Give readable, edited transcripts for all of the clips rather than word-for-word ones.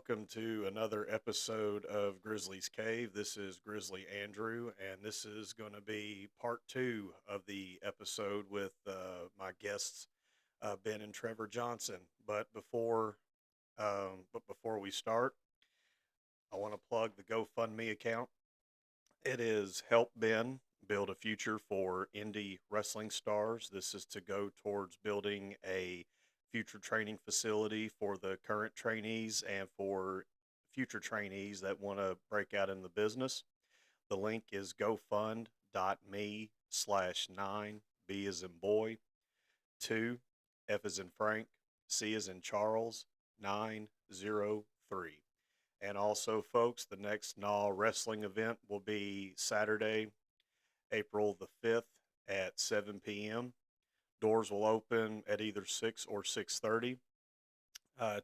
welcome to another episode of Grizzly's Cave. This is Grizzly Andrew, and this is going to be part two of the episode with my guests, Ben and Trevor Johnson. But before we start, I want to plug the GoFundMe account. It is Help Ben Build a Future for Indie Wrestling Stars. This is to go towards building a future training facility for the current trainees and for future trainees that want to break out in the business. The link is gofund.me/9, B as in boy, 2, F as in Frank, C as in Charles, 903. And also, folks, the next NAW wrestling event will be Saturday, April the 5th at 7 p.m. Doors will open at either 6 or 6:30.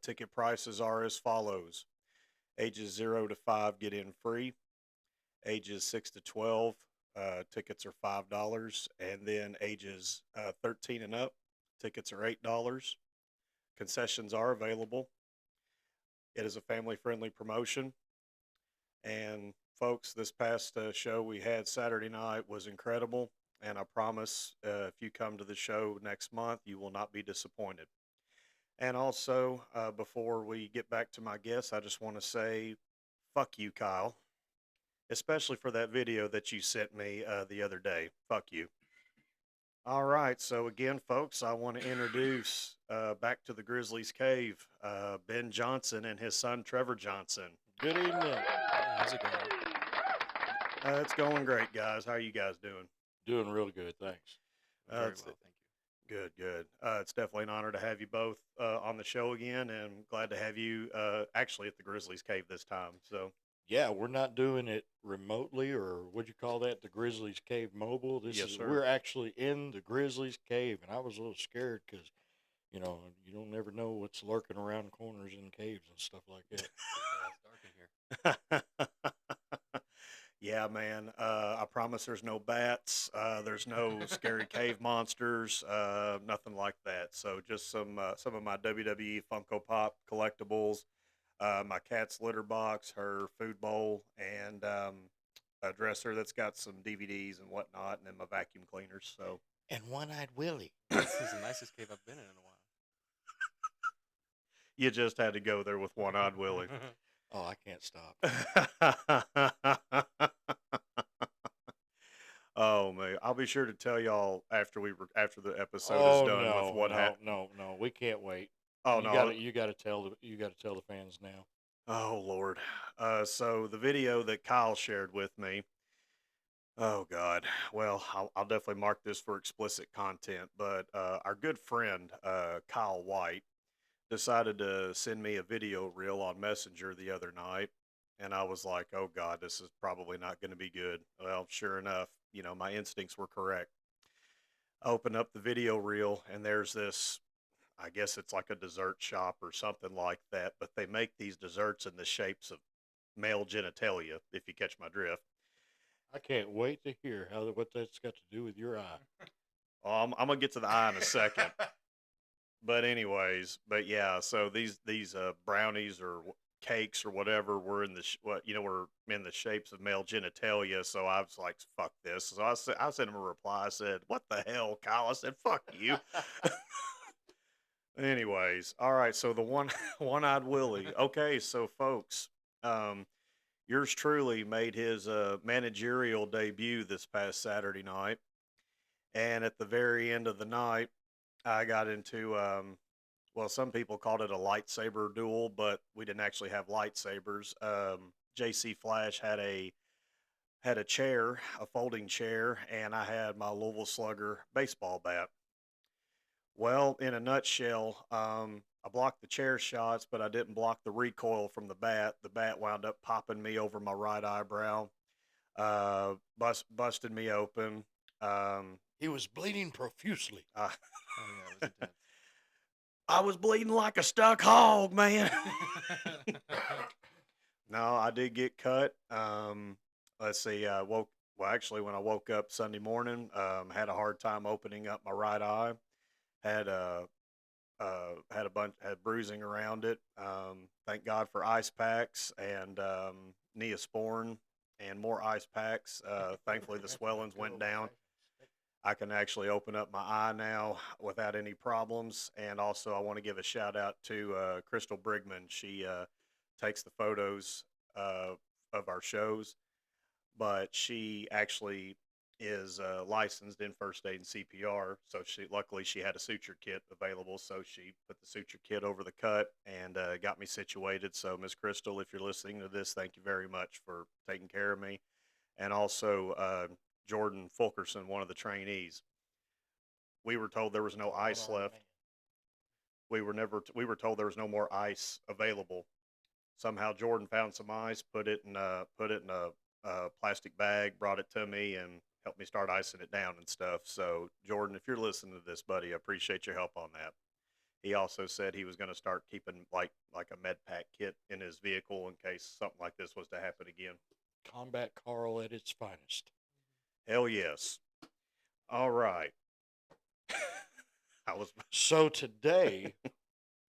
Ticket prices are as follows. Ages 0 to 5 get in free. Ages 6 to 12, tickets are $5. And then ages 13 and up, tickets are $8. Concessions are available. It is a family-friendly promotion. And folks, this past show we had Saturday night was incredible. And I promise if you come to the show next month, you will not be disappointed. And also, before we get back to my guests, I just want to say, fuck you, Kyle, especially for that video that you sent me the other day. Fuck you. All right. So, again, folks, I want to introduce back to the Grizzlies Cave, Ben Johnson and his son, Trevor Johnson. Good evening. Hey, how's it going? It's going great, guys. How are you guys doing? Doing real good, thanks. Very It's well, thank you. good, good. It's definitely an honor to have you both on the show again, and glad to have you actually at the Grizzlies Cave this time. So, Yeah, we're not doing it remotely, or what'd you call that? The Grizzlies Cave Mobile. Yes, sir. We're actually in the Grizzlies Cave, and I was a little scared because you don't never know what's lurking around corners in caves and stuff like that. Yeah, it's dark in here. Yeah, man. I promise there's no bats. There's no scary cave monsters. Nothing like that. So just some of my WWE Funko Pop collectibles, my cat's litter box, her food bowl, and a dresser that's got some DVDs and whatnot, and then my vacuum cleaners. So And One-Eyed Willie. This is the nicest cave I've been in a while. you just had to go there with one-eyed Willie. Oh, I can't stop. Oh man, I'll be sure to tell y'all after the episode Oh is done no, with what no, happened. no, we can't wait. Oh You no. gotta tell the fans now. Oh Lord. So the video that Kyle shared with me. Oh God. Well, I'll definitely mark this for explicit content. But our good friend Kyle White decided to send me a video reel on Messenger the other night, and I was like, "Oh God, this is probably not going to be good." Well, sure enough, my instincts were correct. I open up the video reel, and there's this. I guess it's like a dessert shop or something like that, but they make these desserts in the shapes of male genitalia, if you catch my drift. I can't wait to hear what that's got to do with your eye. I'm gonna get to the eye in a second. But anyways, but yeah, so these brownies or cakes or whatever were in were in the shapes of male genitalia. So I was like, "Fuck this!" So I sent him a reply. I said, "What the hell, Kyle?" I said, "Fuck you." Anyways, all right. So the one-eyed Willie. Okay, so folks, um, yours truly made his managerial debut this past Saturday night, and at the very end of the night, I got into well, some people called it a lightsaber duel, but we didn't actually have lightsabers. JC Flash had a chair, a folding chair, and I had my Louisville Slugger baseball bat. Well, in a nutshell, I blocked the chair shots, but I didn't block the recoil from the bat. The bat wound up popping me over my right eyebrow, busted me open. He was bleeding profusely. I, Oh yeah, it was intense. I was bleeding like a stuck hog, man. No, I did get cut. Let's see. Actually, when I woke up Sunday morning, had a hard time opening up my right eye. Had had bruising around it. Thank God for ice packs and Neosporin and more ice packs. Thankfully, the swellings went down. I can actually open up my eye now without any problems. And also, I want to give a shout out to Crystal Brigman. She takes the photos of our shows, but she actually is licensed in first aid and CPR. So luckily she had a suture kit available. So she put the suture kit over the cut and got me situated. So Miss Crystal, if you're listening to this, thank you very much for taking care of me. And also Jordan Fulkerson, one of the trainees. We were told there was no ice left. We were told there was no more ice available. Somehow Jordan found some ice, put it in a plastic bag, brought it to me, and helped me start icing it down and stuff. So Jordan, if you're listening to this, buddy, I appreciate your help on that. He also said he was going to start keeping like a med pack kit in his vehicle in case something like this was to happen again. Combat Carl at its finest. Hell yes. All right. I was So today,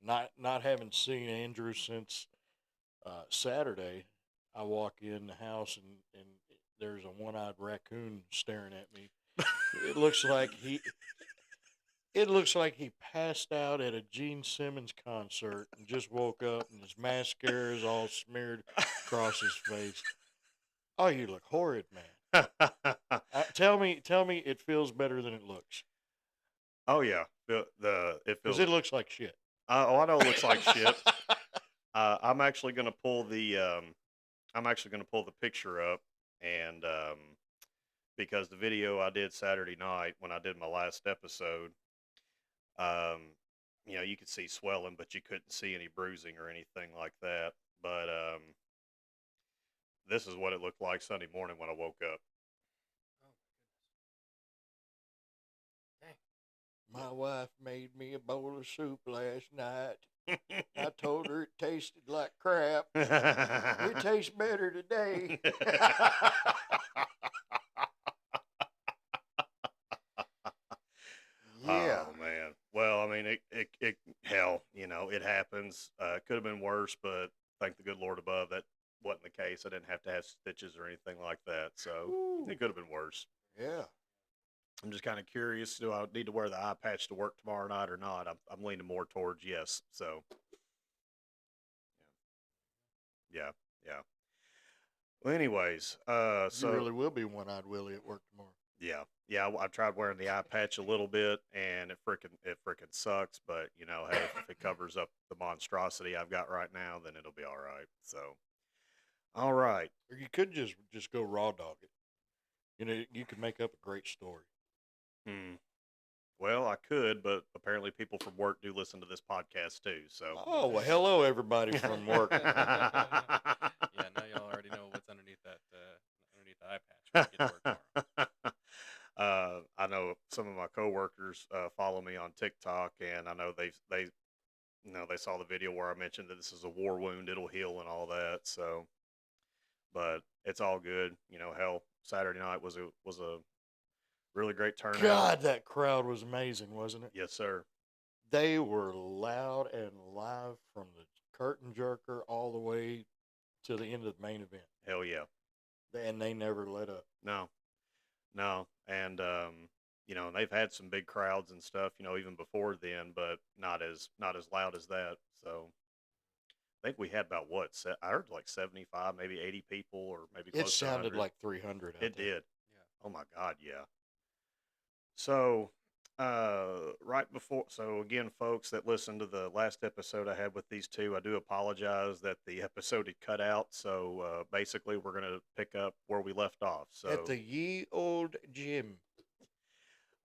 not having seen Andrew since Saturday, I walk in the house and there's a one-eyed raccoon staring at me. It looks like he passed out at a Gene Simmons concert and just woke up and his mascara is all smeared across his face. Oh, you look horrid, man. Tell me it feels better than it looks. Oh yeah, it Because feels. it looks like shit. I know it looks like shit. I'm actually gonna pull the picture up and because the video I did Saturday night when I did my last episode, you could see swelling, but you couldn't see any bruising or anything like that. But this is what it looked like Sunday morning when I woke up. Oh my goodness. My wife made me a bowl of soup last night. I told her it tasted like crap. It tastes better today. Yeah. Oh man. Well, I mean, it hell, it happens. Could have been worse, but thank the good Lord above that wasn't the case. I didn't have to have stitches or anything like that. So Ooh. it could have been worse. Yeah. I'm just kind of curious. Do I need to wear the eye patch to work tomorrow night or not? I'm leaning more towards yes. So yeah, yeah. Well, anyways, You really will be one-eyed Willie at work tomorrow. yeah. I tried wearing the eye patch a little bit, and it freaking sucks. But hey, if it covers up the monstrosity I've got right now, then it'll be all right. So, all right. Or you could just go raw dog it. You could make up a great story. Well, I could, but apparently people from work do listen to this podcast too. So. Oh well, hello everybody from work. Yeah, now y'all already know what's underneath the eye patch when you get to work tomorrow. I know some of my coworkers follow me on TikTok, and I know they saw the video where I mentioned that this is a war wound; it'll heal and all that. So, but it's all good. Hell, Saturday night was a really great turnout. God, that crowd was amazing, wasn't it? Yes, sir. They were loud and live from the curtain jerker all the way to the end of the main event. Hell yeah. And they never let up. No. And, and they've had some big crowds and stuff, even before then, but not as loud as that. So I think we had about I heard like 75, maybe 80 people or maybe close It to 100. sounded like 300. It did. Yeah. Oh my God. Yeah. So, so again, folks that listened to the last episode I had with these two, I do apologize that the episode had cut out. So, basically we're going to pick up where we left off. So At the ye old gym.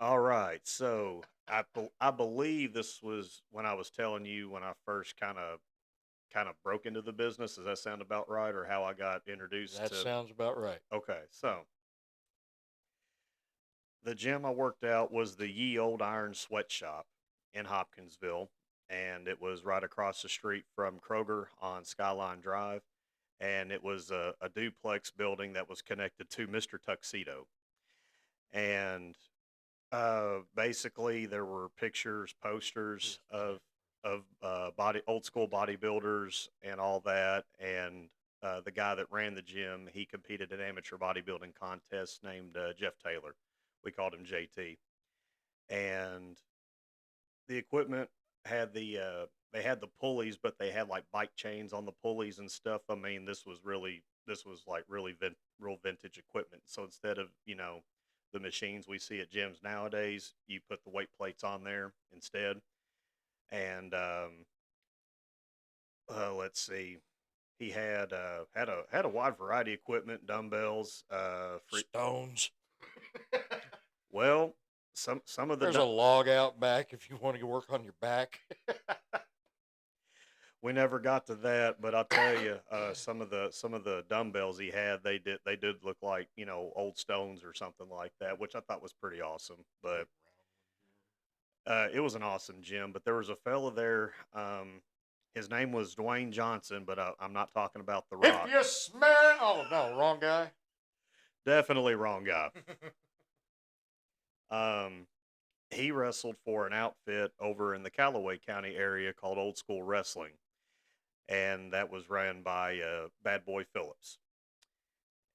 all right. So I believe this was when I was telling you when I first kind of broke into the business. Does that sound about right? Or how I got introduced That sounds about right. Okay. So the gym I worked out was the Ye Old Iron Sweatshop in Hopkinsville, and it was right across the street from Kroger on Skyline Drive, and it was a duplex building that was connected to Mr. Tuxedo. And basically there were pictures, posters of of old school bodybuilders and all that. And the guy that ran the gym, he competed in amateur bodybuilding contests named Jeff Taylor. We called him JT. And the equipment had they had the pulleys, but they had like bike chains on the pulleys and stuff. I mean, this was like really real vintage equipment. So instead of the machines we see at gyms nowadays, you put the weight plates on there instead. And let's see, he had a wide variety of equipment, dumbbells, Stones. well, some of the There's a log out back if you want to work on your back. we never got to that, but I'll tell you, some of the dumbbells he had, they did look like old stones or something like that, which I thought was pretty awesome. But it was an awesome gym. But there was a fella there. His name was Dwayne Johnson, but I'm not talking about the If Rock. you smell, oh no, wrong guy. Definitely wrong guy. Um, he wrestled for an outfit over in the Callaway County area called Old School Wrestling, and that was ran by Bad Boy Phillips.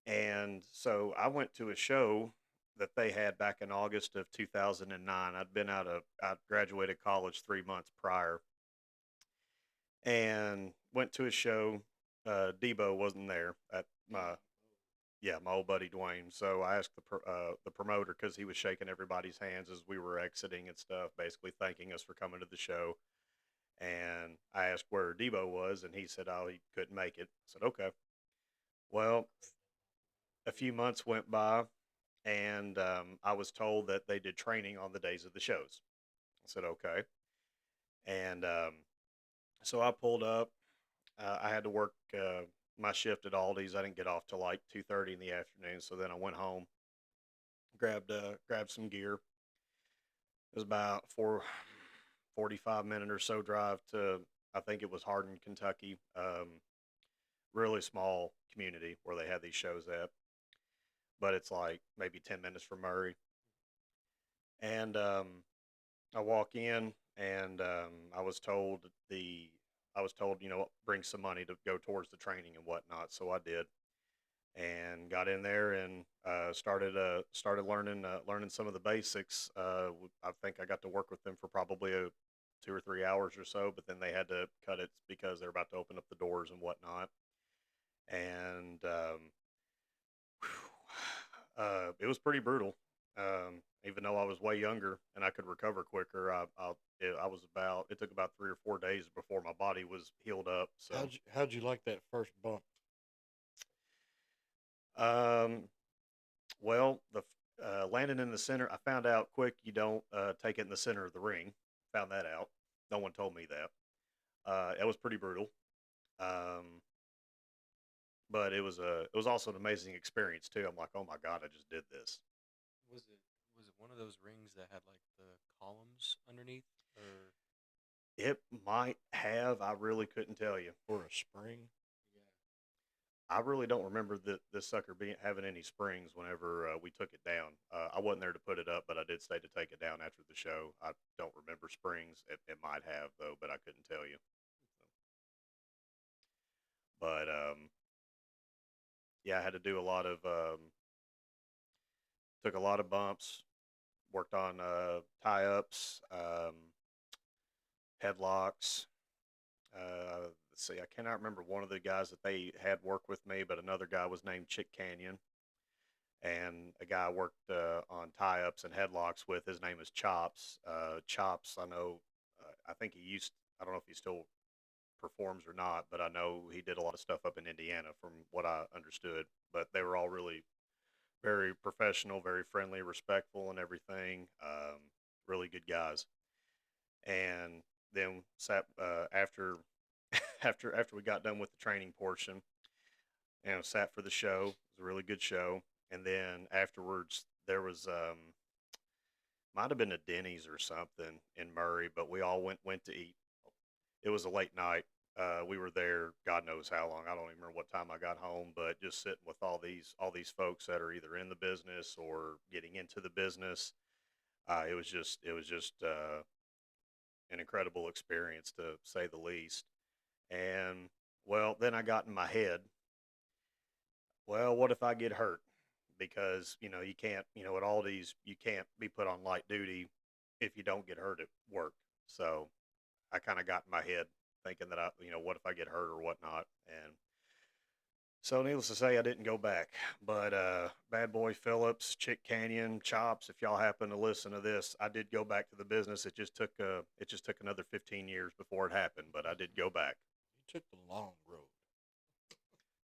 And so I went to a show that they had back in August of 2009. I'd graduated college 3 months prior, and went to a show. Debo wasn't there at my yeah, my old buddy Dwayne. So I asked the promoter because he was shaking everybody's hands as we were exiting and stuff, basically thanking us for coming to the show. And I asked where Debo was, and he said, "Oh, he couldn't make it." I said, "Okay." Well, a few months went by, and I was told that they did training on the days of the shows. I said, "Okay." And so I pulled up. I had to work my shift at Aldi's. I didn't get off till like 2:30 in the afternoon. So then I went home, grabbed some gear. It was about 45 minute or so drive to, I think it was Hardin, Kentucky. Really small community where they had these shows at, but it's like maybe 10 minutes from Murray. And I walk in, and I was told, bring some money to go towards the training and whatnot. So I did, and got in there and started learning some of the basics. I think I got to work with them for probably 2 or 3 hours or so, but then they had to cut it because they're about to open up the doors and whatnot. And it was pretty brutal. Even though I was way younger and I could recover quicker, it took about 3 or 4 days before my body was healed up. So, How'd you like that first bump? um, well, the landing in the center, I found out quick you don't take it in the center of the ring. Found that out. No one told me that. It was pretty brutal. Um, but it was also an amazing experience too. I'm like, oh my god, I just did this. Was it one of those rings that had like the columns underneath, or It might have. I really couldn't tell you. Or a spring? I really don't remember this sucker being having any springs whenever we took it down. I wasn't there to put it up, but I did stay to take it down after the show. I don't remember springs. It might have though, but I couldn't tell you. But yeah, I had to do a lot of took a lot of bumps, worked on tie ups, headlocks. Let's see, I cannot remember one of the guys that they had work with me, but another guy was named Chick Canyon, and a guy I worked on tie ups and headlocks with. His name is Chops. Chops, I know. I think he used. I don't know if he still performs or not, but I know he did a lot of stuff up in Indiana, from what I understood. But they were all really very professional, very friendly, respectful, and everything. Really good guys. And then after after we got done with the training portion, sat for the show. It was a really good show. And then afterwards, there was might have been a Denny's or something in Murray, but we all went to eat. It was a late night. We were there, God knows how long. I don't even remember what time I got home, but just sitting with all these folks that are either in the business or getting into the business. It was just an incredible experience to say the least. And well, then I got in my head, well, what if I get hurt? Because, you can't, at Aldi's, you can't be put on light duty if you don't get hurt at work. So I kind of got in my head thinking that what if I get hurt or whatnot. And so needless to say, I didn't go back. But Bad Boy Phillips, Chick Canyon, Chops, if y'all happen to listen to this, I did go back to the business. It just took another 15 years before it happened, but I did go back. You took the long road.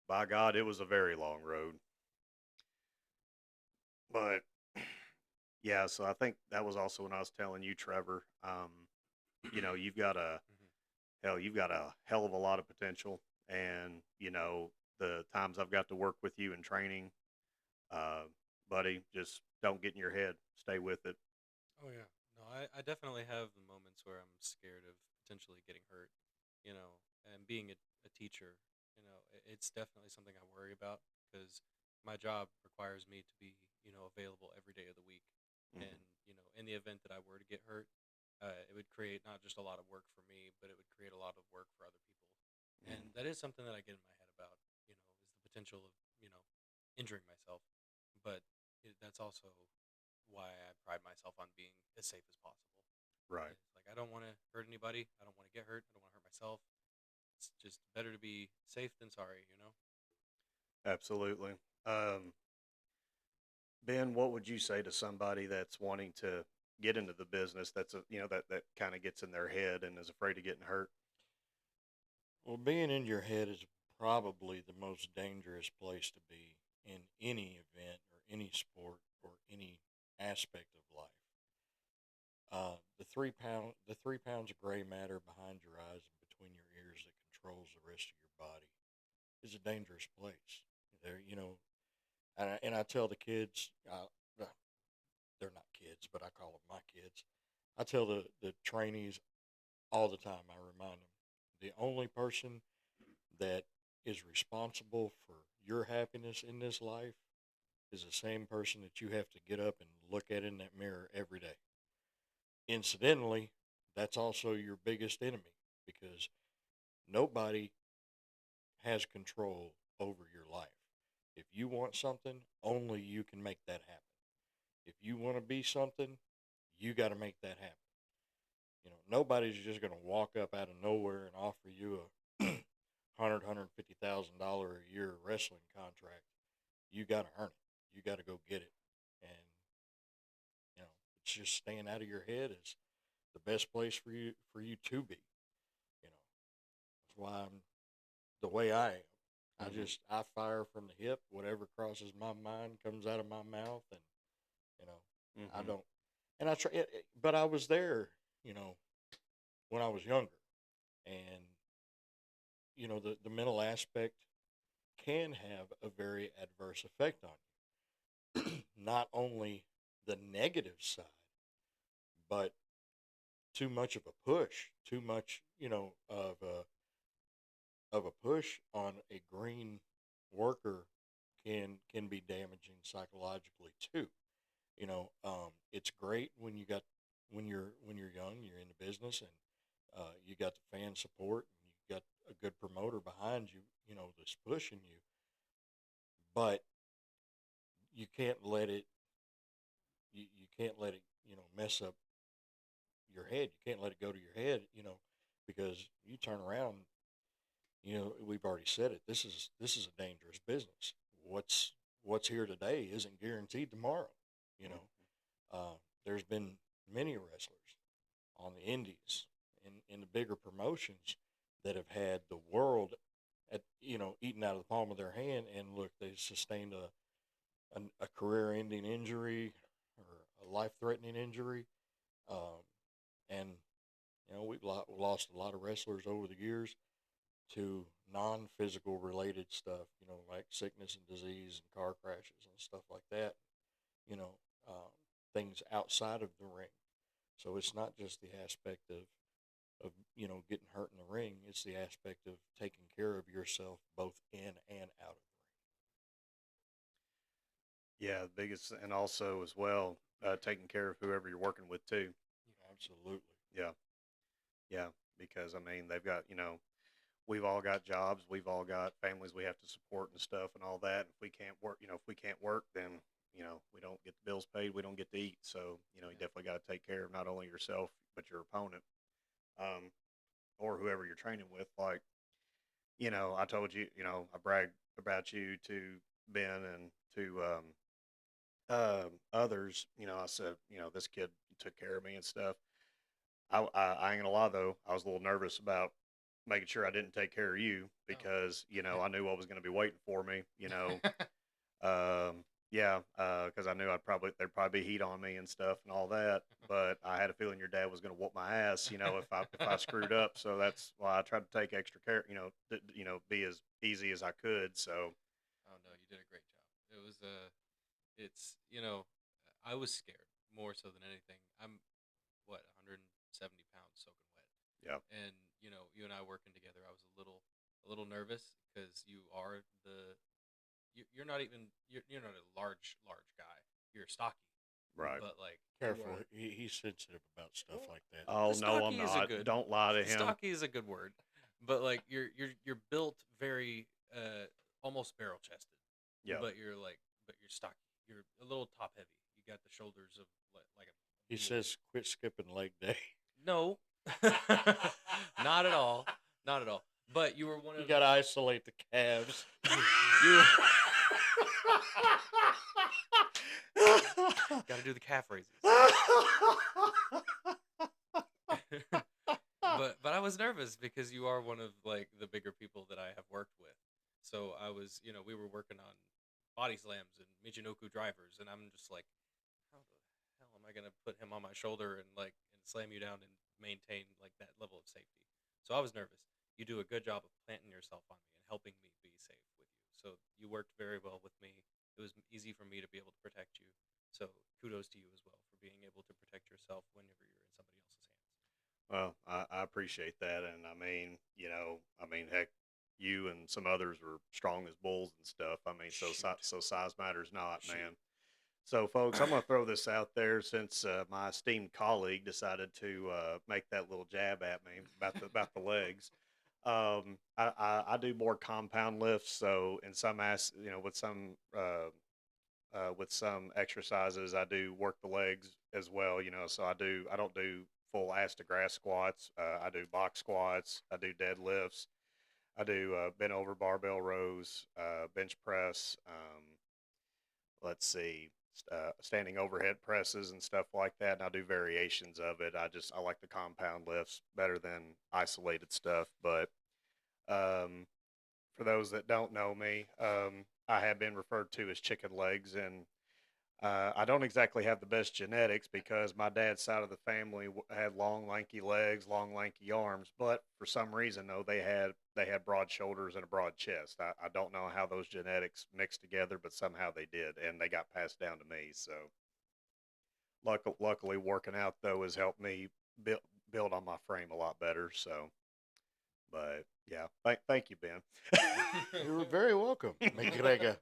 By God, it was a very long road. But yeah, so I think that was also when I was telling you, Trevor. You've got Hmm. you've got a hell of a lot of potential, and the times I've got to work with you in training, uh, buddy, just don't get in your head. Stay with it. Oh yeah. No, I definitely have the moments where I'm scared of potentially getting hurt, and being a teacher, it's definitely something I worry about because my job requires me to be, available every day of the week. Hmm. And, in the event that I were to get hurt, it would create not just a lot of work for me, but it would create a lot of work for other people. Hmm. And that is something that I get in my head about, is the potential of, injuring myself. But that's also why I pride myself on being as safe as possible. Right. It's like I don't want to hurt anybody. I don't want to get hurt. I don't want to hurt myself. It's just better to be safe than sorry. Absolutely. Um, Ben, what would you say to somebody that's wanting to get into the business that kind of gets in their head and is afraid of getting hurt? Well, being in your head is probably the most dangerous place to be in any event or any sport or any aspect of life. The 3 pounds of gray matter behind your eyes and between your ears that controls the rest of your body is a dangerous place. There, and I tell the kids, they're not kids, but I call them my kids. I tell the trainees all the time. I remind them the only person that is responsible for your happiness in this life is the same person that you have to get up and look at in that mirror every day. Incidentally, that's also your biggest enemy because nobody has control over your life. If you want something, only you can make that happen. If you want to be something, you got to make that happen. Nobody's just going to walk up out of nowhere and offer you a $150,000 a year wrestling contract. You got to earn it. You got to go get it. And it's just staying out of your head is the best place for you to be. That's why I'm the way I am. Hmm. I fire from the hip. Whatever crosses my mind comes out of my mouth, and you know I Hmm. don't. And I try, but I was there, you know, when I was younger, and the mental aspect can have a very adverse effect on you. Not only the negative side, but too much of a push, too much, of a push on a green worker can be damaging psychologically too. It's great when you're young, you're in the business, and you got the fan support, and you got a good promoter behind you, that's pushing you. But you can't let it you can't let it mess up your head. You can't let it go to your head, because you turn around. We've already said it. This is a dangerous business. What's here today isn't guaranteed tomorrow. You know, there's been many wrestlers on the indies in the bigger promotions that have had the world eaten out of the palm of their hand, and look, they sustained a career-ending injury or a life-threatening injury, um, and we've lost a lot of wrestlers over the years to non-physical related stuff, like sickness and disease and car crashes and stuff like that. You know, things outside of the ring. So it's not just the aspect of getting hurt in the ring. It's the aspect of taking care of yourself both in and out of Yeah, the biggest, and also as well, taking care of whoever you're working with too. the ring. Absolutely. Yeah. Yeah, because I mean, they've got, we've all got jobs, we've all got families we have to support and stuff and all that. If we can't work, if we can't work, then, we don't get the bills paid, we don't get to eat. So, you Yeah. definitely got to take care of not only yourself, but your opponent, um, or whoever you're training with. Like, I told you, I bragged about you to Ben and to, others. I said, this kid took care of me and stuff. I ain't gonna lie though, I was a little nervous about making sure I didn't take care of you Oh. because I knew what was going to be waiting for me. Yeah, because I knew there'd probably be heat on me and stuff and all that. But I had a feeling your dad was going to whoop my ass, if I screwed up. So that's why I tried to take extra care, be as easy as I could. So Oh no, you did a great job. It was it's I was scared more so than anything. I'm what 170 pounds soaking wet, yeah, and you and I working together, I was a little nervous because you're not even you're not a large guy. You're stocky, right. but like you Careful. are. He's sensitive about stuff like that. Oh The no, I'm stocky is a not. good Don't lie to him. stocky is a good word, but like you're built very almost barrel chested, Yeah, but you're stocky. You're a little top heavy. You got the shoulders of like a He mule. says, "Quit skipping leg day." No, not at all, not at all. But you were one You of got to isolate the calves. you got to do the calf raises. But I was nervous because you are one of like the bigger people that I have worked with. So I was, we were working on body slams and Michinoku drivers, and I'm just like, how the hell am I gonna put him on my shoulder and and slam you down and maintain like that level of safety? So I was nervous. You do a good job of planting yourself on me and helping me be safe with you. So you worked very well with me. It was easy for me to be able to protect you. So kudos to you as well for being able to protect yourself whenever you're in somebody else's hands. well, I appreciate that, and I mean, heck, you and some others were strong as bulls and stuff. I mean, Shoot. so size matters not, Shoot. man. So, folks, I'm going to throw this out there since my esteemed colleague decided to make that little jab at me about the legs. I do more compound lifts, so in some with some exercises, I do work the legs as well. So I don't do full ass to grass squats. I do box squats. I do deadlifts. I do bent over barbell rows, bench press. Let's see, standing overhead presses and stuff like that. And I do variations of it. I like the compound lifts better than isolated stuff. But um, for those that don't know me, I have been referred to as chicken legs, and I don't exactly have the best genetics because my dad's side of the family had long, lanky legs, long, lanky arms. But for some reason, though, they had broad shoulders and a broad chest. I don't know how those genetics mixed together, but somehow they did, and they got passed down to me. So, luckily, working out though has helped me build on my frame a lot better. So, but yeah, thank you, Ben. You're very welcome. McGregor.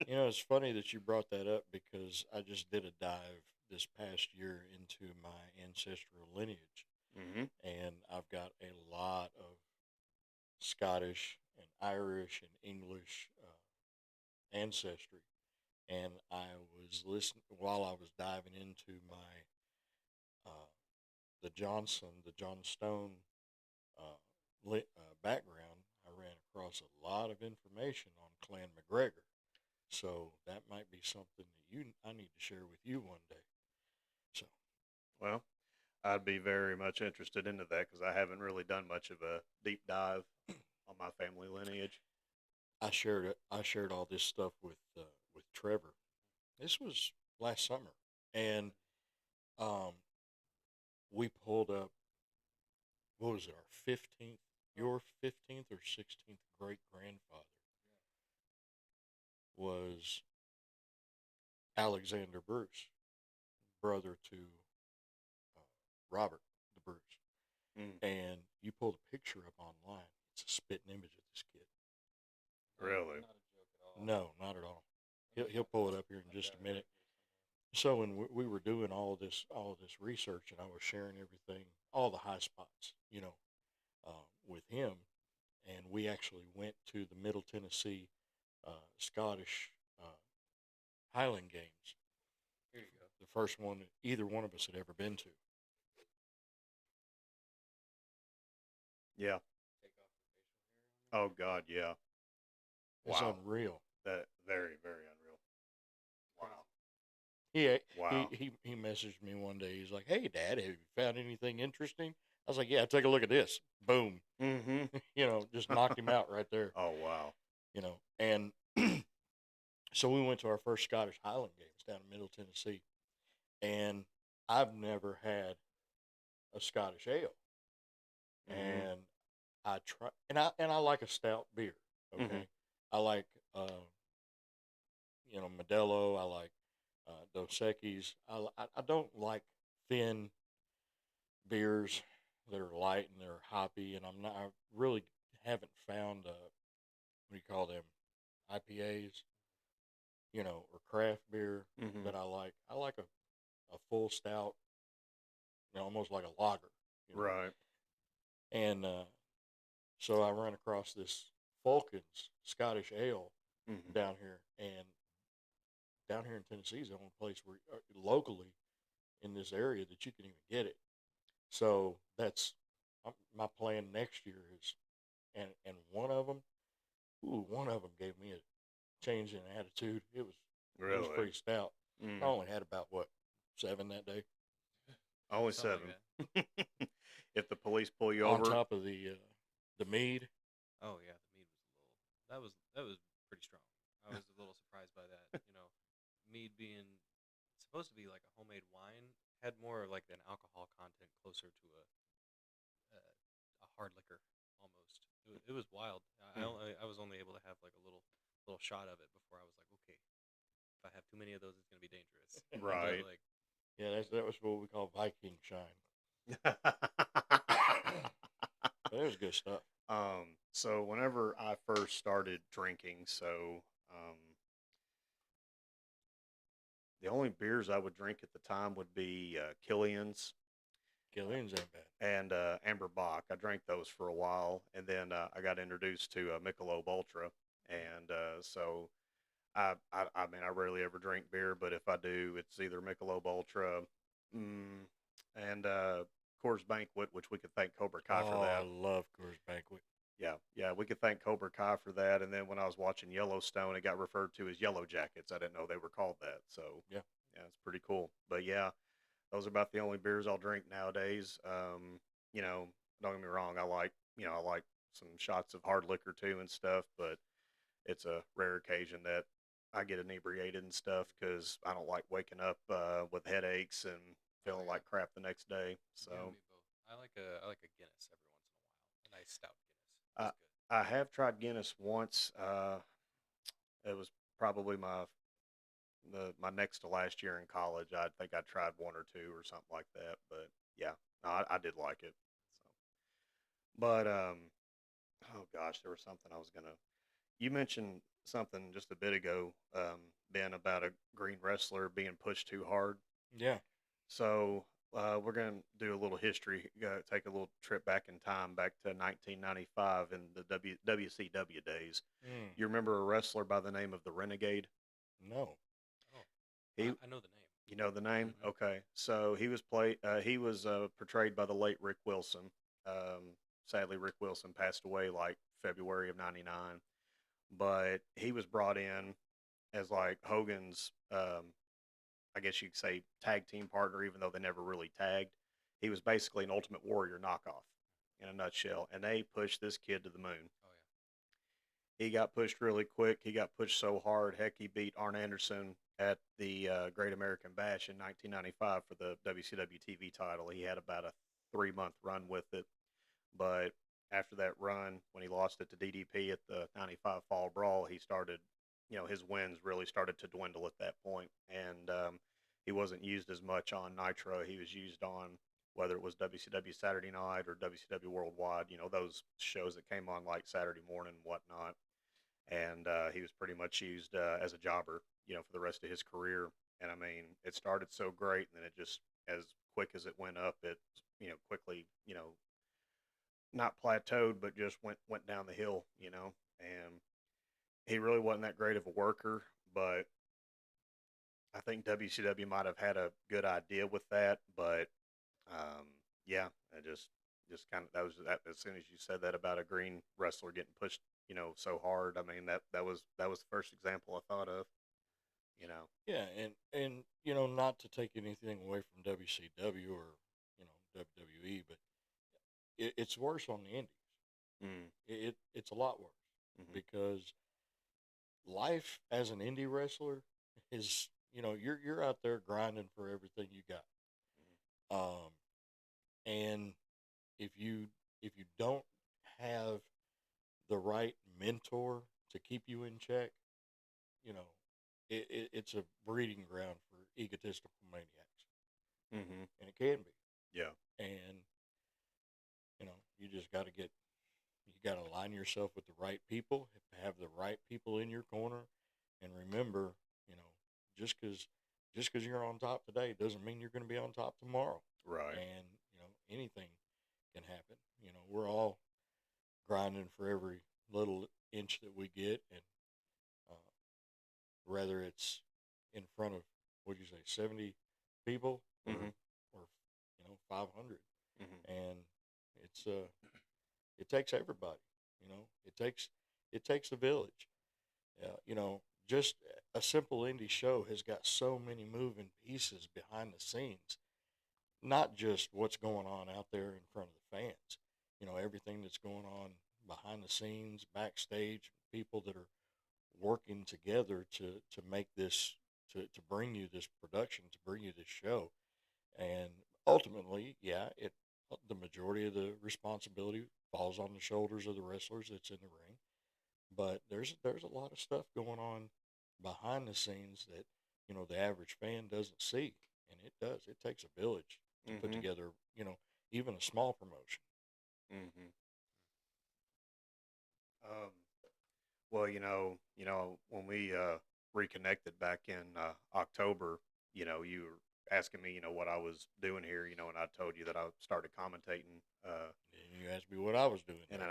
It's funny that you brought that up because I just did a dive this past year into my ancestral lineage, Hmm. and I've got a lot of Scottish and Irish and English ancestry. And I was listening while I was diving into my the John Stone background. I ran across a lot of information on Clan McGregor. So that might be something that I need to share with you one day. So Well, I'd be very much interested into that because I haven't really done much of a deep dive on my family lineage. I shared all this stuff with Trevor. This was last summer, and um, we pulled up. What was it? Our 15th, your 15th or 16th great grandfather was Alexander Bruce, brother to uh, Robert the Bruce. Mm, And you pulled a picture up online. It's a spitting image of this kid. really? Not a joke at all. No, not at all. Let me He'll find pull it this. up here in I've just got a it right minute. here somewhere. So when we were doing all this research, and I was sharing everything, all the high spots, with him, and we actually went to the Middle Tennessee Scottish uh, Highland Games, Here you go. the first one that either one of us had ever been to. Yeah. Take off the facial hair on Oh God, yeah. It's Wow. unreal. That very, very unreal. Wow. He Wow. he messaged me one day. He's like, "Hey, Dad, have you found anything interesting?" I was like, "Yeah, take a look at this." Boom, Mm-hmm. just knocked him out right there. Oh wow. And so we went to our first Scottish Highland Games down in Middle Tennessee, and I've never had a Scottish ale, Mm-hmm. and I try, and I like a stout beer. Mm-hmm. Okay, I like Modelo. I like Dos Equis. I don't like thin beers that are light and they're hoppy, and I really haven't found what do you call them, IPAs, or craft beer Mm-hmm. that I like. I like a full stout, almost like a lager. Right. And so I ran across this Falcons Scottish Ale Mm-hmm. down here, and down here in Tennessee is the only place where locally in this area that you can even get it. So that's my plan next year is, and one of them gave me a change in attitude. It was Really. pretty stout. I Mm. only had about what 7 that day, Only Something like 7. that. If the police pull you on over, top of the mead. Oh yeah, the mead was a little. That was pretty strong. I was a little surprised by that. Mead being supposed to be like a homemade wine had more like an alcohol content closer to a hard liquor almost. It was wild. mm, I was only able to have like a little shot of it before I was like, okay, if I have too many of those, it's gonna be dangerous. But right. like, Yeah, that was what we call Viking shine. But it was good stuff. So whenever I first started drinking, um, the only beers I would drink at the time would be Killian's Killian's ain't bad. and Amber Bock. I drank those for a while, and then I got introduced to Michelob Ultra, and so I mean, I rarely ever drink beer, but if I do, it's either Michelob Ultra, mm, and Coors Banquet, which we could thank Cobra Kai for Oh, I that. love Coors Banquet. Yeah, yeah, we could thank Cobra Kai for that. And then when I was watching Yellowstone, it got referred to as Yellow Jackets. I didn't know they were called that. So Yeah. yeah, it's pretty cool. But yeah, those are about the only beers I'll drink nowadays. You know, don't get me wrong, I like some shots of hard liquor too and stuff, but it's a rare occasion that I get inebriated and stuff because I don't like waking up with headaches and oh feeling yeah, like crap the next day. you and So me both. I like a Guinness every once in a while. A nice stout Guinness I is good. I have tried Guinness once. It was probably my next to last year in college. I think I tried one or two or something like that. But yeah, no, I did like it. So, but oh gosh, there was something I was gonna. You mentioned something just a bit ago, Ben, about a green wrestler being pushed too hard. Yeah. So we're going to do a little history, take a little trip back in time, back to 1995 in the WCW days. Mm, You remember a wrestler by the name of the Renegade? no. Oh, He, I know the name. you know the name? Mm-hmm. Okay, so he was portrayed by the late Rick Wilson. Sadly, Rick Wilson passed away like February of '99, but he was brought in as like Hogan's, I guess you could say, tag team partner, even though they never really tagged. He was basically an Ultimate Warrior knockoff in a nutshell, and they pushed this kid to the moon. Oh yeah. He got pushed really quick. He got pushed so hard, heck, he beat Arn Anderson at the Great American Bash in 1995 for the WCW TV title. He had about a 3 month run with it, but after that run, when he lost it to DDP at the '95 Fall Brawl, he started, his wins really started to dwindle at that point, and he wasn't used as much on Nitro. He was used on whether it was WCW Saturday Night or WCW Worldwide, those shows that came on like Saturday morning and whatnot. And he was pretty much used as a jobber, for the rest of his career. And I mean, it started so great, and then it just, as quick as it went up, it, quickly, not plateaued, but just went down the hill, and he really wasn't that great of a worker, but I think WCW might have had a good idea with that, but um, yeah, I just kind of, that was that. As soon as you said that about a green wrestler getting pushed, so hard, I mean that was the first example I thought of, you know. Yeah, and not to take anything away from WCW or WWE, but it's worse on the indies. Mm, It's a lot worse mm-hmm, because life as an indie wrestler is you're out there grinding for everything you got. Um, and if you if you don't have the right mentor to keep you in check, you know, it's a breeding ground for egotistical maniacs, mm-hmm, and it can be. yeah, And you just got to you got to align yourself with the right people, have the right people in your corner, and remember, you know, just because you're on top today doesn't mean you're going to be on top tomorrow. right, And anything can happen. We're all grinding for every little inch that we get, and uh, whether it's in front of what do you say, 70 people mm-hmm, or 500, mm-hmm, and it's it takes everybody. It takes a village. Just a simple indie show has got so many moving pieces behind the scenes, not just what's going on out there in front of the fans. Everything that's going on behind the scenes, backstage, people that are working together to make this to bring you this production, to bring you this show. And ultimately, yeah, it the majority of the responsibility falls on the shoulders of the wrestlers that's in the ring. But there's a lot of stuff going on behind the scenes that the average fan doesn't see, and it does. It takes a village to put mm-hmm, together even a small promotion. mm-hmm. Um, well, when we reconnected back in October, you were asking me, what I was doing here, and I told you that I started commentating. And you asked me what I was doing And there.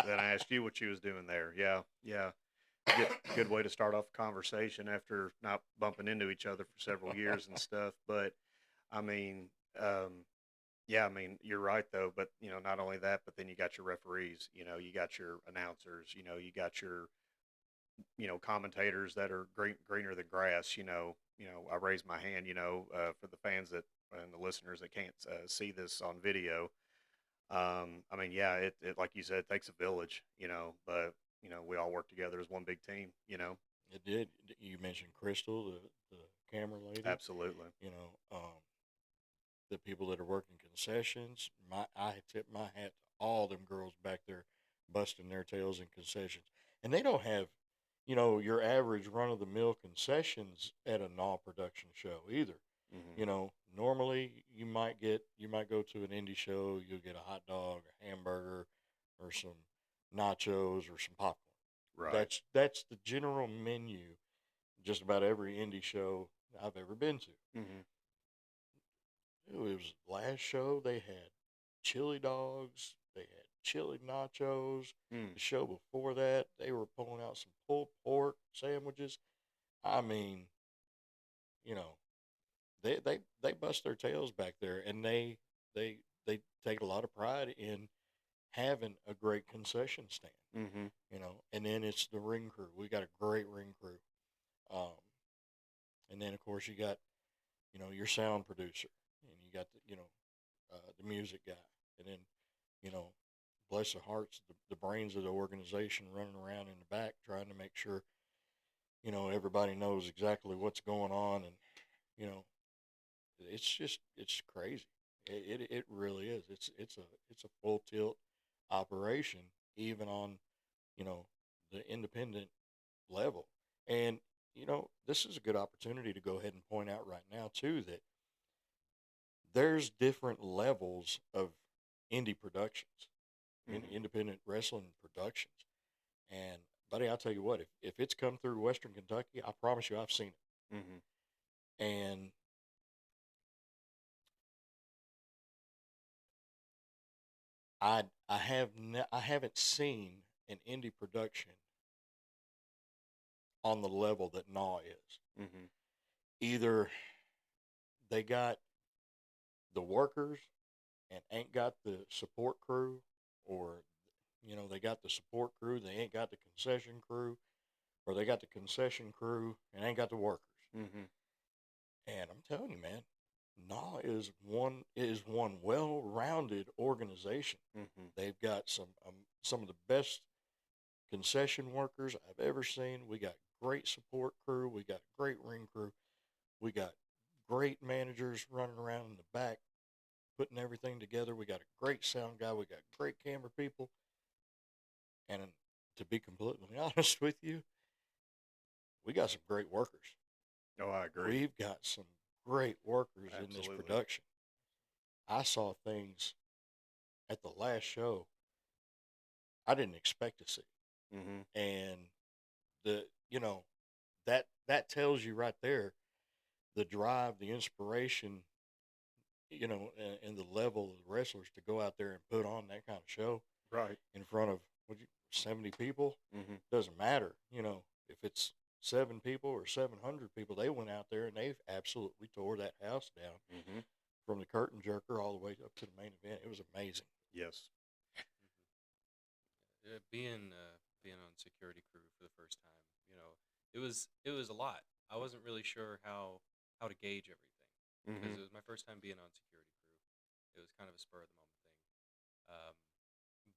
then I asked you what you was doing there. Yeah, yeah. Good way to start off a conversation after not bumping into each other for several years and stuff. But I mean, yeah, I mean, you're right though. But not only that, but then you got your referees. You got your announcers. You got your commentators that are greener than grass. I raise my hand. For the fans that and the listeners that can't see this on video. I mean, yeah, it like you said, it takes a village, but we all work together as one big team, It did. You mentioned Crystal, the camera lady. Absolutely. You know, um, the people that are working concessions. I tip my hat to all them girls back there busting their tails in concessions, and they don't have your average run of the mill concessions at a NAW production show either. Hmm. Normally you might go to an indie show, you'll get a hot dog, a hamburger, or some nachos or some popcorn. Right. That's the general menu just about every indie show I've ever been to. Hmm. It was last show they had chili dogs, they had chili nachos. Mm. The show before that they were pulling out some pulled pork sandwiches. I mean, you know, they bust their tails back there, and they take a lot of pride in having a great concession stand. Hmm. And then it's the ring crew. We got a great ring crew. Um, and then of course you got your sound producer, and you got the music guy, and then you know bless their hearts, the brains of the organization running around in the back trying to make sure everybody knows exactly what's going on. And you know it's crazy. It really is. It's a full tilt operation, even on you know the independent level. And this is a good opportunity to go ahead and point out right now too that there's different levels of indie productions, Hmm. independent wrestling productions. And buddy, I'll tell you what, if it's come through Western Kentucky, I promise you I've seen it. Hmm. And I haven't seen an indie production on the level that Gnaw is. Mm-hmm. Either they got the workers and ain't got the support crew, or they got the support crew, they ain't got the concession crew, or they got the concession crew and ain't got the workers. Mm-hmm. And I'm telling you, man, Gnaw is one well-rounded organization. Mm-hmm. They've got some of the best concession workers I've ever seen. We got great support crew. We got great ring crew. We got great managers running around in the back putting everything together. We got a great sound guy. We got great camera people. And to be completely honest with you, we got some great workers. Oh, I agree. We've got some great workers in this Absolutely. production. I saw things at the last show I didn't expect to see. Mm-hmm. And the that tells you right there the drive, the inspiration, and the level of the wrestlers to go out there and put on that kind of show Right. in front of 70 people. Mm-hmm. Doesn't matter, if it's 7 people or 700 people. They went out there and they've absolutely tore that house down Mm-hmm. from the curtain jerker all the way up to the main event. It was amazing. Yes. Being on security crew for the first time, it was a lot. I wasn't really sure how to gauge everything because Mm-hmm. it was my first time being on security crew. It was kind of a spur of the moment thing. Um,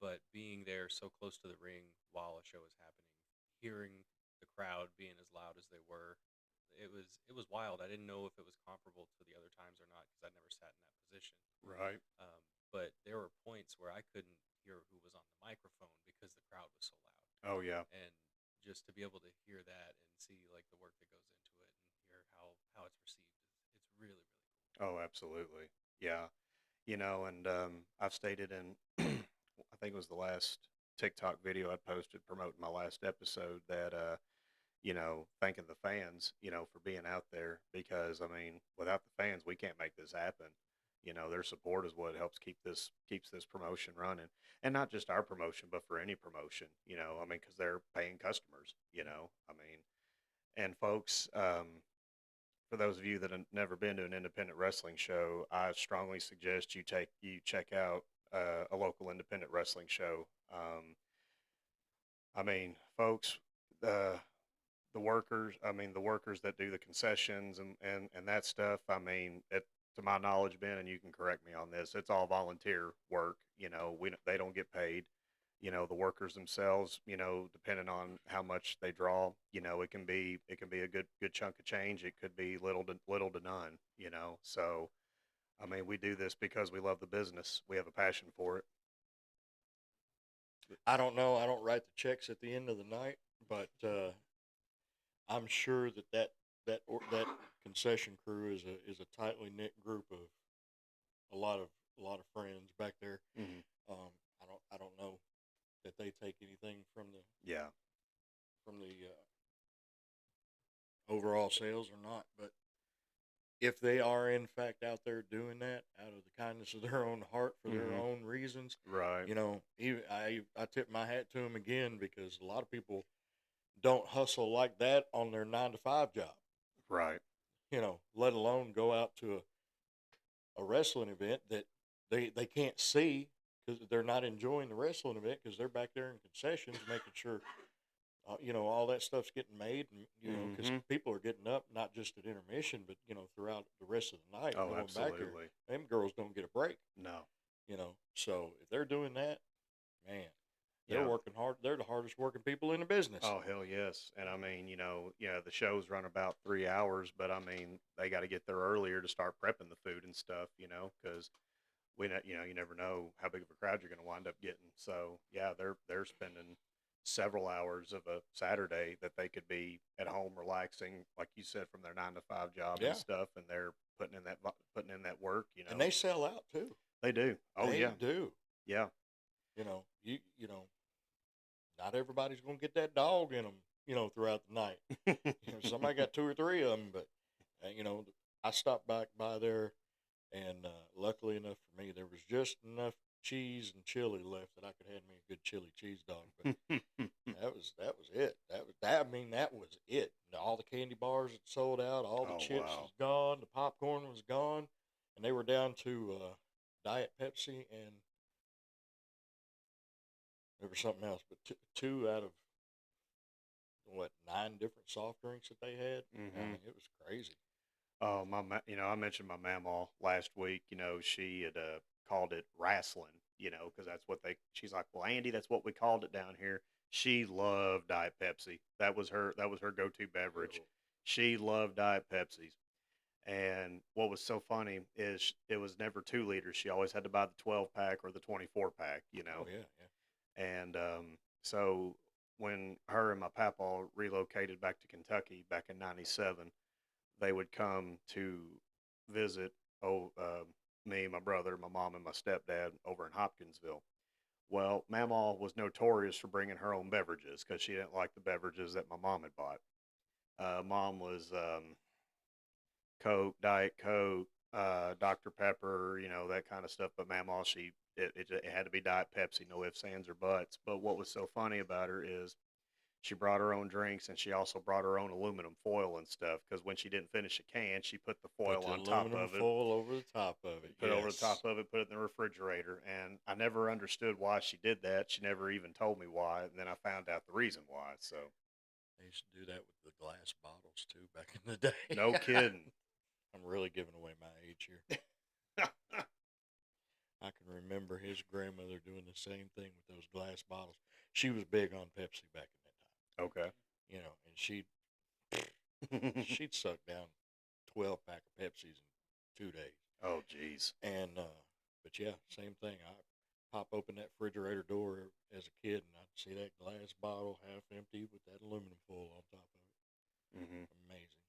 but being there so close to the ring while a show was happening, hearing the crowd being as loud as they were, it was wild. I didn't know if it was comparable to the other times or not because I'd never sat in that position. Right. But there were points where I couldn't hear who was on the microphone because the crowd was so loud. Oh, yeah. And just to be able to hear that and see like the work that goes into it and hear how it's received, it's really really cool. Oh, absolutely. Yeah. And I've stated in, I think it was the last TikTok video I posted promoting my last episode that, thanking the fans, for being out there because, I mean, without the fans, we can't make this happen. Their support is what helps keeps this promotion running, and not just our promotion, but for any promotion. I mean, because they're paying customers. I mean, and folks, for those of you that have never been to an independent wrestling show, I strongly suggest you check out a local independent wrestling show. I mean, folks, the workers that do the concessions and that stuff. I mean, to my knowledge, Ben, and you can correct me on this, it's all volunteer work. They don't get paid. The workers themselves, depending on how much they draw, it can be a good chunk of change. It could be little to none. So I mean, we do this because we love the business. We have a passion for it. I don't know. I don't write the checks at the end of the night, but I'm sure that concession crew is a tightly knit group of a lot of friends back there. Hmm. I don't know that they take anything from the Yeah. from the overall sales or not, but if they are in fact out there doing that out of the kindness of their own heart for their Hmm. own reasons, Right. even I tip my hat to them again because a lot of people don't hustle like that on their 9 to 5 job. Right. Let alone go out to a wrestling event that they can't see because they're not enjoying the wrestling event because they're back there in concessions making sure all that stuff's getting made, and because Hmm. people are getting up not just at intermission but throughout the rest of the night Oh, going back there. absolutely. Them girls don't get a break. No. So if they're doing that, man, they're Yeah. working hard. They're the hardest working people in the business. Oh, hell yes. And I mean, the shows run about 3 hours, but I mean, they got to get there earlier to start prepping the food and stuff, because you never know how big of a crowd you're going to wind up getting. So yeah, they're spending several hours of a Saturday that they could be at home relaxing, like you said, from their 9 to 5 job and Yeah, stuff, and they're putting in that work. and they sell out too. They do. Oh They yeah, do. yeah, Not everybody's gonna get that dog in them. Throughout the night. Somebody got 2 or 3 of them, but And, I stopped back by there, and luckily enough for me, there was just enough cheese and chili left that I could have me a good chili cheese dog. But that was it. That was it. All the candy bars had sold out. All the Oh chips wow. was gone. The popcorn was gone, and they were down to Diet Pepsi, and there was something else. But two out of what 9 different soft drinks that they had. I Hmm. mean, it was crazy. Oh I mentioned my mamaw last week. She had called it wrestling. Because that's what they. She's like, well, Andy, that's what we called it down here. She loved Diet Pepsi. That was her. That was her go-to beverage. Cool. She loved Diet Pepsis. And what was so funny is it was never 2 liters. She always had to buy the 12 pack or the 24 pack. Oh yeah, And so when her and my papa relocated back to Kentucky back in '97, they would come to visit me, my brother, my mom, and my stepdad over in Hopkinsville. Well, Mamaw was notorious for bringing her own beverages because she didn't like the beverages that my mom had bought. Mom was Coke, Diet Coke, Dr. Pepper, that kind of stuff. But Mamaw, it had to be Diet Pepsi, no ifs, ands, or buts. But what was so funny about her is she brought her own drinks and she also brought her own aluminum foil and stuff because when she didn't finish a can, she put the put foil the on top aluminum of it, foil over the top of it. put it over the top Yes, of it, put it in the refrigerator. And I never understood why she did that. She never even told me why. And then I found out the reason why. So, they used to do that with the glass bottles too back in the day. no kidding. I'm really giving away my age here. I can remember his grandmother doing the same thing with those glass bottles. She was big on Pepsi back in that time, Okay. and she'd suck down 12 pack of Pepsis in 2 days. Oh, geez. And but yeah, same thing. I pop open that refrigerator door as a kid, and I'd see that glass bottle half empty with that aluminum foil on top of Hmm. it. Amazing.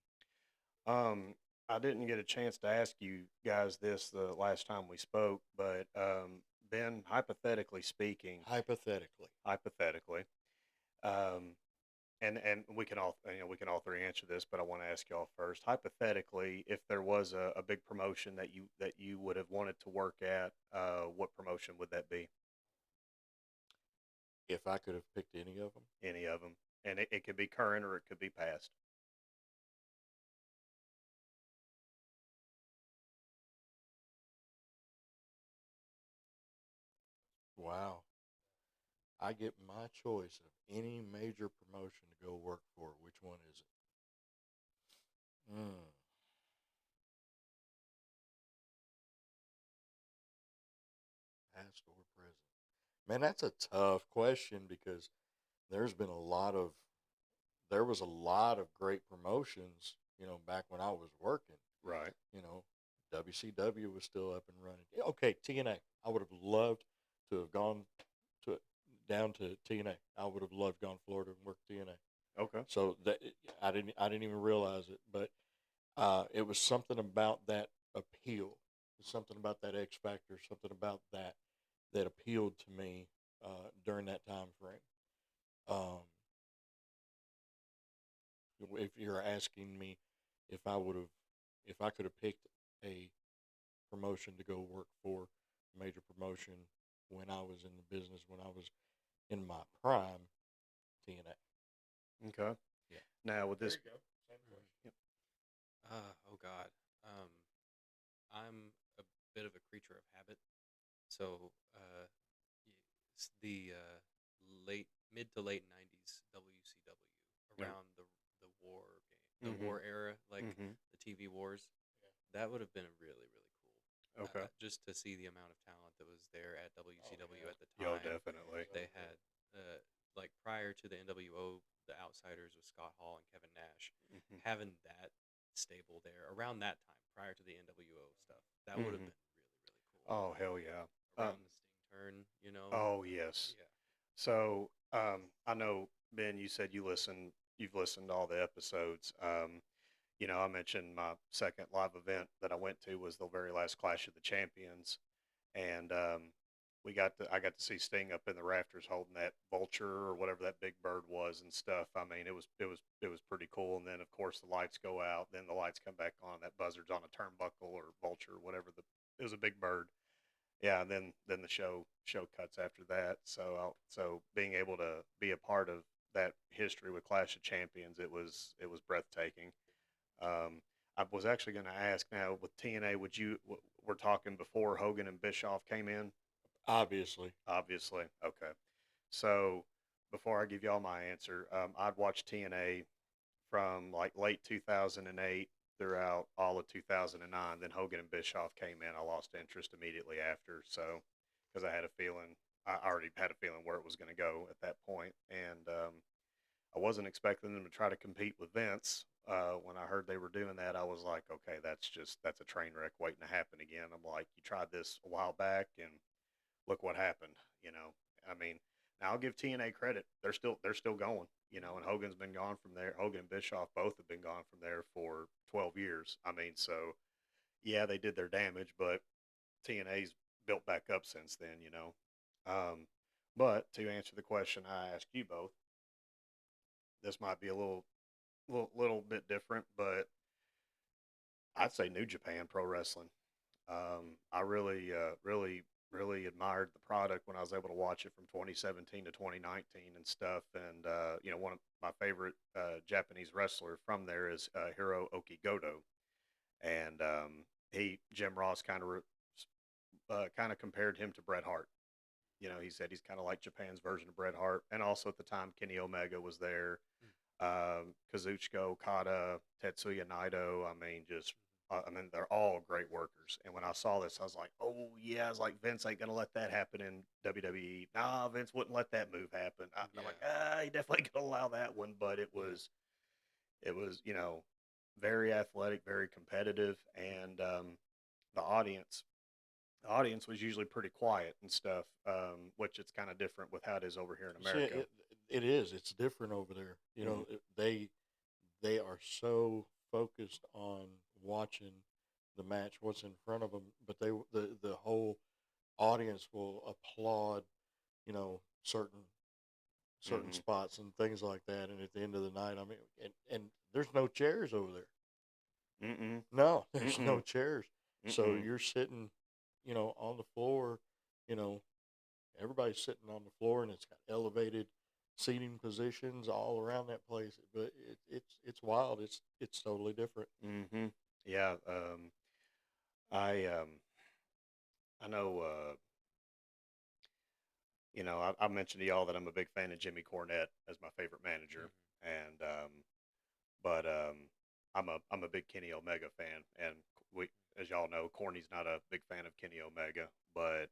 I didn't get a chance to ask you guys this the last time we spoke, but Ben, Hypothetically, hypothetically, um, and we can all three answer this, but I want to ask y'all first. Hypothetically, if there was a big promotion that you would have wanted to work at, what promotion would that be? if I could have picked any of them, Any of them, and it could be current or it could be past. wow, I get my choice of any major promotion to go work for. Which one is it? Past or present? Man, that's a tough question because there's been a lot of there was a lot of great promotions, back when I was working. Right. You know, WCW was still up and running. Yeah, okay, TNA. I would have loved to have gone to down to TNA. I would have loved gone to Florida and worked TNA. Okay. So that I didn't even realize it, but it was something about that appeal, something about that X factor, something about that appealed to me during that time frame. Um, if you're asking me if I would have, if I could have picked a promotion to go work for, a major promotion when I was in the business, when I was in my prime, TNA. Okay. Yeah. Now with There this, you go. Same question. yep. Oh God. Um, I'm a bit of a creature of habit, so the late mid to late '90s WCW Yep. around the war game, the Mhm. war era, like Mhm. the TV wars. That would have been really really cool. Okay. Just to see the amount of talent that was there at WCW Yeah. at the Yo, time. definitely. So They good. had like prior to the NWO, the Outsiders with Scott Hall and Kevin Nash, Mhm. having that stable there around that time prior to the NWO stuff. That would have Mhm. been really really cool. Oh hell yeah. Around the Sting turn, you know. Oh yes. Yeah. So I know Ben. You said You've listened to all the episodes. I mentioned my second live event that I went to was the very last Clash of the Champions, and I got to see Sting up in the rafters holding that vulture or whatever that big bird was and stuff. I mean, it was pretty cool. And then of course the lights go out, then the lights come back on. That buzzard's on a turnbuckle or vulture, or whatever it was a big bird. Yeah, and then the show cuts after that. So being able to be a part of that history with Clash of Champions, it was breathtaking. Um, I was actually going to ask now with TNA, we're talking before Hogan and Bischoff came in, Obviously. obviously. Okay. So before I give y'all my answer, I'd watched TNA from like late 2008 throughout all of 2009. Then Hogan and Bischoff came in. I lost interest immediately after. So, because I already had a feeling where it was going to go at that point. And I wasn't expecting them to try to compete with Vince. When I heard they were doing that, I was like, okay, that's a train wreck waiting to happen again. I'm like, you tried this a while back and look what happened. You know, I mean, now I'll give TNA credit. They're still going. You know, and Hogan's been gone from there. Hogan and Bischoff both have been gone from there for 12 years. I mean, so yeah, they did their damage, but TNA's built back up since then. You know, but to answer the question I asked you both, this might be a little bit different, but I'd say New Japan Pro Wrestling. I really admired the product when I was able to watch it from 2017 to 2019 and stuff. And you know, one of my favorite Japanese wrestler from there is Hiro Okigoto, and Jim Ross kind of compared him to Bret Hart. You know, he said he's kind of like Japan's version of Bret Hart, and also at the time Kenny Omega was there, Kazuchika Okada, Tetsuya Naito. I mean, they're all great workers. And when I saw this, I was like, oh yeah, I was like, Vince ain't gonna let that happen in WWE. Nah, Vince wouldn't let that move happen. I'm like, Yeah. he definitely gonna allow that one. But Yeah. it was, you know, very athletic, very competitive, and the audience, the audience was usually pretty quiet and stuff, which it's kind of different with how it is over here in See, America. it is. It's different over there. You Hmm. know, they are so focused on watching the match, what's in front of them, but the whole audience will applaud, you know, certain Hmm. spots and things like that. And at the end of the night, I mean, and there's no chairs over there. Mm-mm. No, there's no Mm-mm. chairs. So Mm-mm. you're sitting, you know, on the floor. You know, everybody's sitting on the floor, and it's got elevated seating positions all around that place. But it's wild. It's totally different. Mm-hmm. Yeah. I I know. You know, I mentioned to y'all that I'm a big fan of Jimmy Cornette as my favorite manager, Hmm. and but I'm a big Kenny Omega fan, and we, as y'all know, Corny's not a big fan of Kenny Omega, but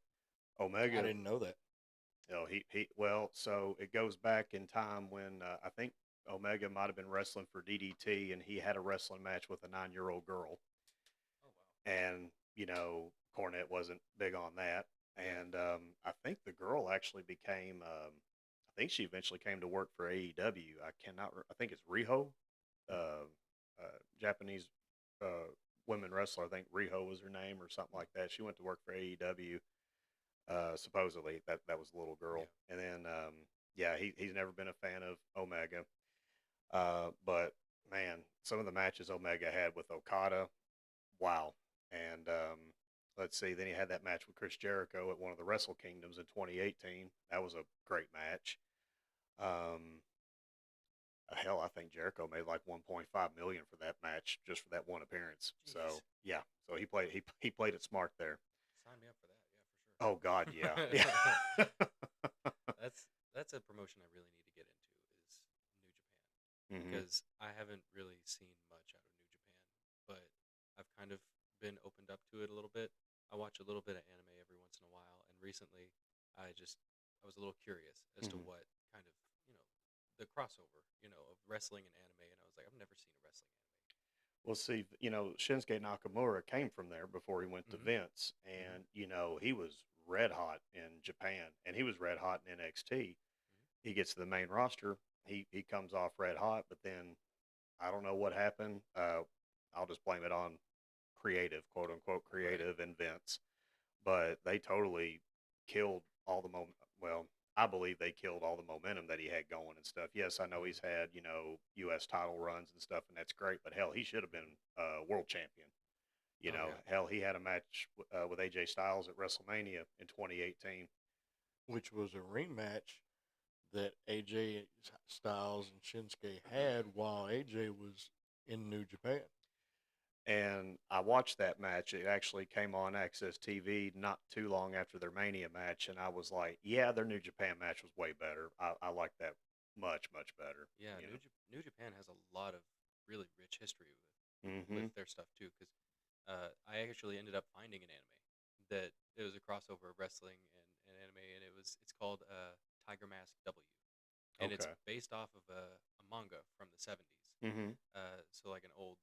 I Omega, didn't know that. you know, he well, so it goes back in time when I think Omega might have been wrestling for DDT, and he had a wrestling match with a 9-year-old girl, Oh wow. and you know, Cornette wasn't big on that, Yeah. and I think the girl actually became. I think she eventually came to work for AEW. I think it's Riho, Hmm. uh, Japanese uh, women wrestler. I think Riho was her name or something like that. She went to work for AEW. Supposedly that was the little Yeah. girl, and then yeah, he's never been a fan of Omega. But man, some of the matches Omega had with Okada, wow. And let's see, then he had that match with Chris Jericho at one of the Wrestle Kingdoms in 2018. That was a great match. Um, hell, I think Jericho made like 1.5 million for that match just for that one appearance. So Jeez. yeah, so he played it smart there. Sign me up for that. Oh God, Yeah, yeah, for sure. yeah. That's a promotion I really need to get into is New Japan Hmm. because I haven't really seen much out of New Japan, but I've kind of been opened up to it a little bit. I watch a little bit of anime every once in a while, and recently I was a little curious as to Hmm. what kind of, you know, the crossover, you know, of wrestling and anime, and I was like, I've never seen a wrestling Well, see, you know, Shinsuke Nakamura came from there before he went to anime. Vince, Hmm. Hmm. and you know he was red hot in Japan, and he was red hot in NXT. He gets to the main roster, he comes off red hot, but then I don't know what happened. I'll just blame it on creative, quote unquote, Right. creative and Vince. But they totally. killed all the moment. Well, I believe they killed all the momentum that he had going and stuff. Yes, I know he's Mm-hmm. had U.S. title runs and stuff, and that's great. But hell, he should have been world champion. Oh yeah. Hell, he had a match with AJ Styles at WrestleMania in 2018. which was a rematch that AJ Styles and Shinsuke had while AJ was in New Japan. And I watched that match. It actually came on Access TV not too long after their Mania match, and I was like, "Yeah, their New Japan match was way better. I like that much, much better." Yeah, You New Japan has a lot of really rich history know. with Mm-hmm. their stuff too. Because I actually ended up finding an anime that it was a crossover of wrestling and anime, and it's called Tiger Mask W, and it's Okay. based off of a manga from the 70s. Mm-hmm. So like an old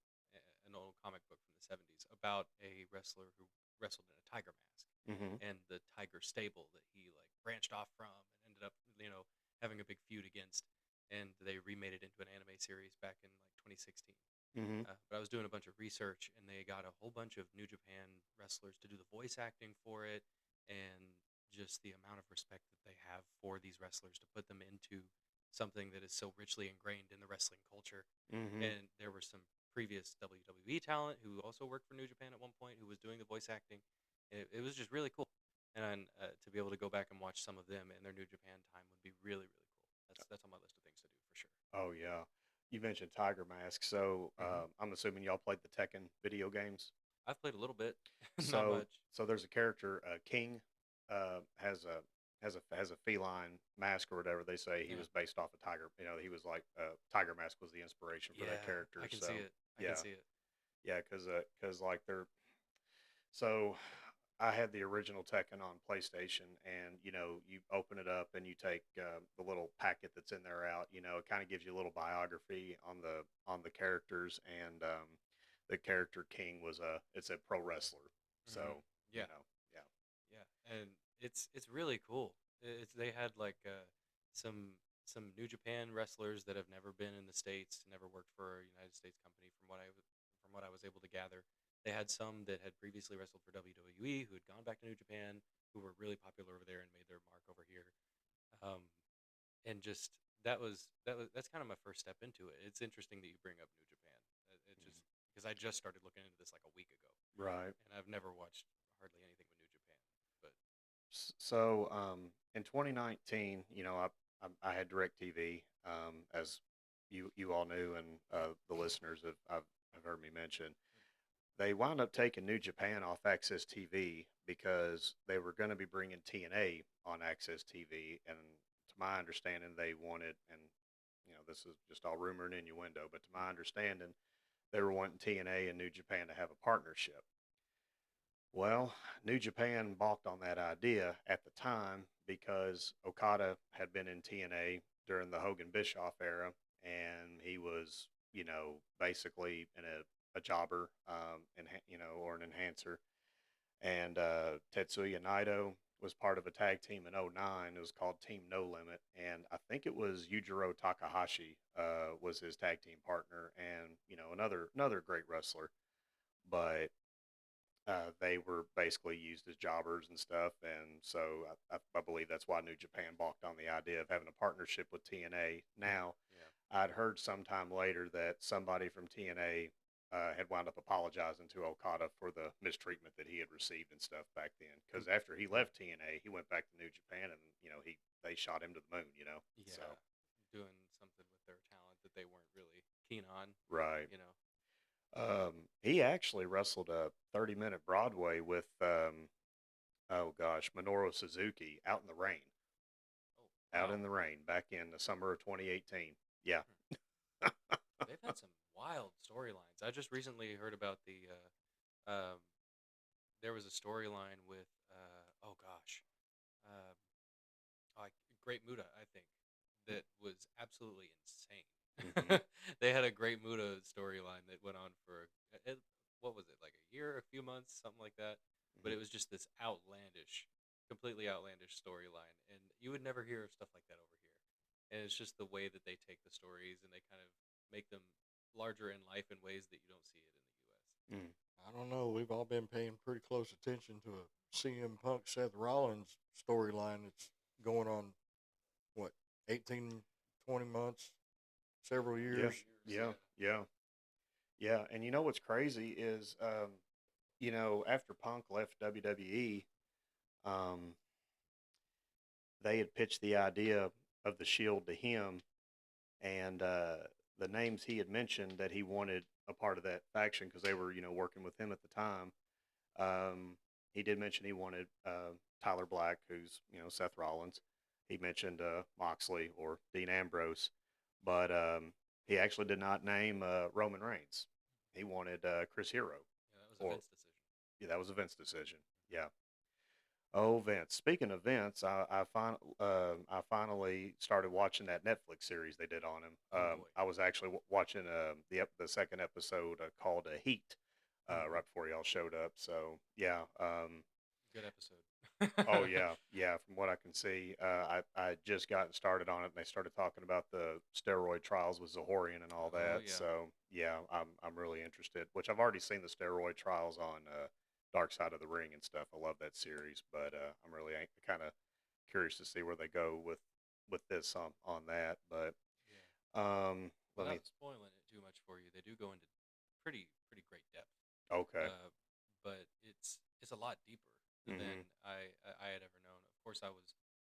comic book from the 70s about a wrestler who wrestled in a tiger mask Mm-hmm. and the tiger stable that he like branched off from and ended up having a big feud against, and they remade it into an anime series back in like 2016. Mm-hmm. But I was doing a bunch of research, and they got a whole bunch of New Japan wrestlers to do the voice acting for it, and just the amount of respect that they have for these wrestlers to put them into something that is so richly ingrained in the wrestling culture. Mm-hmm. And there were some previous WWE talent who also worked for New Japan at one point who was doing the voice acting. It was just really cool, and to be able to go back and watch some of them in their New Japan time would be really really cool. That's on my list of things to do for sure. Oh yeah. You mentioned Tiger Mask, so Hmm. I'm assuming y'all played the Tekken video games. I've played a little bit, not So much. so there's a character, King, has a feline mask or whatever. They say he Yeah. was based off a tiger. He was like Tiger Mask was the inspiration for that Yeah, character. I can So see it. I can yeah, see it. yeah, because like they're so. I had the original Tekken on PlayStation, and you open it up and you take the little packet that's in there out. It kind of gives you a little biography on the characters, and the character King was it's a pro wrestler. Hmm. So Yeah, yeah. yeah, and it's really cool. They had like some New Japan wrestlers that have never been in the states, never worked for a United States company, from what I was able to gather. They had some that had previously wrestled for WWE who had gone back to New Japan, who were really popular over there and made their mark over here. Um, and just that's kind of my first step into it. It's interesting that you bring up New Japan. It just because I just started looking into this like a week ago, Right. and I've never watched hardly anything with New Japan. But So in 2019, I had DirecTV, as you all knew, and the listeners have heard me mention. They wound up taking New Japan off Access TV because they were going to be bringing TNA on Access TV, and to my understanding, they wanted, and this is just all rumor and innuendo, but to my understanding, they were wanting TNA and New Japan to have a partnership. Well, New Japan balked on that idea at the time because Okada had been in TNA during the Hogan Bischoff era, and he was, basically a jobber, or an enhancer. And Tetsuya Naito was part of a tag team in '09. It was called Team No Limit, and I think it was Yujiro Takahashi was his tag team partner, and another great wrestler. But they were basically used as jobbers and stuff, and so I believe that's why New Japan balked on the idea of having a partnership with TNA. Now, yeah, I'd heard sometime later that somebody from TNA had wound up apologizing to Okada for the mistreatment that he had received and stuff back then. Because after he yeah, left TNA, he went back to New Japan, and they shot him to the moon. So yeah, doing something with their talent that they weren't really keen on. right. You know. He actually wrestled a 30-minute Broadway with oh gosh, Minoru Suzuki out in the rain. Oh Out wow. in the rain back in the summer of 2018. Yeah. Hmm. They've had some wild storylines. I just recently heard about um, there was a storyline with oh gosh, um, like Great Muda, I think, that was absolutely Hmm. insane. They had a Great Muda storyline that went on for what was it, like a year, a few months, something like that. But Hmm. it was just this outlandish, completely outlandish storyline, and you would never hear of stuff like that over here. And it's just the way that they take the stories and they kind of make them larger in life in ways that you don't see it in the U.S. Hmm. I don't know. We've all been paying pretty close attention to a CM Punk Seth Rollins storyline that's going on, what, 18, 20 months, several Yeah, years. yeah, yeah, yeah. And you know what's crazy is, after Punk left WWE, um, they had pitched the idea of the Shield to him, and the names he had mentioned that he wanted a part of that faction because they were, working with him at the time. Um, he did mention he wanted Tyler Black, who's Seth Rollins. He mentioned Moxley or Dean Ambrose, but he actually did not name Roman Reigns. He wanted Chris Hero, Yeah, that was a or Vince decision. yeah, that was a Vince decision. Yeah. Oh, Vince. Speaking of Vince, I finally started watching that Netflix series they did on him. Oh boy. I was actually watching the second episode called Heat Hmm. right before y'all showed up. So yeah. Good episode. Oh yeah, yeah. From what I can see, I just gotten started on it, and they started talking about the steroid trials with Zahorian and all Oh that. yeah. So yeah, I'm really interested. Which I've already seen the steroid trials on Dark Side of the Ring and stuff. I love that series, but I'm really kind of curious to see where they go with this on that. But Yeah. let me. Without spoiling it too much for you, they do go into pretty great depth. Okay. Uh, but it's a lot deeper than Hmm. I had ever known. Of course, I was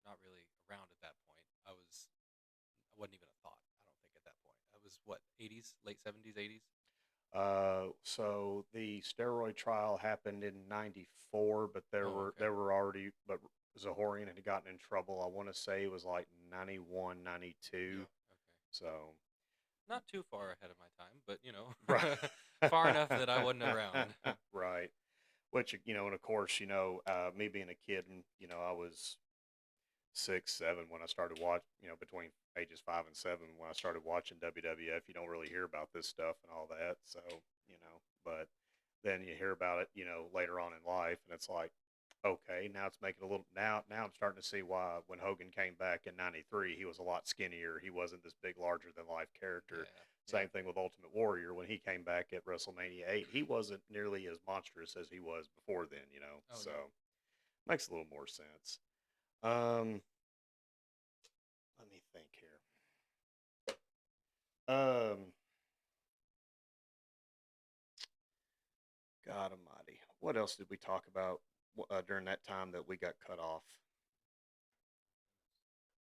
not really around at that point. I wasn't even a thought. I don't think at that point. I was what 80s, late 70s, 80s. So the steroid trial happened in '94, but there Oh, were okay. there were already, but Zahorian had gotten in trouble. I want to say it was like 91, Yeah. 92. Okay. So Not too far ahead of my time, but right, far enough that I wasn't around. right. Which and of course, me being a kid, and I was 6, 7 when I started watching. Between ages 5 and 7 when I started watching WWF. You don't really hear about this stuff and all that. So but then you hear about it, later on in life, and it's like, okay, now it's making a little now I'm starting to see why when Hogan came back in '93, he was a lot skinnier. He wasn't this big, larger than life character. Yeah. Yeah. Same thing with Ultimate Warrior when he came back at WrestleMania 8. He wasn't nearly as monstrous as he was before then. Oh So no. makes a little more sense. Um, let me think here. Um, God Almighty, what else did we talk about during that time that we got cut off?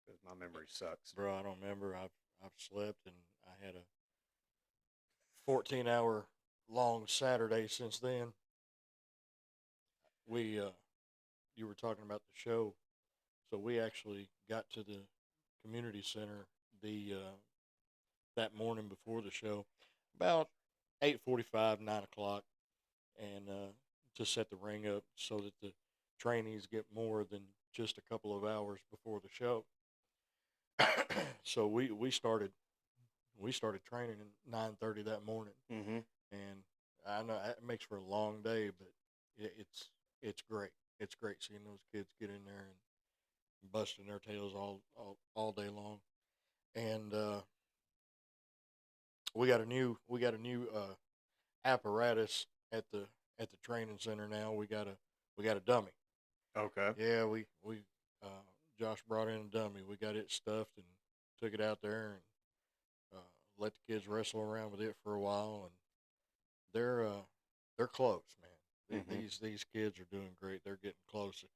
Because my memory sucks. Bro, I don't remember. I've slept and I had a 14-hour long Saturday since then. We You were talking about the show, so we actually got to the community center the that morning before the show, about 8:45, 9 o'clock, and to set the ring up so that the trainees get more than just a couple of hours before the show. So we started training at 9:30 that morning, Mm-hmm. and I know it makes for a long day, but it's great. It's great seeing those kids get in there and busting their tails all day long. And we got a new apparatus at the training center now. We got a dummy. Okay. Yeah, we uh, Josh brought in a dummy. We got it stuffed and took it out there and let the kids wrestle around with it for a while, and they're close, man. Mm-hmm. These kids are doing great. They're getting closer.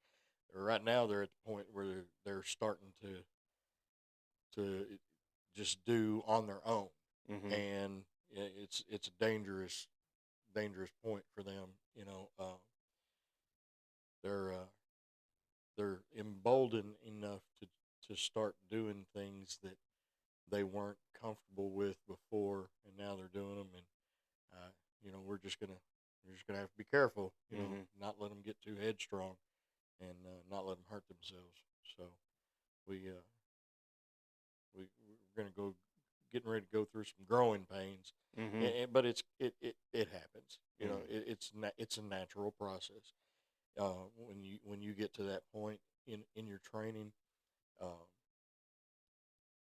Right now, they're at the point where they're starting to just do on their own, Mm-hmm. and it's a dangerous point for them. They're they're emboldened enough to start doing things that they weren't comfortable with before, and now they're doing them. And uh, we're just gonna have to be careful. Mm-hmm. Not let them get too headstrong, and not let them hurt themselves. So we we're gonna go getting ready to go through some growing pains, Mm-hmm. but it happens. Mm-hmm. It's a natural process. When you get to that point in your training, um,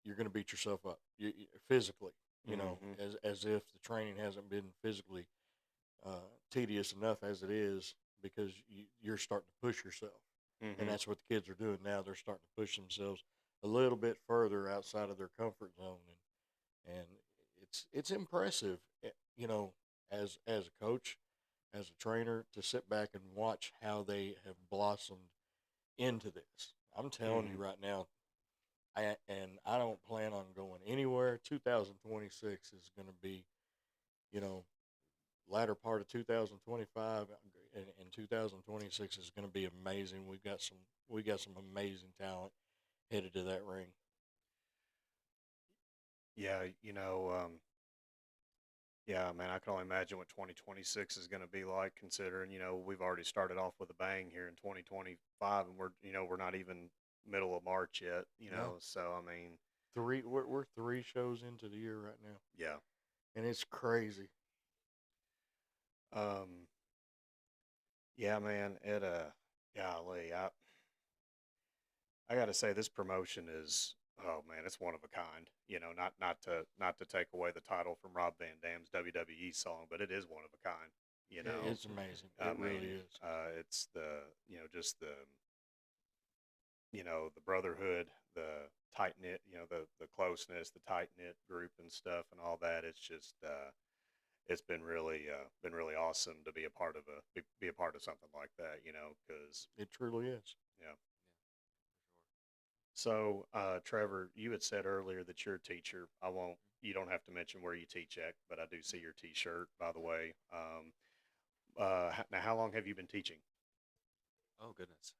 you're going to beat yourself up physically. Mm-hmm. As if the training hasn't been physically tedious enough as it is. because you're starting to push yourself, and Mm-hmm. that's what the kids are doing now. They're starting to push themselves a little bit further outside of their comfort zone, and it's impressive, you know, as a coach, as a trainer, to sit back and watch how they have blossomed into this. I'm telling Mm-hmm. you right now, I don't plan on going anywhere. 2026 is going to be, you know, latter part of 2025 and 2026 is going to be amazing. We got some amazing talent headed to that ring. Yeah, yeah, man, I can only imagine what 2026 is going to be like, considering, we've already started off with a bang here in 2025, and we're not even middle of March yet, No, so I mean, we're 3 shows into the year right now, yeah. and it's crazy. Um, yeah, man, golly, I got to say this promotion is, oh man, it's one of a kind. Not to take away the title from Rob Van Dam's WWE song, but it is one of a kind. You know, It's amazing. I It really mean, is. it's just the brotherhood, the tight knit, the closeness, the tight knit group and stuff, and all that. It's just, it's been really awesome to be a part of be a part of something like that. Because It truly is. yeah. Yeah, So, Trevor, you had said earlier that you're a teacher. You don't have to mention where you teach at, but I do see your T-shirt, by the way. Now, how long have you been teaching? for sure. Oh goodness.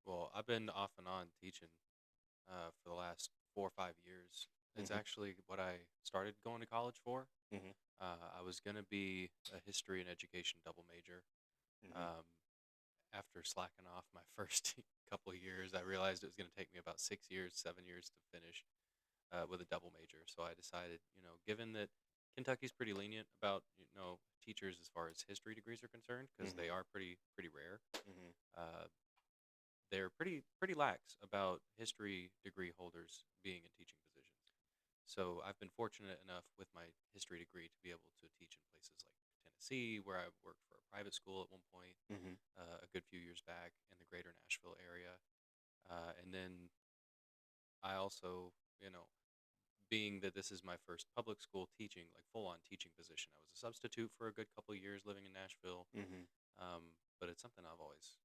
Well, I've been off and on teaching for the last 4 or 5 years. It's Hmm. actually what I started going to college for. Hmm. I was gonna be a history and education double major. Hmm. Um, After slacking off my first couple of years, I realized it was gonna take me about 6 years, 7 years to finish with a double major. So I decided, given that Kentucky's pretty lenient about teachers as far as history degrees are concerned, because Hmm. they are pretty rare. Hmm. Uh, they're pretty lax about history degree holders being in teaching positions. So I've been fortunate enough with my history degree to be able to teach in places like Tennessee, where I worked for a private school at one point, Hmm. a good few years back in the greater Nashville area. And then I also, being that this is my first public school teaching, like full on teaching position, I was a substitute for a good couple of years living in Nashville. Hmm. But it's something I've always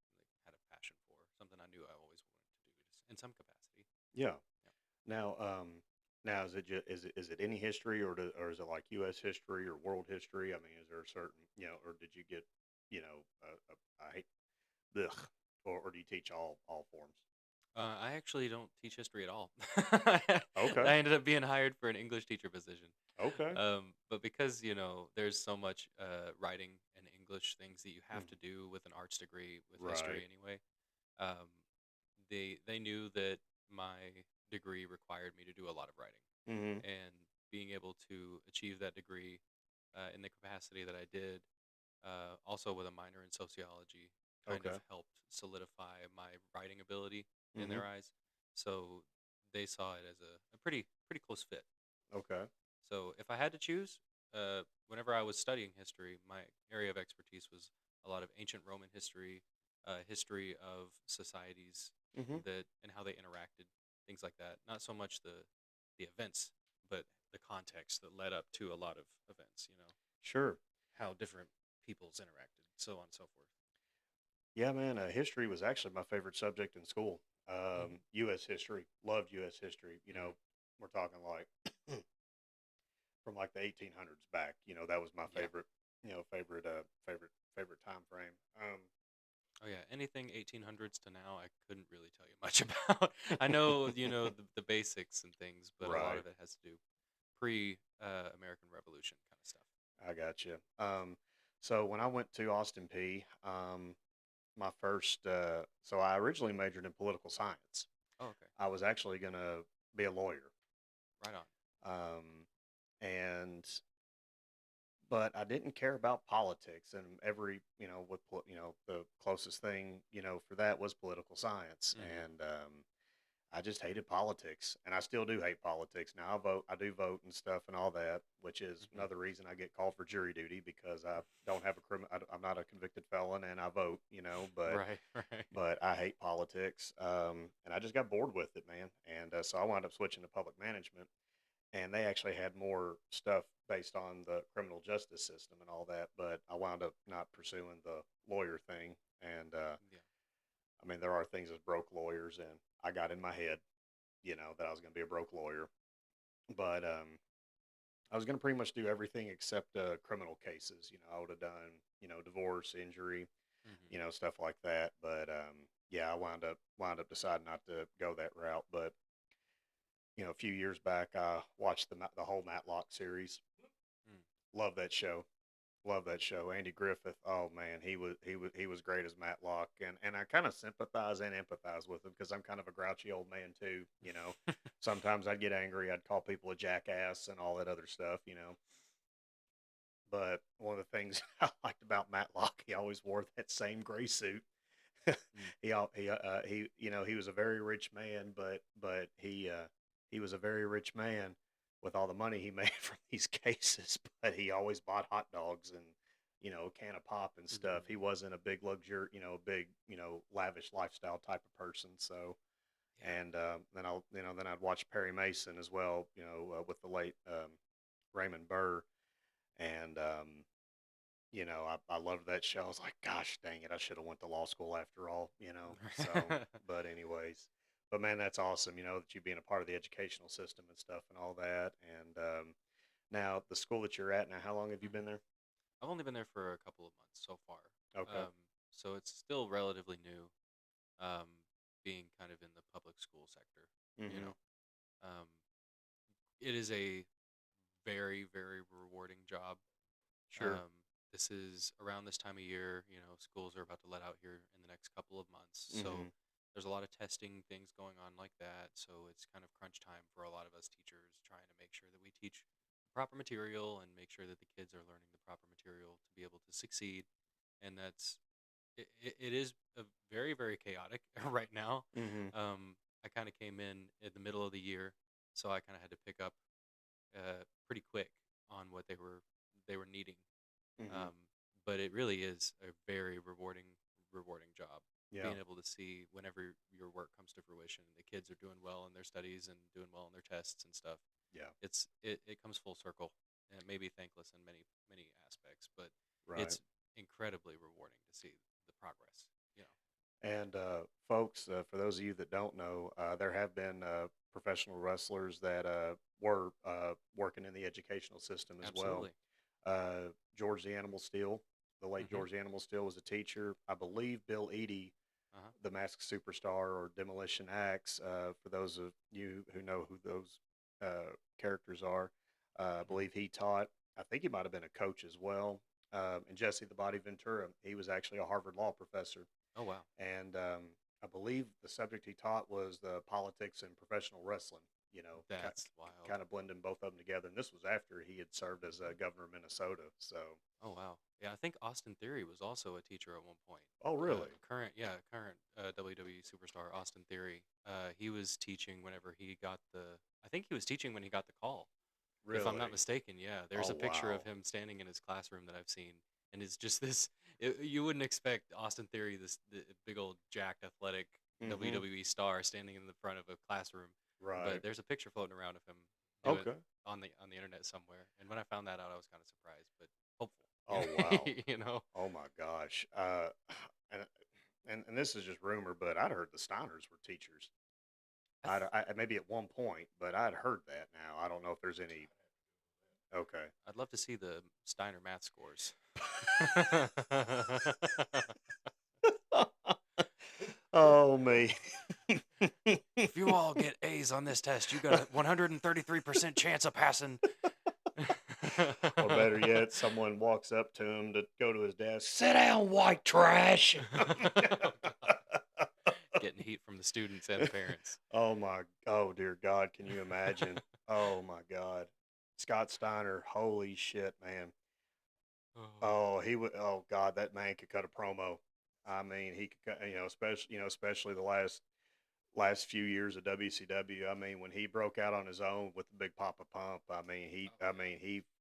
had a passion for, something I knew I always wanted to do in some capacity. Yeah. Yeah. Now, now is it any history, or is it like U.S. history or world history? I mean, is there a certain, or did you get, I hate, ugh, or do you teach all forms? I actually don't teach history at all. Okay. I ended up being hired for an English teacher position. Okay. But because, there's so much writing and English things that you have to Mhm. do with an arts degree with Right. history anyway, um, they knew that my degree required me to do a lot of writing. Mhm. And being able to achieve that degree in the capacity that I did, also with a minor in sociology, kind of Okay. helped solidify my writing ability in Mhm. their eyes. So they saw it as a pretty close fit. Okay. So if I had to choose, whenever I was studying history, my area of expertise was a lot of ancient Roman history, history of societies Mhm. that and how they interacted, things like that. Not so much the events, but the context that led up to a lot of events. Sure. How different peoples interacted, so on and so forth. Yeah, man. History was actually my favorite subject in school. Hmm. U.S. history. Loved U.S. history. Hmm. We're talking like from like the 1800s back. That was my Yeah. favorite. Favorite time frame. Oh yeah, anything 1800s to now, I couldn't really tell you much about. I know, the basics and things, but a lot Right. of it has to do pre American Revolution kind of stuff. I got you. So when I went to Austin P, my first. So I originally majored in political science. Oh, okay. I was actually gonna be a lawyer. Right on. Um, and but I didn't care about politics, and the closest thing for that was political science, Hmm. and I just hated politics, and I still do hate politics. Now I do vote and stuff and all that, which is Hmm. another reason I get called for jury duty because I don't have a I'm not a convicted felon, and I vote. Right, right. But I hate politics, and I just got bored with it, man. And so I wound up switching to public management, and they actually had more stuff based on the criminal justice system and all that. But I wound up not pursuing the lawyer thing, and Yeah. I mean there are things as broke lawyers, and I got in my head, that I was going to be a broke lawyer, but I was going to pretty much do everything except criminal cases. I would have done, divorce, injury, Hmm. stuff like that. But yeah, I wound up deciding not to go that route. But a few years back, I watched the whole Matlock series. Mm. Love that show. Love that show. Andy Griffith. Oh man, he was great as Matlock, and I kind of sympathize and empathize with him because I'm kind of a grouchy old man too. Sometimes I'd get angry. I'd call people a jackass and all that other stuff. But one of the things I liked about Matlock, he always wore that same gray suit. Mm. He was a very rich man, but he was a very rich man with all the money he made from these cases. But he always bought hot dogs and a can of pop and stuff. He Mm. wasn't a big luxury, big lavish lifestyle type of person. So Yeah. and then I'd watch Perry Mason as well, with the late Raymond Burr, and I loved that show. I was like, gosh, dang it, I should have went to law school after all. So, but anyways, but man, that's awesome. That you being a part of the educational system and stuff and all that. And now the school that you're at now, how long have you Mhm. been there? I've only been there for a couple of months so far. Okay. Um, so it's still relatively new, um, being kind of in the public school sector, you Mm-hmm. know. Um, it is a very, very rewarding job. Sure. Um, this is around this time of year, schools are about to let out here in the next couple of months. Mm-hmm. So there's a lot of testing things going on like that. So it's kind of crunch time for a lot of us teachers trying to make sure that we teach the proper material and make sure that the kids are learning the proper material to be able to succeed. And it is a very, very chaotic right now. Mm-hmm. I kind of came in the middle of the year, so I kind of had to pick up pretty quick on what they were needing. Mm-hmm. um, but it really is a very rewarding job. Yeah. Being able to see whenever your work comes to fruition, the kids are doing well in their studies and doing well in their tests and stuff. Yeah. It comes full circle, and it may be thankless in many aspects, but Right. it's incredibly rewarding to see the progress. You know, And folks, for those of you that don't know, there have been professional wrestlers that were working in the educational system as well. absolutely. George the Animal Steel, the late Hmm. George the Animal Steel, was a teacher. I believe Bill Eadie, Uh huh. the Masked Superstar or Demolition Axe, for those of you who know who those characters are, I Hmm. believe he taught. I think he might have been a coach as well. And Jesse the Body Ventura, he was actually a Harvard Law professor, Oh wow, and I believe the subject he taught was the politics and professional wrestling. that's wild. Kind of blending both of them together. And this was after he had served as a governor of Minnesota. So, Oh wow. Yeah, I think Austin Theory was also a teacher at one point. oh really? Current WWE superstar Austin Theory. He was teaching whenever he got the. I think he was teaching when he got the call, if I'm not Really? mistaken. Yeah, there's Oh a picture of wow. him standing in his classroom that I've seen, and it's just this. You wouldn't expect Austin Theory, this the big old jacked, athletic Mm-hmm. WWE star, standing in the front of a classroom. Right. But there's a picture floating around of him doing Okay. on the internet somewhere. And when I found that out, I was kind of surprised, but hopeful. Oh wow. You know. Oh my gosh. And and this is just rumor, but I'd heard the Steiners were teachers. I th- Maybe at one point, but I'd heard that. Now I don't know if there's any. Okay. I'd love to see the Steiner math scores. Oh me. If you all get A's on this test, you got a 133% chance of passing. Or better yet, someone walks up to him to go to his desk. Sit down, white trash. Oh, God. Getting heat from the students and the parents. Oh dear God, can you imagine? Oh my God, Scott Steiner, holy shit, man. Oh. Oh, he would. Oh God, that man could cut a promo. I mean, he could cut. Especially the last last few years of WCW. I mean, when he broke out on his own with the Big Papa Pump, Oh yeah.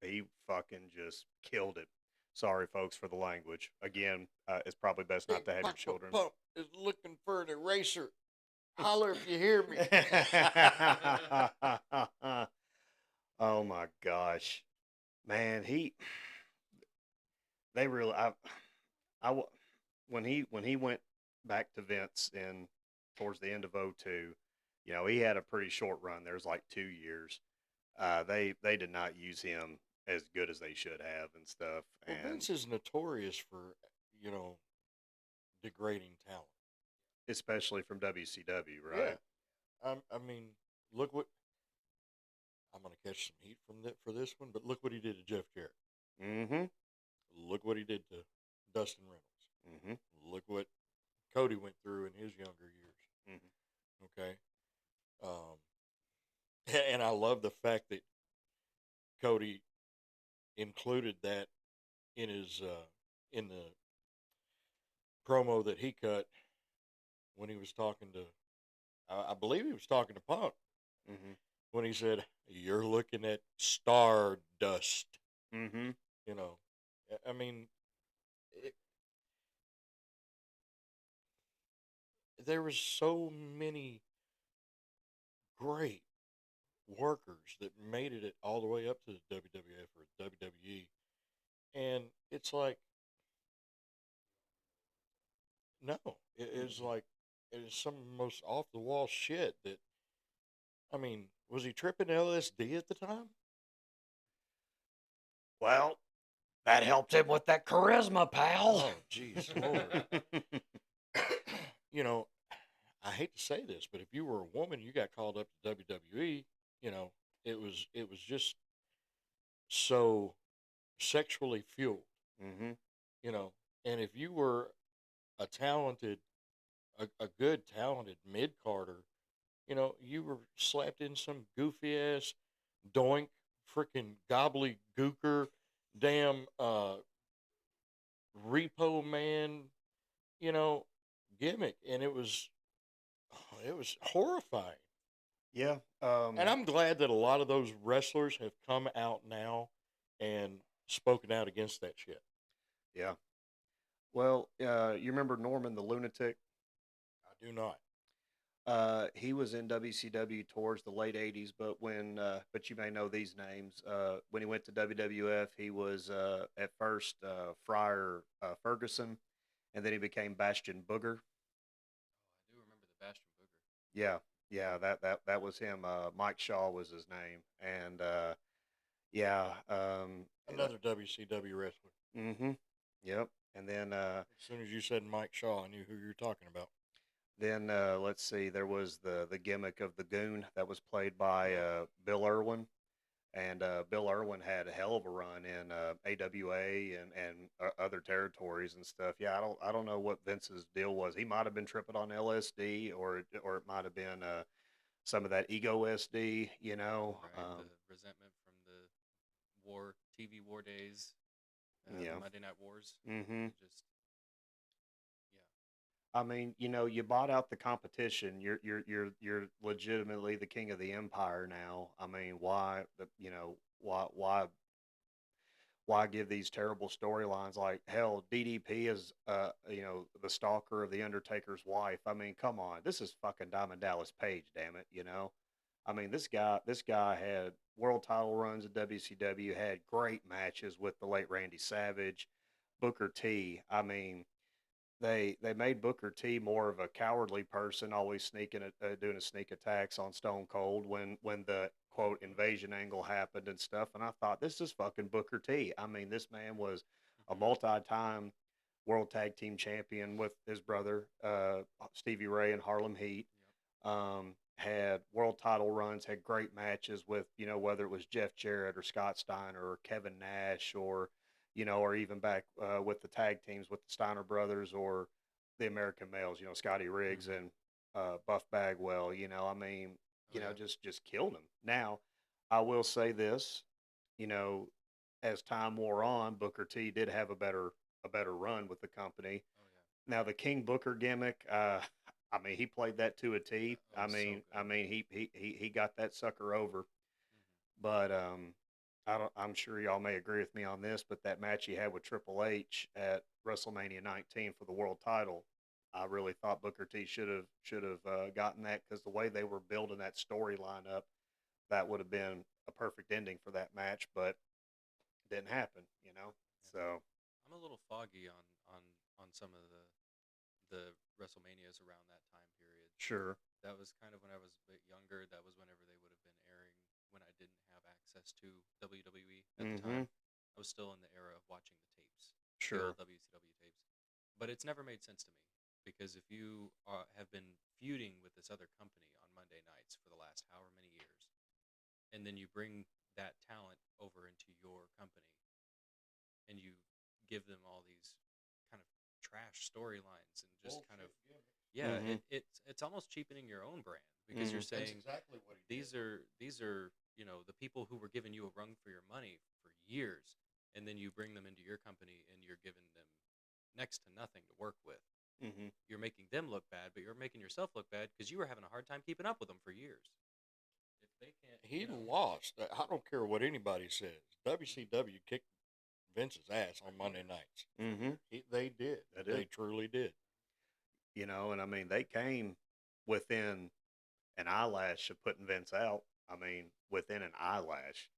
he fucking just killed it. Sorry, folks, for the language. Again, it's probably best not Big to have your Papa children. Pump is looking for an eraser. Holler if you hear me. Oh my gosh, man, they really, I, w- when he went back to Vince in towards the end of '02, he had a pretty short run. There's like 2 years. They did not use him as good as they should have and stuff. Well, And Vince is notorious for, you know, degrading talent. especially from WCW, Yeah. right? I mean, look what I'm going to catch some heat for this one, but look what he did to Jeff Jarrett. Mm-hmm. Look what he did to Dustin Reynolds. Mm-hmm. Look what Cody went through in his younger years. Mm-hmm. Okay. Um, and I love the fact that Cody included that in his in the promo that he cut when he was talking to, I believe he was talking to Punk Mm-hmm. when he said, "You're looking at stardust." Mm-hmm. You know, I mean, it, there was so many great workers that made it all the way up to the WWF or WWE, and it's like, no, it is Mm-hmm. like it is some of the most off the wall shit that. I mean, was he tripping LSD at the time? Well, that helped him with that charisma, pal. Oh, jeez, Lord. You know, I hate to say this, but if you were a woman, you got called up to WWE. You know, it was just so sexually fueled. Mm-hmm. You know, and if you were a talented, a good talented mid carder, you know, you were slapped in some goofy ass doink freaking gobbledygooker damn repo man, you know, gimmick, and it was horrifying. Yeah. And I'm glad that a lot of those wrestlers have come out now and spoken out against that shit. Yeah. Well, you remember Norman the Lunatic? I do not. He was in WCW towards the late '80s, but you may know these names. When he went to WWF, he was at first Friar Ferguson, and then he became Bastion Booger. Oh, I do remember the Bastion Booger. Yeah, yeah, that was him. Mike Shaw was his name, and yeah, Another WCW wrestler. mm-hmm, yep. And As soon as you said Mike Shaw, I knew who you were talking about. then let's see, there was the gimmick of the Goon that was played by Bill Irwin. And Bill Irwin had a hell of a run in AWA and other territories and stuff. Yeah, I don't know what Vince's deal was. He might have been tripping on LSD, or it might have been some of that ego SD. Right, the resentment from the war, TV war days, the Yeah. Monday Night Wars. Mm-hmm. It just, yeah, I mean, you bought out the competition. You're legitimately the king of the empire now. I mean, why give these terrible storylines? Like hell, DDP is the stalker of the Undertaker's wife. I mean, come on, this is fucking Diamond Dallas Page, damn it. I mean, this guy had world title runs at WCW, had great matches with the late Randy Savage, Booker T. I mean, they made Booker T more of a cowardly person, always doing a sneak attacks on Stone Cold when the quote invasion angle happened and stuff. And I thought, this is fucking Booker T. I mean, this man was a hmm multi-time world tag team champion with his brother Stevie Ray and Harlem Heat. yep, Had world title runs, had great matches with, whether it was Jeff Jarrett or Scott Steiner or Kevin Nash or even back with the tag teams with the Steiner brothers or the American males, Scotty Riggs hmm and Buff Bagwell. I mean, oh yeah, just killed him. Now, I will say this, you know, as time wore on, Booker T did have a better run with the company. oh yeah, Now, the King Booker gimmick, I mean, he played that to a T. That was so good. He got that sucker over. But I'm sure y'all may agree with me on this, but that match he had with Triple H at WrestleMania 19 for the world title, I really thought Booker T should have gotten that, because the way they were building that storyline up, that would have been a perfect ending for that match, but it didn't happen, you know. Yeah. So I'm a little foggy on some of the WrestleManias around that time period. sure. That was kind of when I was a bit younger. That was whenever they would have been airing when I didn't have access to WWE at the Mm-hmm. time. I was still in the era of watching the tapes, the Sure. old WCW tapes. But it's never made sense to me because if you have been feuding with this other company on Monday nights for the last however many years, and then you bring that talent over into your company and you give them all these kind of trash storylines and just kind of yeah, Mm-hmm. it's almost cheapening your own brand because you're Mm-hmm. That's saying exactly what he these did. are the people who were giving you a rung for your money for years, and then you bring them into your company and you're giving them next to nothing to work with. Mm-hmm. You're making them look bad, but you're making yourself look bad because you were having a hard time keeping up with them for years. If they can't, He lost. I don't care what anybody says. WCW kicked Vince's ass on Monday nights. Mm-hmm. They did. They They did. truly did. And I mean, they came within an eyelash of putting Vince out. I mean, within an eyelash.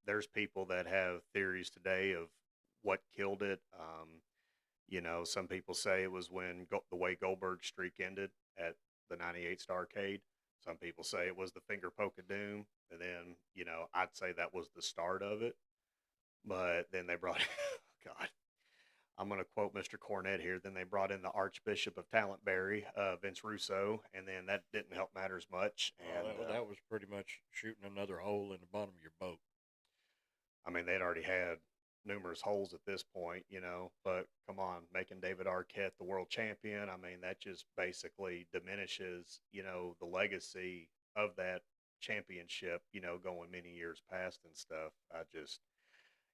There's people that have theories today of what killed it. Some people say it was when the way Goldberg's streak ended at the 98 Starrcade. Some people say it was the finger poke of doom. And then, I'd say that was the start of it. But then they brought, God, I'm going to quote Mr. Cornette here. Then they brought in the Archbishop of Talentberry, Vince Russo, and then that didn't help matters much. And That was pretty much shooting another hole in the bottom of your boat. I mean, they'd already had numerous holes at this point, but come on, making David Arquette the world champion, I mean, that just basically diminishes, the legacy of that championship, going many years past and stuff.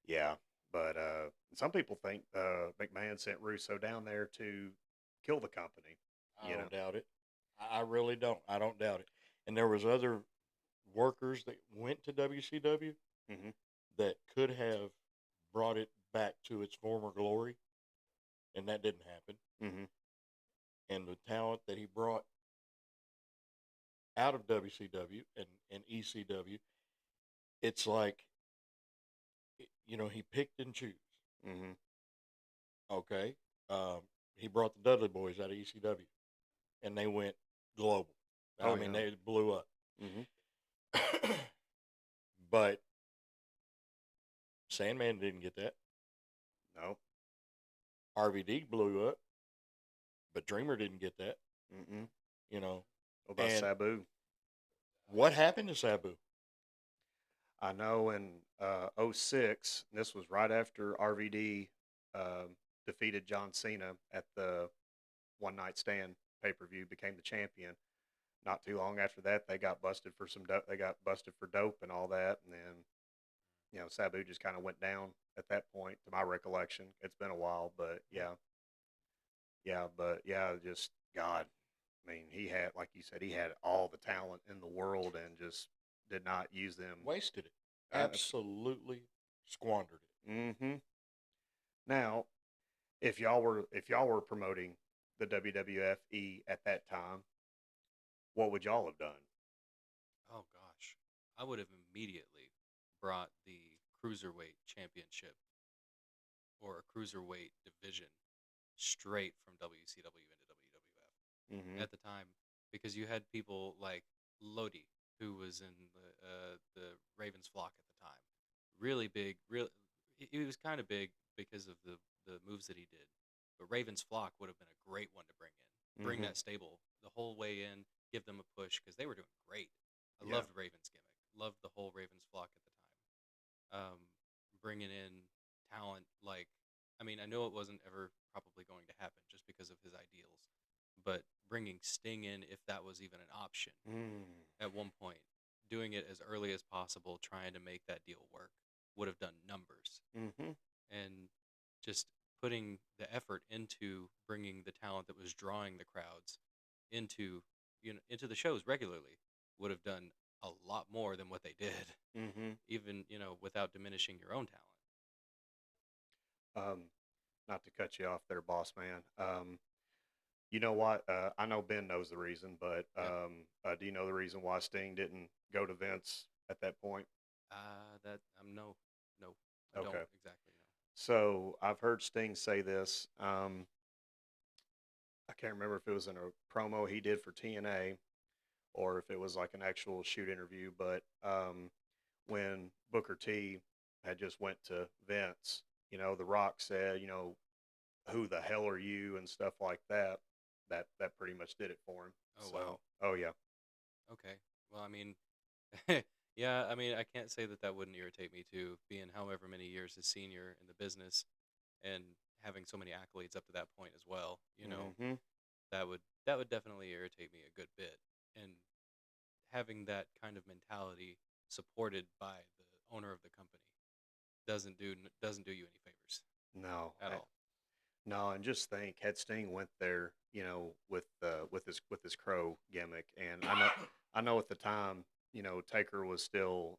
Yeah. But some people think McMahon sent Russo down there to kill the company, I you know. don't doubt it. I really don't. I don't doubt it. And there was other workers that went to WCW Hmm. that could have brought it back to its former glory, and that didn't happen. Hmm. And the talent that he brought out of WCW and ECW, it's like, he picked and choose. Hmm. Okay, um, he brought the Dudley Boys out of ECW, and they went global. Oh, I mean, yeah. they blew up. Hmm. But Sandman didn't get that. No. RVD blew up, but Dreamer didn't get that. Mm-mm. You know, What about and Sabu? what happened to Sabu? I know in '06, this was right after RVD defeated John Cena at the One Night Stand pay per view, became the champion. Not too long after that, they got busted for some dope. They got busted for dope and all that, and then Sabu just kind of went down at that point, to my recollection. It's been a while, but yeah, just God. I mean, he had, like you said, he had all the talent in the world and just did not use them. Wasted it. Uh, Absolutely squandered it. mm-hmm. Now, if y'all were promoting the WWFE at that time, what would y'all have done? oh gosh, I would have immediately brought the cruiserweight championship or a cruiserweight division straight from WCW into WWF Mm-hmm. at the time because you had people like Lodi, who was in the Ravens flock at the time, really big. He was kind of big because of the moves that he did. But Ravens flock would have been a great one to bring Mm-hmm. that stable the whole way in, give them a push because they were doing great. I Yeah. loved Ravens gimmick, loved the whole Ravens flock at the time. Bringing in talent like, I mean, I know it wasn't ever probably going to happen just because of his ideals, but bringing Sting in, if that was even an option Mm. at one point, doing it as early as possible, trying to make that deal work, would have done numbers. Mm-hmm. And just putting the effort into bringing the talent that was drawing the crowds into into the shows regularly would have done a lot more than what they did, Mm-hmm. even without diminishing your own talent. Um, Not to cut you off there, boss man. You know what? I know Ben knows the reason, but Yeah. do you know the reason why Sting didn't go to Vince at that point? That no, no, I don't Okay. exactly know. So I've heard Sting say this. I can't remember if it was in a promo he did for TNA or if it was like an actual shoot interview, but when Booker T had just went to Vince, The Rock said, who the hell are you and stuff like that. That pretty much did it for him. Oh So, wow. oh yeah, Okay. Well, I mean, yeah. I mean, I can't say that that wouldn't irritate me too, being however many years his senior in the business and having so many accolades up to that point as well. hmm That would definitely irritate me a good bit, and having that kind of mentality supported by the owner of the company doesn't do you any favors no, at all. no, and just think, had Sting went there, with his crow gimmick, and I know at the time, Taker was still,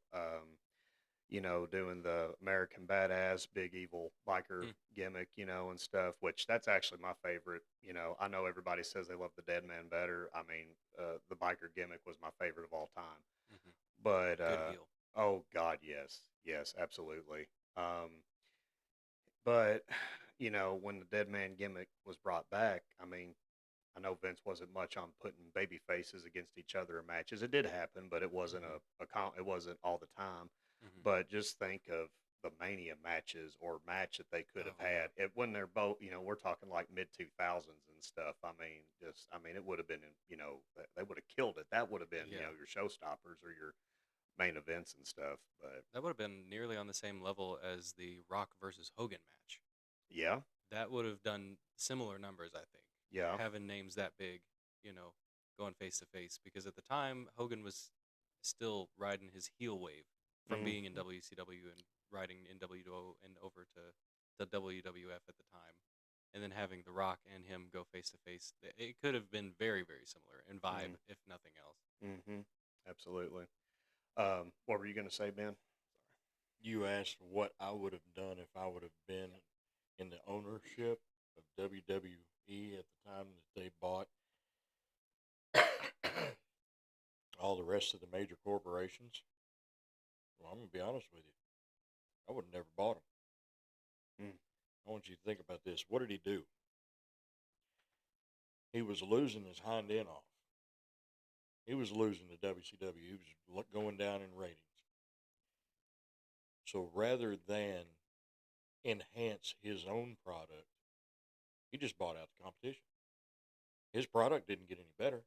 doing the American Badass Big Evil Biker Hmm. gimmick, and stuff, which that's actually my favorite. I know everybody says they love the Dead Man better. I mean, the biker gimmick was my favorite of all time. Hmm. But, Good heel. oh God, yes. Yes, absolutely. But, when the Dead Man gimmick was brought back, I mean, I know Vince wasn't much on putting baby faces against each other in matches. It did happen, but it wasn't Hmm. it wasn't all the time. Hmm. But just think of the Mania matches or match that they could have Oh yeah. had it when they're both, we're talking like mid 2000s and stuff. I mean, it would have been, they would have killed it. That would have been, Yeah. your showstoppers or your main events and stuff. But That would have been nearly on the same level as the Rock versus Hogan match. yeah, That would have done similar numbers, I think. yeah, Having names that big, you know, going face to face, because at the time Hogan was still riding his heel wave from mm, being in WCW and riding in WO and over to WWF at the time, and then having The Rock and him go face to face. It could have been very, very similar in vibe, mm, if nothing else. mm-hmm, absolutely. What were you gonna say, Ben? You asked what I would have done if I would have been in the ownership of WWE at the time that they bought all the rest of the major corporations. Well, I'm gonna be honest with you. I would have never bought them. Mm, I want you to think about this. What did he do? He was losing his hind end off. He was losing to WCW. He was going down in ratings. So rather than enhance his own product, he just bought out the competition. His product didn't get any better.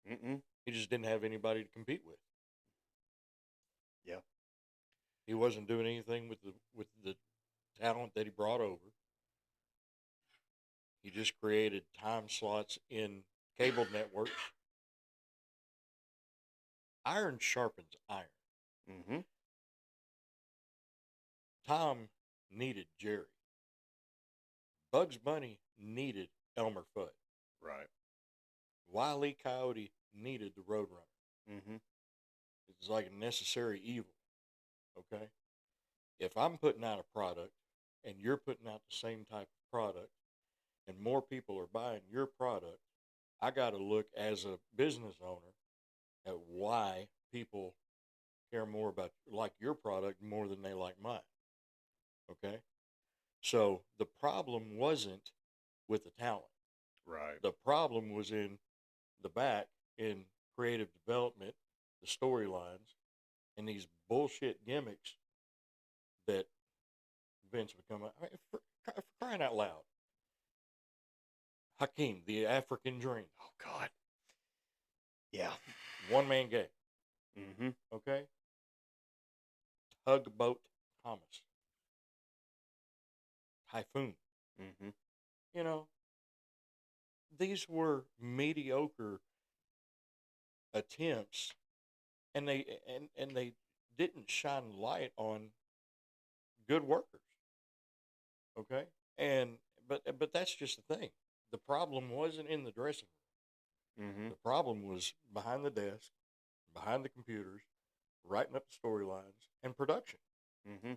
mm-mm, He just didn't have anybody to compete with. yeah, He wasn't doing anything with the talent that he brought over. He just created time slots in cable networks. Iron sharpens iron. mm-hmm, Tom needed Jerry. Bugs Bunny needed Elmer Fudd. right, Wile E. Coyote needed the Roadrunner. mm-hmm, It's like a necessary evil. Okay? If I'm putting out a product and you're putting out the same type of product and more people are buying your product, I got to look as a business owner at why people care more about like your product more than they like mine. Okay? So the problem wasn't with the talent. right, The problem was in the back in creative development, the storylines, and these bullshit gimmicks that Vince would come up. I mean, for crying out loud, Hakeem, the African Dream, oh God, yeah, one man gang. mm-hmm, Okay, Tugboat Thomas, Typhoon. mm-hmm, You know, these were mediocre attempts, and they didn't shine light on good workers. Okay, and but that's just the thing. The problem wasn't in the dressing room. Mm-hmm. The problem was behind the desk, behind the computers, writing up the storylines, and production. Mm-hmm.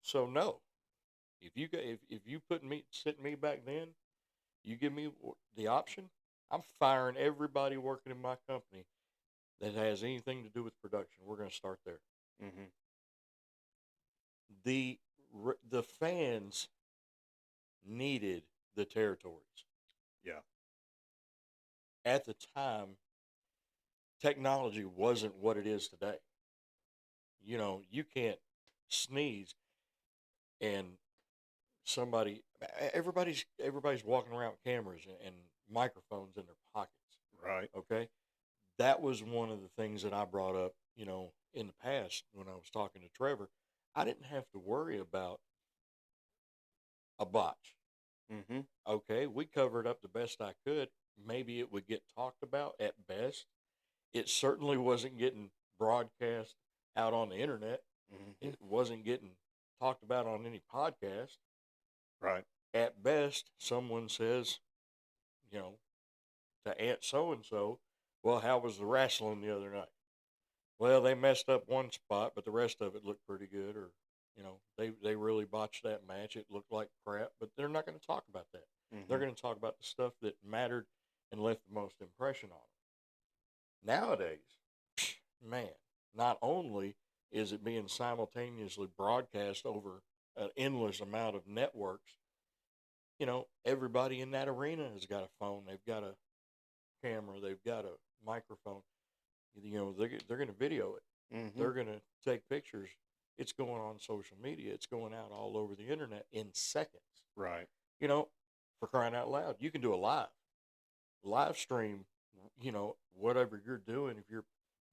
So no, if you put me sit me back then, you give me the option, I'm firing everybody working in my company that has anything to do with production. We're going to start there. Mm-hmm. The the fans needed the territories Yeah. at the time. Technology wasn't what it is today. You know, you can't sneeze and everybody's walking around with cameras and microphones in their pockets. Right. Okay, that was one of the things that I brought up. You know, in the past when I was talking to Trevor, I didn't have to worry about a botch. Mm-hmm. Okay, we covered up the best I could. Maybe it would get talked about at best. It certainly wasn't getting broadcast out on the internet. Mm-hmm. It wasn't getting talked about on any podcast. Right. At best, someone says, you know, to Aunt so and so, well, how was the wrestling the other night? Well, they messed up one spot, but the rest of it looked pretty good. Or, you know, they really botched that match. It looked like crap, but they're not going to talk about that. They're Mm-hmm. going to talk about the stuff that mattered and left the most impression on them. Nowadays, man, not only is it being simultaneously broadcast over an endless amount of networks, you know, everybody in that arena has got a phone. They've got a camera. They've got a microphone. You know, they're going to video it. Mm-hmm. They're going to take pictures. It's going on social media. It's going out all over the internet in seconds. Right. You know, for crying out loud, you can do a live stream. You know, whatever you're doing, if you're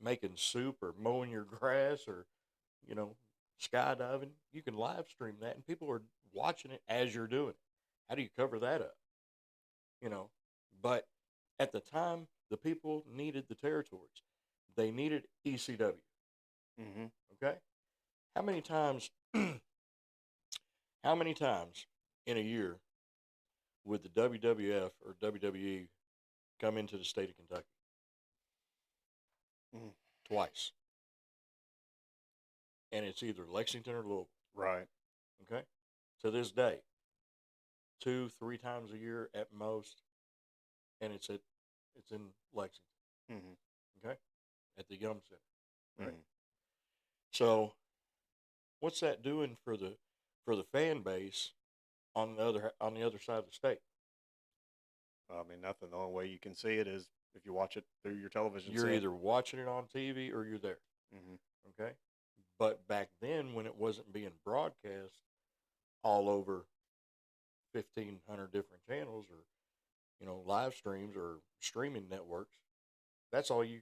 making soup or mowing your grass or, you know, skydiving, you can live stream that, and people are watching it as you're doing it. How do you cover that up? You know, but at the time, the people needed the territories. They needed ECW. Mm-hmm. Okay, how many times? How many times in a year would the WWF or WWE come into the state of Kentucky? Mm. Twice, and it's either Lexington or Louisville. Right. Okay, to this day, 2, 3 times a year at most, and it's in Lexington. Mm-hmm. Okay, at the Yum Center. Right. Mm-hmm. So what's that doing for the fan base on the other side of the state? I mean, nothing. The only way you can see it is if you watch it through your television You're set. either watching it on TV or you're there. Mm-hmm. Okay, but back then when it wasn't being broadcast all over 1,500 different channels or, you know, live streams or streaming networks, that's all you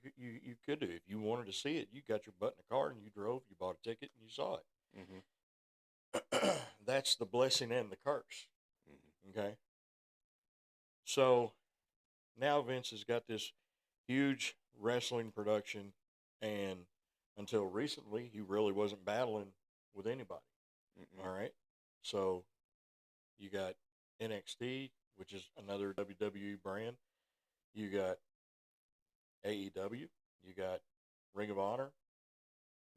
could do. If you wanted to see it, you got your butt in the car and you drove, you bought a ticket and you saw Mm-hmm. it. That's the blessing and the curse. Mm-hmm. Okay, so now Vince has got this huge wrestling production, and until recently, he really wasn't battling with anybody. Mm-hmm. All right, so you got NXT, which is another WWE brand. You got AEW. You got Ring of Honor,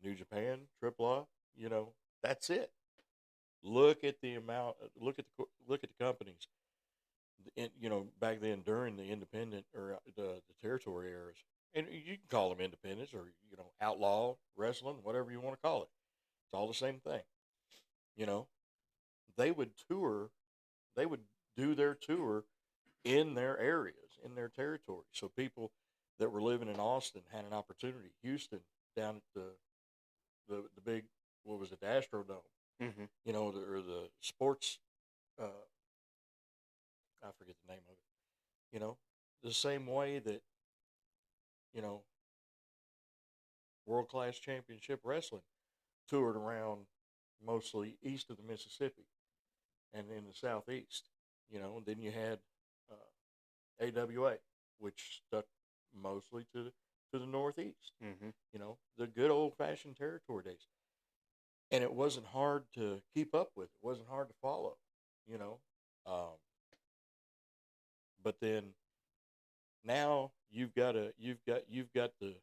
New Japan, AAA. You know, that's it. Look at the amount. Look at the companies. You know, back then during the independent or the territory eras, and you can call them independents or, you know, outlaw wrestling, whatever you want to call it. It's all the same thing. You know, they would tour. They would do their tour in their areas, in their territory. So people that were living in Austin had an opportunity. Houston, down at the big, what was it, the Astrodome, Mm-hmm. you know, or the sports, uh, I forget the name of it. You know, the same way that, you know, World Class Championship Wrestling toured around mostly east of the Mississippi and in the southeast. You know, and then you had AWA, which stuck mostly to the northeast. Mm-hmm. You know, the good old fashioned territory days, and it wasn't hard to keep up with. It wasn't hard to follow. You know, um, but then Now you've got the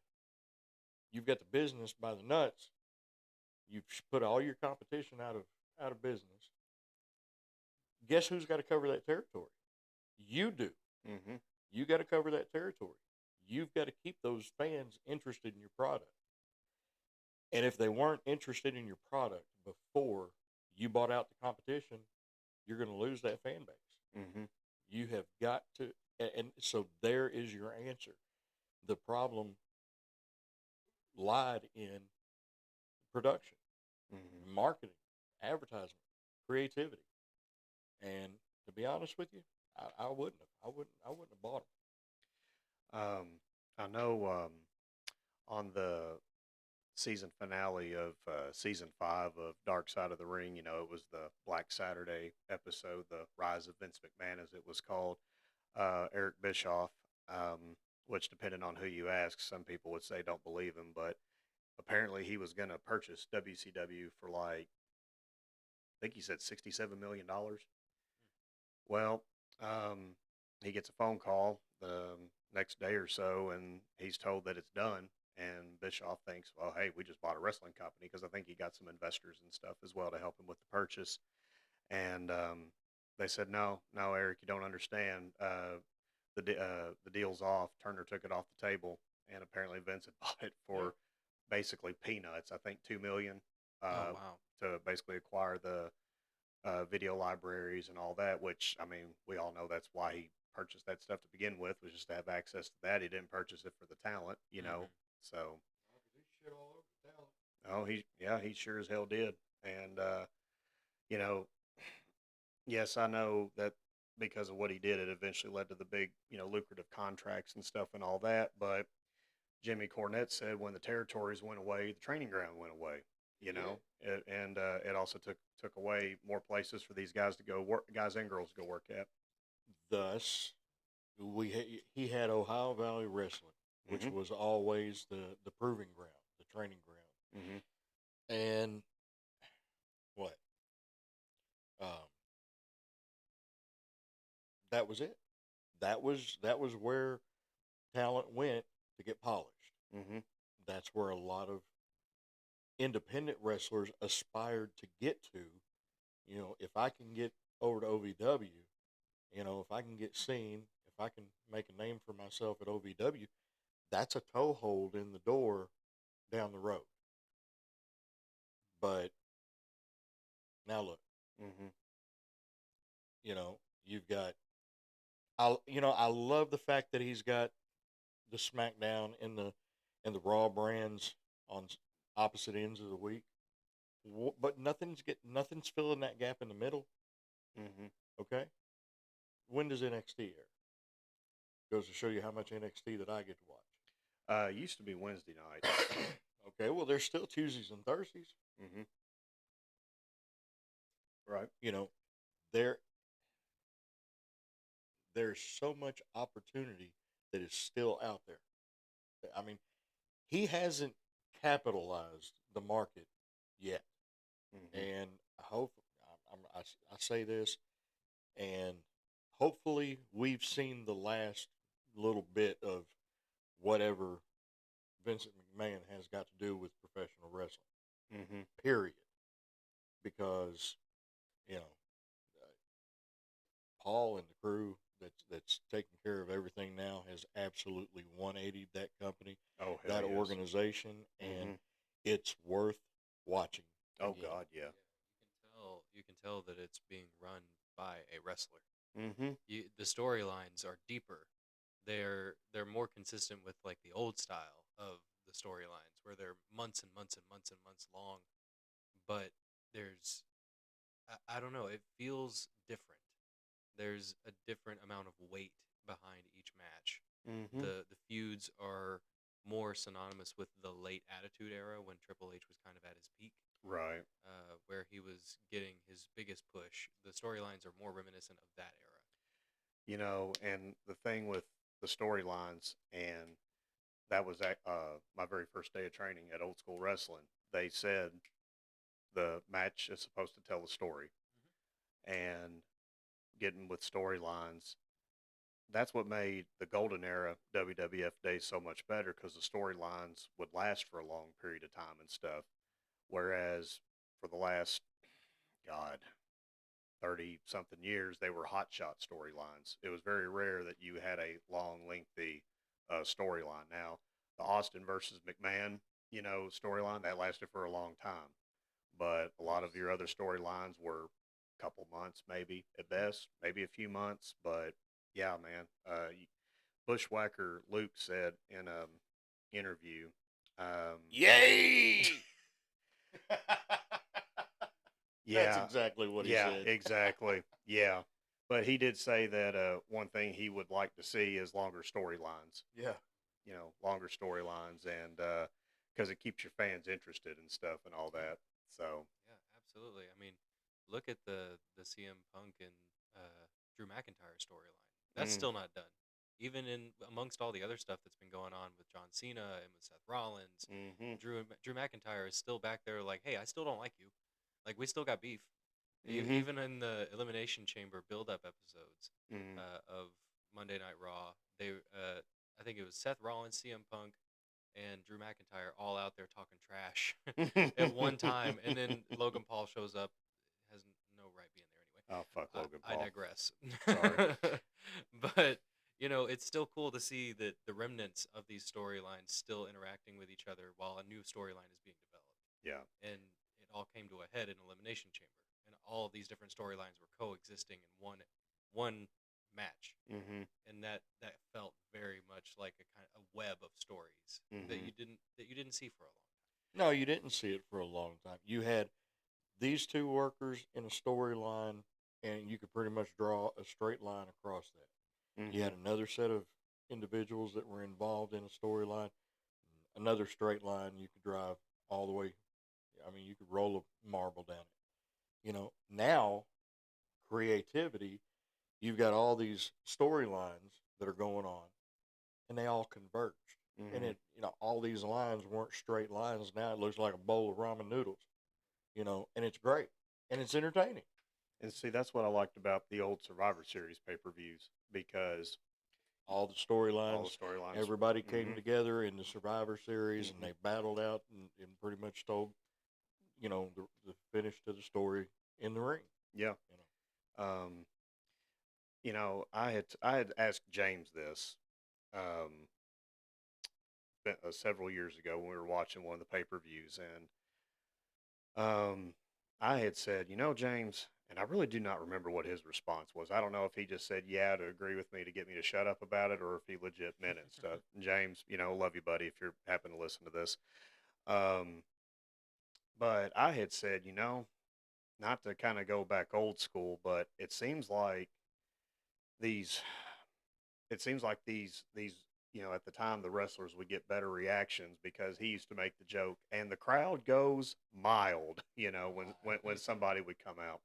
business by the nuts. You've put all your competition out of business. Guess who's got to cover that territory? You do. Mm-hmm. You got to cover that territory. You've got to keep those fans interested in your product. And if they weren't interested in your product before you bought out the competition, you're going to lose that fan base. Mm-hmm. You have got to, and so there is your answer. The problem lied in production, Mm-hmm. marketing, advertisement, creativity. And to be honest with you, I wouldn't have. I wouldn't have bought I know on the season finale of season 5 of Dark Side of the Ring, it was the Black Saturday episode, the Rise of Vince McMahon, as it was called. Eric Bischoff, which, depending on who you ask, some people would say don't believe him, but apparently he was going to purchase WCW for like, I think he said $67 million. Well, he gets a phone call the next day or so, and he's told that it's done. And Bischoff thinks, well, hey, we just bought a wrestling company, because I think he got some investors and stuff as well to help him with the purchase. And they said, no, no, Eric, you don't understand. The deal's off. Turner took it off the table, and apparently Vince had bought it it. for basically peanuts. I think $2 million Oh uh, wow. to basically acquire the video libraries and all that. Which, I mean, we all know that's why he purchased that stuff to begin with, was just to have access to that. He didn't purchase it for the talent. Mm-hmm. So, He shit all over the talent. oh, he sure as hell did. And you know, yes, I know that because of what he did, it eventually led to the big, lucrative contracts and stuff and all that. But Jimmy Cornette said when the territories went away, the training ground went away. You Yeah. know, and it also took away more places for these guys to go work, guys and girls to go work at. Thus, he had Ohio Valley Wrestling, which Mm-hmm. was always the proving ground, the training ground, Mm-hmm. and what? Um, that was it. That was where talent went to get polished. Mm-hmm. That's where a lot of independent wrestlers aspired to get to. If I can get over to OVW, if I can get seen, if I can make a name for myself at OVW, that's a toehold in the door down the road. But now look, Mm-hmm. you know, you've got I love the fact that he's got the SmackDown and the Raw brands on opposite ends of the week. But nothing's filling that gap in the middle. Mm-hmm. Okay, when does NXT air? Goes to show you how much NXT that I get to watch. Used to be Wednesday night. Okay, well, there's still Tuesdays and Thursdays. Mm-hmm. Right. You know, there there's so much opportunity that is still out there. I mean, he hasn't capitalized the market yet, Mm-hmm. and I hope I say this, and hopefully we've seen the last little bit of whatever Vincent McMahon has got to do with professional wrestling. Mm-hmm. Period. Because you know Paul and the crew that's taking care of everything now has absolutely 180 that company, Oh, hell that yes. organization, and Mm-hmm. it's worth watching Oh again. God, yeah. You can tell that it's being run by a wrestler. Mm-hmm. The storylines are deeper. They're more consistent with like the old style of the storylines where they're months and months and months and months long. But there's I don't know, it feels different. There's a different amount of weight behind each match. Mm-hmm. The feuds are more synonymous with the late Attitude Era when Triple H was kind of at his peak, Right. where he was getting his biggest push. The storylines are more reminiscent of that era. And the thing with the storylines, and that was at my very first day of training at Old School Wrestling. They said the match is supposed to tell the story, and getting with storylines, that's what made the golden era WWF days so much better because the storylines would last for a long period of time and stuff. Whereas for the last, God, 30 something years, they were hot shot storylines. It was very rare that you had a long, lengthy storyline. Now, the Austin versus McMahon, storyline, that lasted for a long time. But a lot of your other storylines were a couple months, maybe at best, maybe a few months. But yeah, man, Bushwhacker Luke said in an interview, Yay! That's yeah, exactly what he yeah, said. exactly, yeah. But he did say that one thing he would like to see is longer storylines. Yeah. Longer storylines, and because it keeps your fans interested and stuff and all that. So, Yeah, absolutely. I mean, look at the CM Punk and Drew McIntyre storyline. That's mm, still not done. Even in amongst all the other stuff that's been going on with John Cena and with Seth Rollins, mm-hmm, Drew McIntyre is still back there like, hey, I still don't like you. Like we still got beef. mm-hmm, Even in the Elimination Chamber build-up episodes mm-hmm. of Monday Night Raw, I think it was Seth Rollins, CM Punk, and Drew McIntyre all out there talking trash at one time, and then Logan Paul shows up, has no right being there anyway. Oh, fuck Logan I Paul. digress. Sorry. But it's still cool to see that the remnants of these storylines still interacting with each other while a new storyline is being developed. Yeah. And it all came to a head in Elimination Chamber, and all of these different storylines were coexisting in one match, Mm-hmm. and that felt very much like a kind of a web of stories Mm-hmm. that you didn't see for a long No, you didn't see it for a long time. You had these two workers in a storyline, and you could pretty much draw a straight line across that. You Mm-hmm. had another set of individuals that were involved in a storyline, another straight line you could drive all the way. I mean, you could roll a marble down it. Now creativity, you've got all these storylines that are going on, and they all converged. And Mm-hmm. all these lines weren't straight lines. Now it looks like a bowl of ramen noodles, and it's great and it's entertaining. And see, that's what I liked about the old Survivor Series pay-per-views because All the all the storylines, storylines. everybody came Mm-hmm. together in the Survivor Series, and Mm-hmm. they battled out and pretty much told, the finish to the story in the ring. Yeah. You know, Um, I had asked James this um, several years ago when we were watching one of the pay-per-views, and I had said, James, and I really do not remember what his response was. I don't know if he just said yeah to agree with me to get me to shut up about it, or if he legit meant it and stuff. And James, love you, buddy, if you happen to listen to this. Um, but I had said, not to kind of go back old school, but these it seems like these at the time the wrestlers would get better reactions because he used to make the joke and the crowd goes mild, when somebody would come out.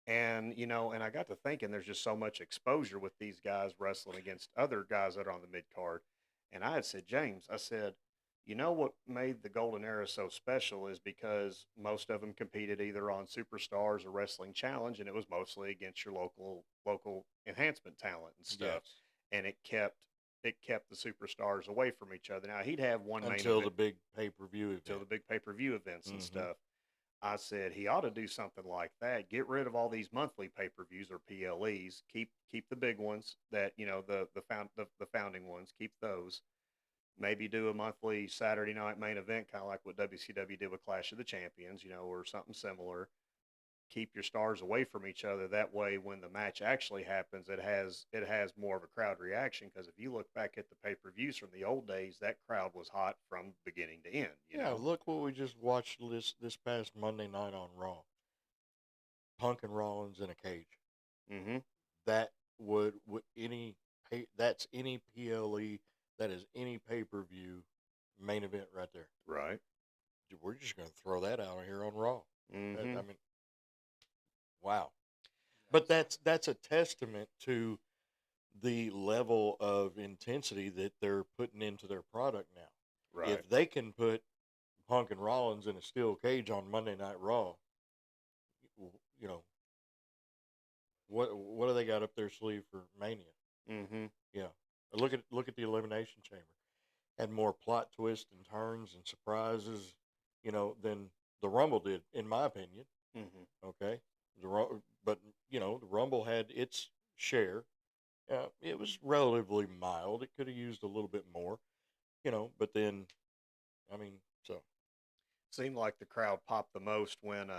And and I got to thinking there's just so much exposure with these guys wrestling against other guys that are on the mid card. And I had said, James, I said, what made the golden era so special is because most of them competed either on Superstars or Wrestling Challenge, and it was mostly against your local enhancement talent and stuff. yes, And it kept the superstars away from each other. Now he'd have one main until the event big pay-per-view till event. the big pay-per-view events and Mm-hmm. stuff. I said he ought to do something like that. Get rid of all these monthly pay-per-views or PLEs. Keep the big ones that the founding ones. Keep those. Maybe do a monthly Saturday night main event, kind of like what WCW did with Clash of the Champions, or something similar. Keep your stars away from each other. That way, when the match actually happens, it has more of a crowd reaction. Because if you look back at the pay-per-views from the old days, that crowd was hot from beginning to end. Yeah, look what we just watched this past Monday night on Raw. Punk and Rollins in a cage. Mm-hmm. That would any that's any PLE, that is any pay-per-view main event right there. Right. We're just going to throw that out here on Raw. Mm-hmm. I mean, wow. But time. that's a testament to the level of intensity that they're putting into their product now. Right. If they can put Punk and Rollins in a steel cage on Monday Night Raw, you know what do they got up their sleeve for Mania? Mm-hmm. Yeah. Look at the Elimination Chamber. Had more plot twists and turns and surprises, than the Rumble did, in my opinion. Mm-hmm. Okay, but the Rumble had its share. It was relatively mild. It could have used a little bit more, But then, I mean, so Seemed like the crowd popped the most when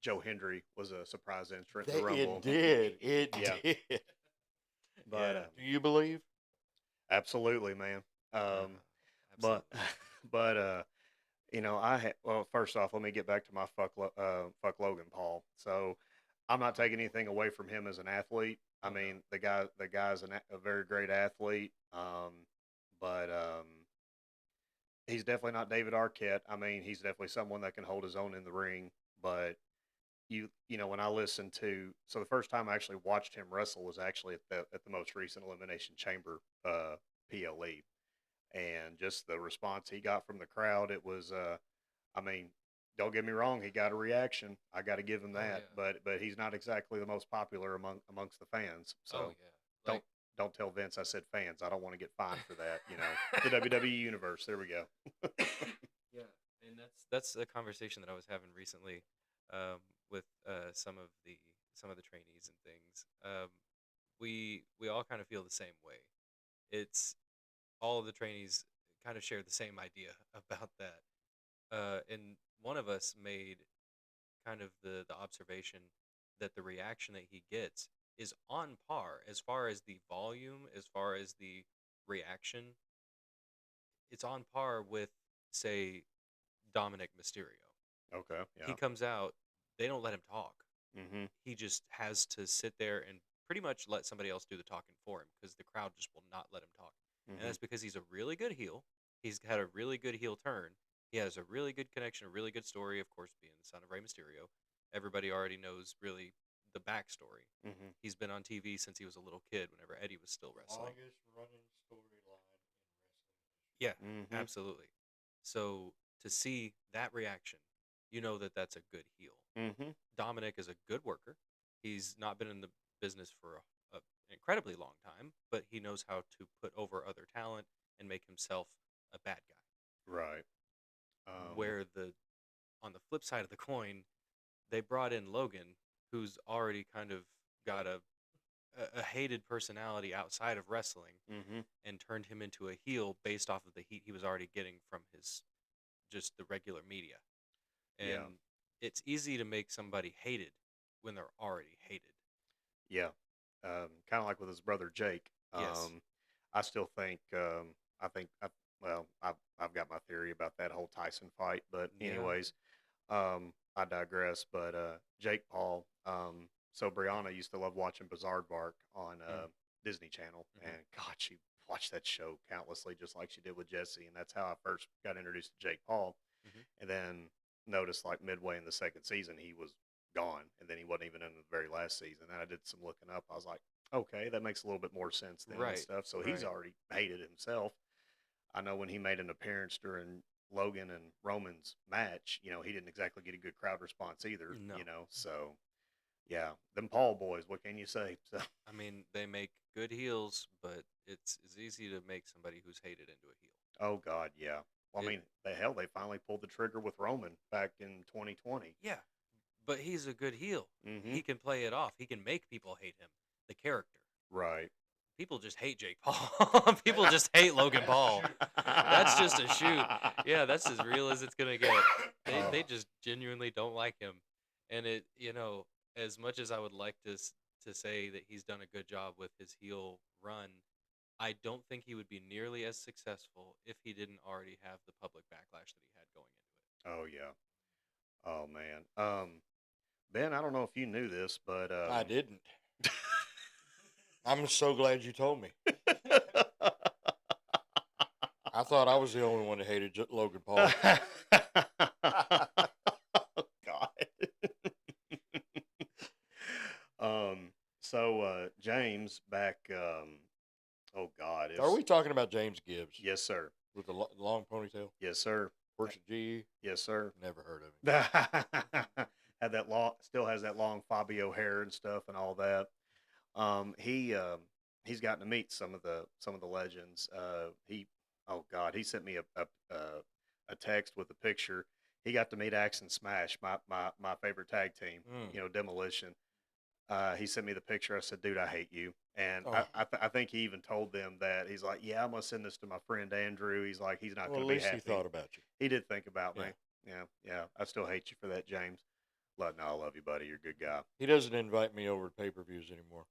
Joe Hendry was a surprise entrant in the it Rumble. did. It Yeah, did. but Yeah, Do you believe? absolutely, man. Um, but absolutely. but well, first off, let me get back to my fuck Logan Paul. So I'm not taking anything away from him as an athlete. I Oh no. mean, the guy's a very great athlete. But he's definitely not David Arquette. I mean, he's definitely someone that can hold his own in the ring. But when I listened to, so the first time I actually watched him wrestle was actually at the most recent Elimination Chamber PLE, and just the response he got from the crowd, it was I mean, don't get me wrong, he got a reaction. I got to give him Oh that, yeah. but he's not exactly the most popular amongst the fans. Oh So yeah. don't Like don't tell Vince I said fans. I don't want to get fined for that. The WWE universe. There we go. yeah, and that's a conversation that I was having recently with some of the trainees and things. We all kind of feel the same way. It's all of the trainees kind of share the same idea about that. And one of us made kind of the observation that the reaction that he gets is on par as far as the volume, as far as the reaction. It's on par with, say, Dominic Mysterio. Okay. He Yeah. comes out, they don't let him talk. Mhm. He just has to sit there and pretty much let somebody else do the talking for him because the crowd just will not let him talk. And Mhm. that's because he's a really good heel. He's had a really good heel turn. He has a really good connection, a really good story, of course, being the son of Rey Mysterio. Everybody already knows really the backstory. Mhm. He's been on TV since he was a little kid whenever Eddie was still wrestling. Longest running storyline in wrestling. Yeah, Mhm. absolutely. So to see that reaction, you know that that's a good heel. Mhm. Dominic is a good worker. He's not been in the business for an incredibly long time, but he knows how to put over other talent and make himself a bad guy. Right. Um. Where the on the flip side of the coin, they brought in Logan, who's already kind of got a hated personality outside of wrestling, Mhm. and turned him into a heel based off of the heat he was already getting from his just the regular media. Yeah. And it's easy to make somebody hated when they're already hated. Yeah. Kind of like with his brother Jake. Yes. I still think. I think. Well, I've got my theory about that whole Tyson fight, but Yeah. anyways, I digress. But Jake Paul. So Brianna used to love watching Bark on Mm. Disney Channel, Hmm. and God, she watched that show countlessly, just like she did with Jesse, and that's how I first got introduced to Jake Paul. Hmm. And then noticed like midway in the second season he was gone, and then he wasn't even in the very last season. And I did some looking up. I was like, okay, that makes a little bit more sense then and Right. stuff. So he's Right. already hated himself. I know when he made an appearance during Logan and Roman's match, he didn't exactly get a good crowd response either. No. So yeah, them Paul boys. What can you say? So I mean, they make good heels, but it's easy to make somebody who's hated into a heel. oh God, yeah. Well, I It mean, the hell, they finally pulled the trigger with Roman back in 2020. Yeah, but he's a good heel. Mm-hmm. He can play it off. He can make people hate him. The character. Right. People just hate Jake Paul. People just hate Logan Paul. That's just a shoot. Yeah, that's as real as it's gonna get. They Oh, just genuinely don't like him, and as much as I would like to say that he's done a good job with his heel run, I don't think he would be nearly as successful if he didn't already have the public backlash that he had going oh yeah. Oh man. Ben, I don't know if you knew this, but I didn't. I'm so glad you told me. I thought I was the only one that hated Logan Paul. God. um. So James back. Oh God. Are we talking about James Gibbs Yes, sir. with the long ponytail? Yes, sir. Works at GE? Yes, sir. Never heard of him. Had that long. Still has that long Fabio hair and stuff and all that. He he's gotten to meet some of the legends. Oh God, he sent me a text with a picture. He got to meet Axe and Smash, my favorite tag team. Mm. You know, Demolition. He sent me the picture. I said, "Dude, I hate you." And Oh, I think he even told them that. He's like, "Yeah, I'm gonna send this to my friend Andrew." He's like, "He's not well, gonna at be least he happy." thought about you. He did think about me. Yeah. Yeah, yeah. I still hate you for that, James. No, I love you, buddy. You're a good guy. He doesn't invite me over to pay-per-views anymore.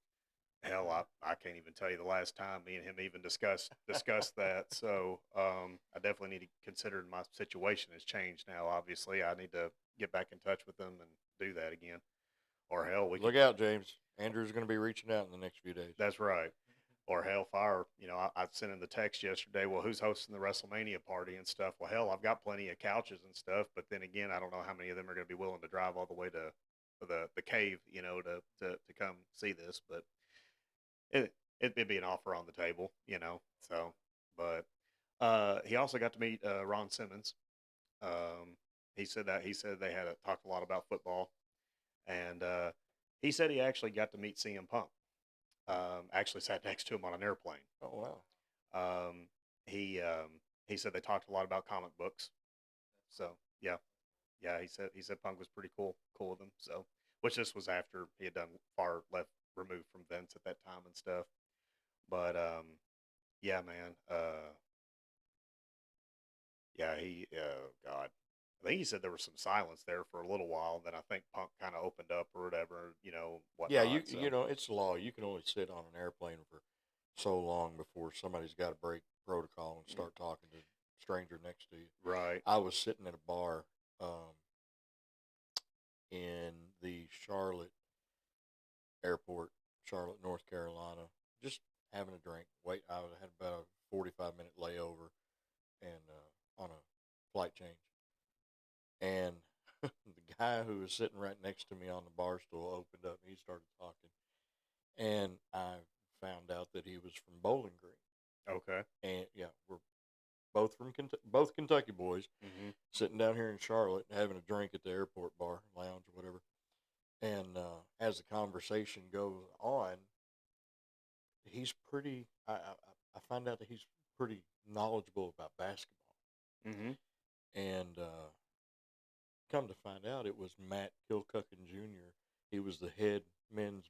Hell, I can't even tell you the last time me and him even discussed that. So I definitely need to consider my situation has changed now. Obviously, I need to get back in touch with them and do that again. Or hell, we could. Look out, James. Andrew's going to be reaching out in the next few days. That's right. Or hellfire. You know, I sent in the text yesterday. Well, who's hosting the WrestleMania party and stuff? Well, hell, I've got plenty of couches and stuff. But then again, I don't know how many of them are going to be willing to drive all the way to the cave, you know, to come see this. But it'd be an offer on the table, you know. So, but he also got to meet Ron Simmons. Um, he said they had talked a lot about football, and he said he actually got to meet CM Punk. Actually sat next to him on an airplane. Oh, wow. Um, he said they talked a lot about comic books. So yeah, yeah. He said Punk was pretty cool with him. So which this was after he had done far left removed from Vince at that time and stuff. But yeah, man. Yeah, God, I think he said there was some silence there for a little while. And then I think Punk kind of opened up or whatever, you know, Yeah, whatnot. So you know, it's law. You can only sit on an airplane for so long before somebody's got to break protocol and start talking to a stranger next to you. right. I was sitting at a bar in the Charlotte airport, Charlotte, North Carolina, just having a drink. I had about a 45-minute layover and on a flight change. And the guy who was sitting right next to me on the bar stool opened up and he started talking. And I found out that he was from Bowling Green. Okay. And yeah, we're both from both Kentucky boys, Mm-hmm. sitting down here in Charlotte having a drink at the airport bar, lounge, or whatever. And as the conversation goes on, he's pretty. I find out that he's pretty knowledgeable about basketball. Mm-hmm. And come to find out, it was Matt Kilcuckin Jr. He was the head men's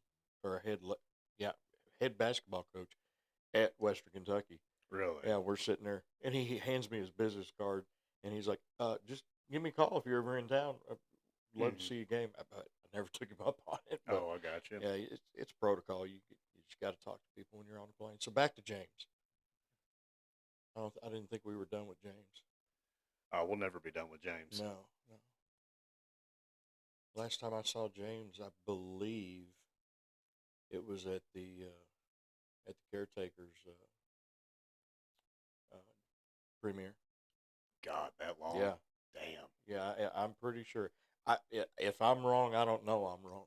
or yeah, head basketball coach at Western Kentucky. Really. Yeah, we're sitting there, and he hands me his business card, and he's like, "Just give me a call if you're ever in town. I'd love to Mm-hmm. see a game." But I never took him up on it. But Oh, I got you. yeah, it's protocol. You just got to talk to people when you're on the plane. So back to James. I didn't think we were done with James. We'll never be done with James. No, no. Last time I saw James, I believe it was at the caretakers uh, premiere. God, that long. Yeah, Damn. yeah. I'm pretty sure. If I'm wrong, I don't know I'm wrong.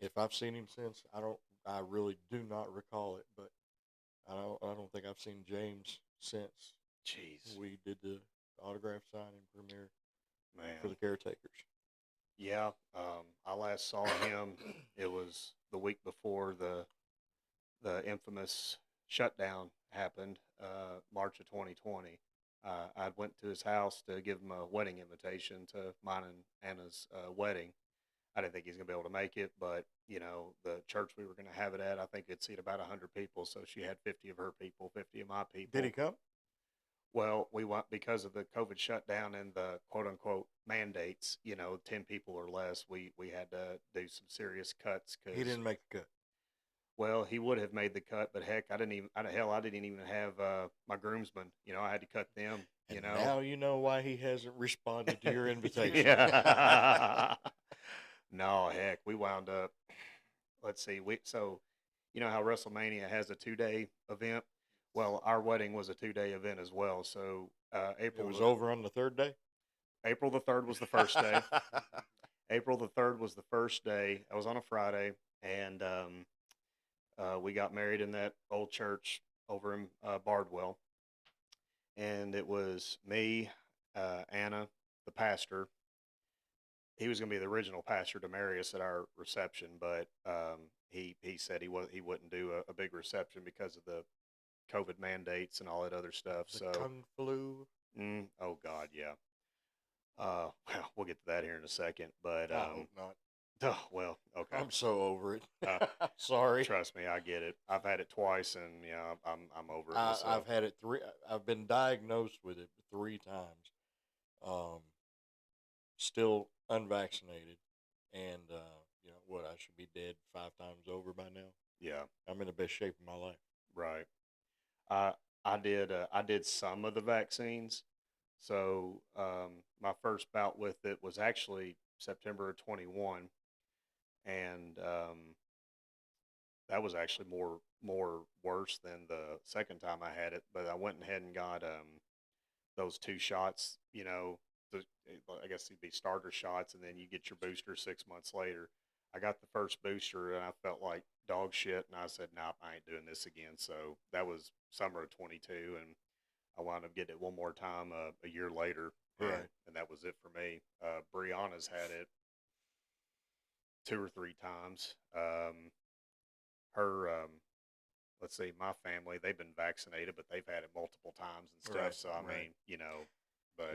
If I've seen him since, I don't. I really do not recall it, but I don't think I've seen James since Jeez. we did the autograph signing premiere for Man. the caretakers. Yeah. I last saw him. It was the week before the infamous shutdown happened, March of 2020. I went to his house to give him a wedding invitation to mine and Anna's wedding. I didn't think he was going to be able to make it, but you know, the church we were going to have it at, I think it'd seat about 100 people. So she had 50 of her people, 50 of my people. Did he come? Well, we went because of the COVID shutdown and the quote unquote mandates. You know, 10 people or less. We had to do some serious cuts because He didn't make the cut. well, he would have made the cut, but heck, I didn't even have my groomsmen. You know, I had to cut them. And You know, now you know why he hasn't responded to your invitation. yeah. No, heck, we wound up. Let's see, you know how WrestleMania has a 2 day event. Well, our wedding was a 2 day event as well. So It was over on the third day. April the 3rd was the first day. April the 3rd was the first day. I was on a Friday, and we got married in that old church over in Bardwell, and it was me, Anna, the pastor, he was going to be the original Pastor Demarius at our reception, but he said he wouldn't do a big reception because of the COVID mandates and all that other stuff. The So, Kung Flu. oh God, yeah. Well, we'll get to that here in a second, but I hope not. oh, well, okay. I'm so over it. Uh, Sorry. Trust me, I get it. I've had it twice, and yeah, I'm over it I've myself. had it three. I've been diagnosed with it 3 times. Um, Still unvaccinated, and what? I should be dead 5 times over by now. Yeah, I'm in the best shape of my life. right. I I did some of the vaccines. So my first bout with it was actually September of 21, and that was actually more worse than the second time I had it. But I went ahead and got those 2 shots. I guess it'd be starter shots, and then you get your booster 6 months later. I got the first booster, and I felt like dog shit, and I said, "Nah, I ain't doing this again." So that was summer of 22, and I wound up getting it one more time a year later, Right. and that was it for me. Brianna's had it 2 or 3 times. Her, let's see, my family, they've been vaccinated, but they've had it multiple times and stuff. Right. So I Right. mean, but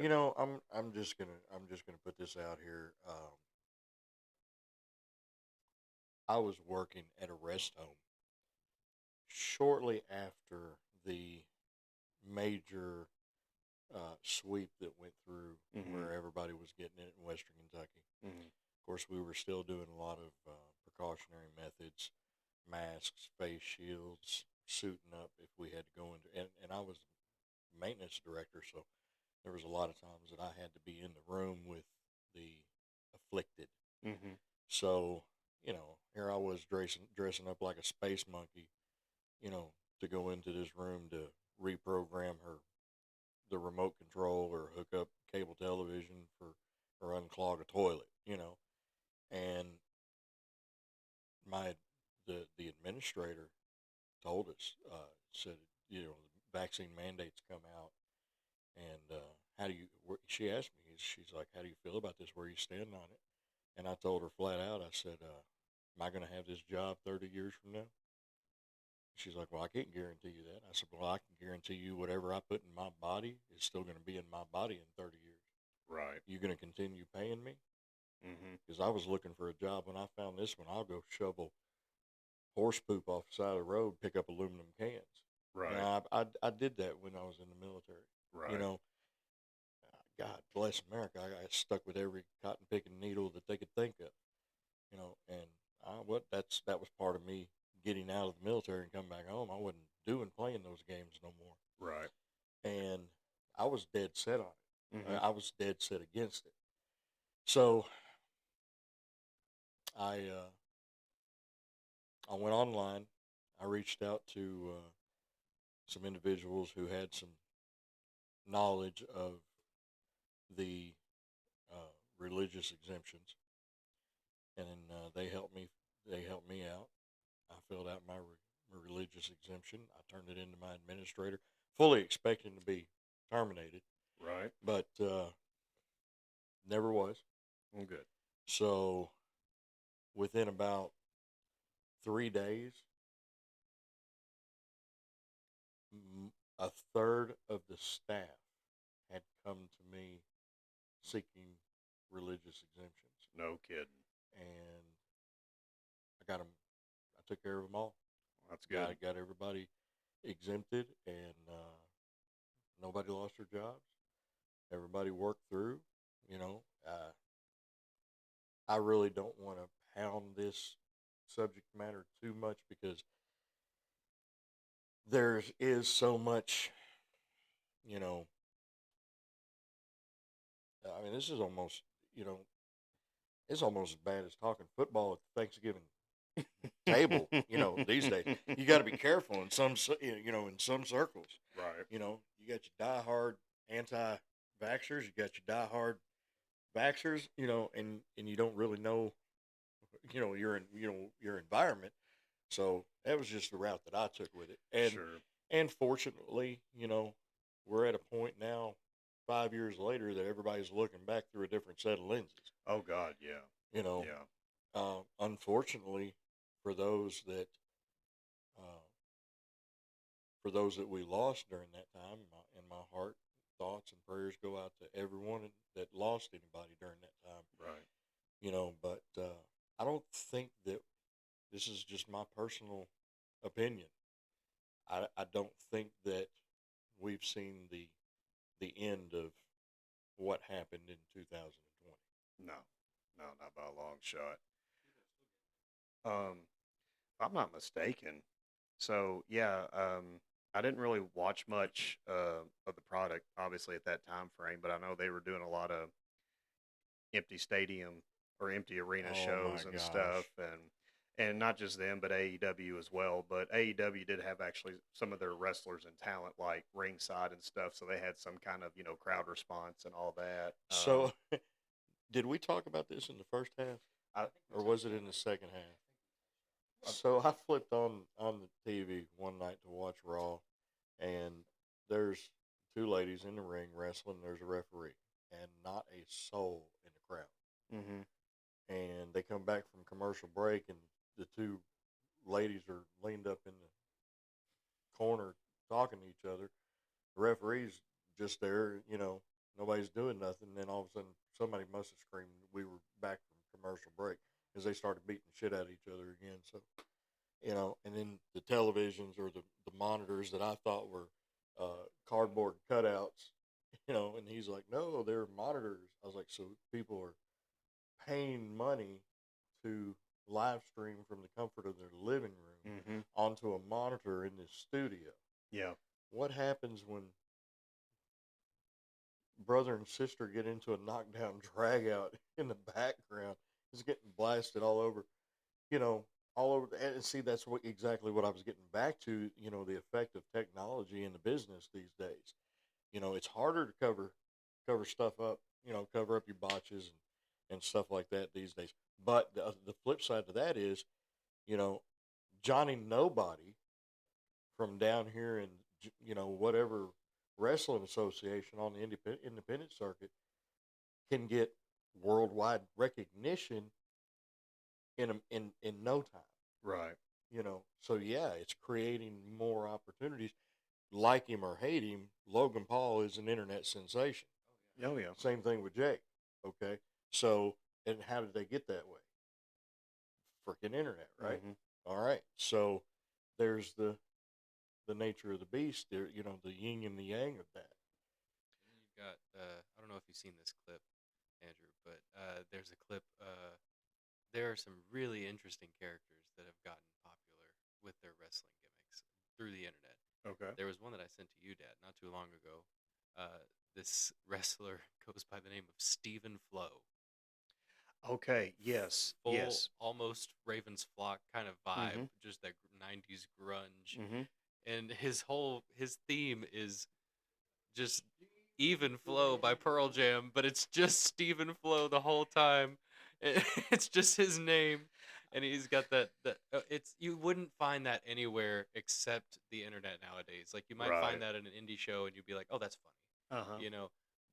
I'm just gonna put this out here. I was working at a rest home shortly after the major sweep that went through hmm where everybody was getting it in Western Kentucky. hmm Of course, we were still doing a lot of precautionary methods, masks, face shields, suiting up if we had to go into. And I was maintenance director, so there was a lot of times that I had to be in the room with the afflicted. hmm So here I was dressing up like a space monkey, to go into this room to reprogram the remote control or hook up cable television or unclog a toilet. And my the administrator told us, said, the vaccine mandates come out, and how do you? She asked me, she's like, how do you feel about this? Where you stand on it? And I told her flat out, I said, am I going to have this job 30 years from now? She's like, well, I can't guarantee you that. I said, well, I can guarantee you whatever I put in my body is still going to be in my body in 30 years. Right. You going to continue paying me? hmm Because I was looking for a job. When I found this one, I'll go shovel horse poop off the side of the road, pick up aluminum cans. Right. I did that when I was in the military. You Right. know, God bless America. I got stuck with every cotton picking needle that they could think of. And that was part of me getting out of the military and coming back home. I wasn't doing playing those games no more, Right. and I was dead set on it. hmm I was dead set against it. So I I went online. I reached out to some individuals who had some knowledge of the religious exemptions, and they helped me. They helped me out. I filled out my religious exemption. I turned it into my administrator, fully expecting to be terminated, Right. but never was. I'm good. So within about 3 days, a third of the staff had come to me seeking religious exemptions, No kidding. and I got them. I took care of them all. That's good. Got everybody exempted, and nobody lost their jobs. Everybody worked through. You know, I really don't want to pound this subject matter too much because there is so much. You know, I mean, this is almost. You know, it's almost as bad as talking football at the Thanksgiving table. These days you got to be careful in in some circles. Right. You got your diehard anti-vaxxers, you got your diehard vaxxers, and you don't really know, your environment. So that was just the route that I took with it, Sure. and fortunately, we're at a point now, 5 years later, that everybody's looking back through a different set of lenses. Oh God, yeah, You know, yeah. unfortunately, for those that uh, for those that we lost during that time, in my heart, thoughts and prayers go out to everyone that lost anybody during that time. Right. But I don't think that this is just my personal opinion. I don't think that we've seen the end of what happened in 2020. No, no, not by a long shot. If I'm not mistaken. So yeah, I didn't really watch much of the product, obviously at that time frame, but I know they were doing a lot of empty stadium or empty arena Oh my shows and stuff, gosh. and not just them, but AEW as well. But AEW did have actually some of their wrestlers and talent like ringside and stuff, so they had some kind of crowd response and all that. So, did we talk about this in the first half, I, or was it in the second half? So I flipped on the TV one night to watch Raw, and there's two ladies in the ring wrestling. There's a referee, and not a soul in the crowd. mm-hmm. And they come back from commercial break, and the two ladies are leaned up in the corner talking to each other. The referee's just there, nobody's doing nothing. And then all of a sudden, somebody must have screamed. We were back from commercial break because they started beating the shit out of each other again. So, and then the televisions or the monitors that I thought were cardboard cutouts, and he's like, no, they're monitors. I was like, so people are paying money to live stream from the comfort of their living room Mm-hmm. onto a monitor in this studio. Yeah. What happens when brother and sister get into a knockdown drag out in the background? It's getting blasted all over, you know, all over. And see, that's exactly what I was getting back to, the effect of technology in the business these days. It's harder to cover stuff up, cover up your botches and stuff like that these days. But the flip side to that is, you know, Johnny Nobody from down here in, whatever wrestling association on the independent circuit can get worldwide recognition in no time. Right. So yeah, it's creating more opportunities. Like him or hate him, Logan Paul is an internet sensation. Oh yeah. Same thing with Jake. Okay, so and how did they get that way? Freaking internet, right? Mm-hmm. All right, so there's the nature of the beast. There, the yin and the yang of that. And then you've got I don't know if you've seen this clip, Andrew, but there's a clip. There are some really interesting characters that have gotten popular with their wrestling gimmicks through the internet. Okay. There was one that I sent to you, Dad, not too long ago. This wrestler goes by the name of Stephen Flo. Okay. Yes. Full, Yes. almost Raven's Flock kind of vibe, Mm-hmm. just that 90s grunge. Mm-hmm. And his theme is just Even Flow by Pearl Jam, but it's just Stephen Flow the whole time. It's just his name, and he's got that. It's you wouldn't find that anywhere except the internet nowadays. Like you might Right. find that in an indie show, and you'd be like, "Oh, that's Uh-huh. funny,"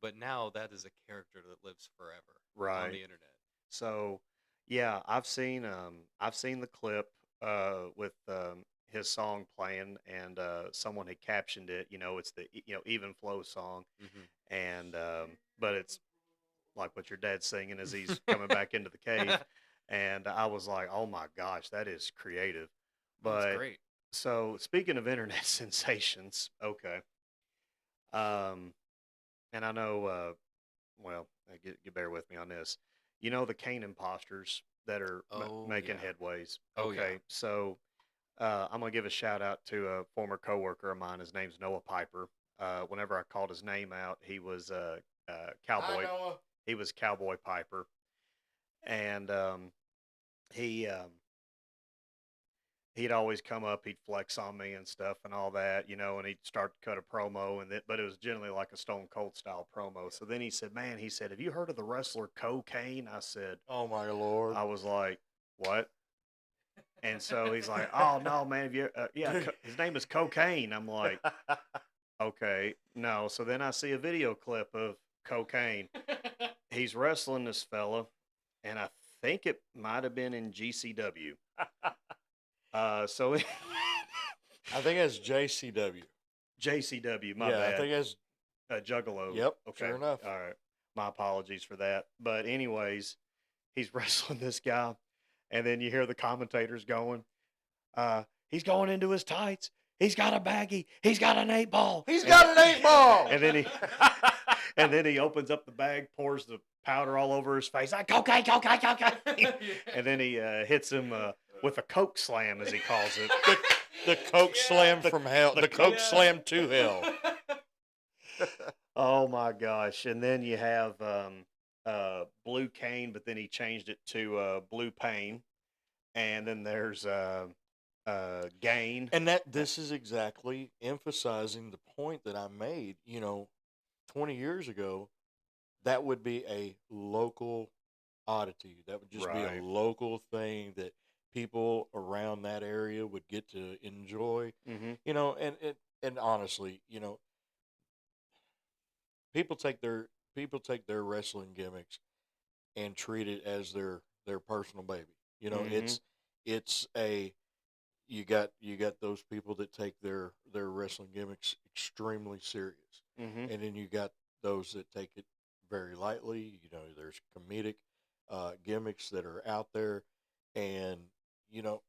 But now that is a character that lives forever on Right. the internet. So, yeah, I've seen the clip with his song playing, and someone had captioned it. It's the even flow song, and but it's like what your dad's singing as he's coming back into the cave, and I was like, oh my gosh, that is creative. Oh, it's But great. so speaking of internet sensations, okay, um, and I know well, bear with me on this. The Kane imposters that are Oh making yeah. headways. Oh yeah. Okay, so I'm gonna give a shout out to a former coworker of mine. His name's Noah Piper. Whenever I called his name out, he was Hi cowboy. Noah. He was Cowboy Piper, and he he'd always come up, he'd flex on me and stuff and all that, and he'd start to cut a promo, but it was generally like a Stone Cold style promo. So then he said, "Man," he said, "have you heard of the wrestler Cocaine?" I said, Oh my lord. I was like, "What?" And so he's like, "Oh no, man, have you? Yeah, his name is Cocaine." I'm like, "Okay, no." So then I see a video clip of Cocaine. He's wrestling this fella, and I think it might have been in GCW. So I think that's JCW. JCW, my Yeah, I bad. think that's. Juggalo. Yep, Okay. sure enough. All right. My apologies for that. But anyways, he's wrestling this guy, and then you hear the commentators going, he's going into his tights. He's got a baggie. He's got an 8-ball. He's got an 8-ball. And then he opens up the bag, pours the powder all over his face. Like, cocaine. And then he hits him with a Coke slam, as he calls it. The Coke slam from hell. The Coke slam to hell. Oh my gosh! And then you have Blue Cane, but then he changed it to Blue Pain. And then there's Gain. And this is exactly emphasizing the point that I made. 20 years ago, that would be a local oddity. That would just be Right. a local thing that people around that area would get to enjoy. Mm-hmm. And honestly, people take their wrestling gimmicks and treat it as their personal baby. Mhm. It's a you got those people that take their wrestling gimmicks extremely serious, Mm-hmm. and then you got those that take it very lightly. There's comedic gimmicks that are out there, and you know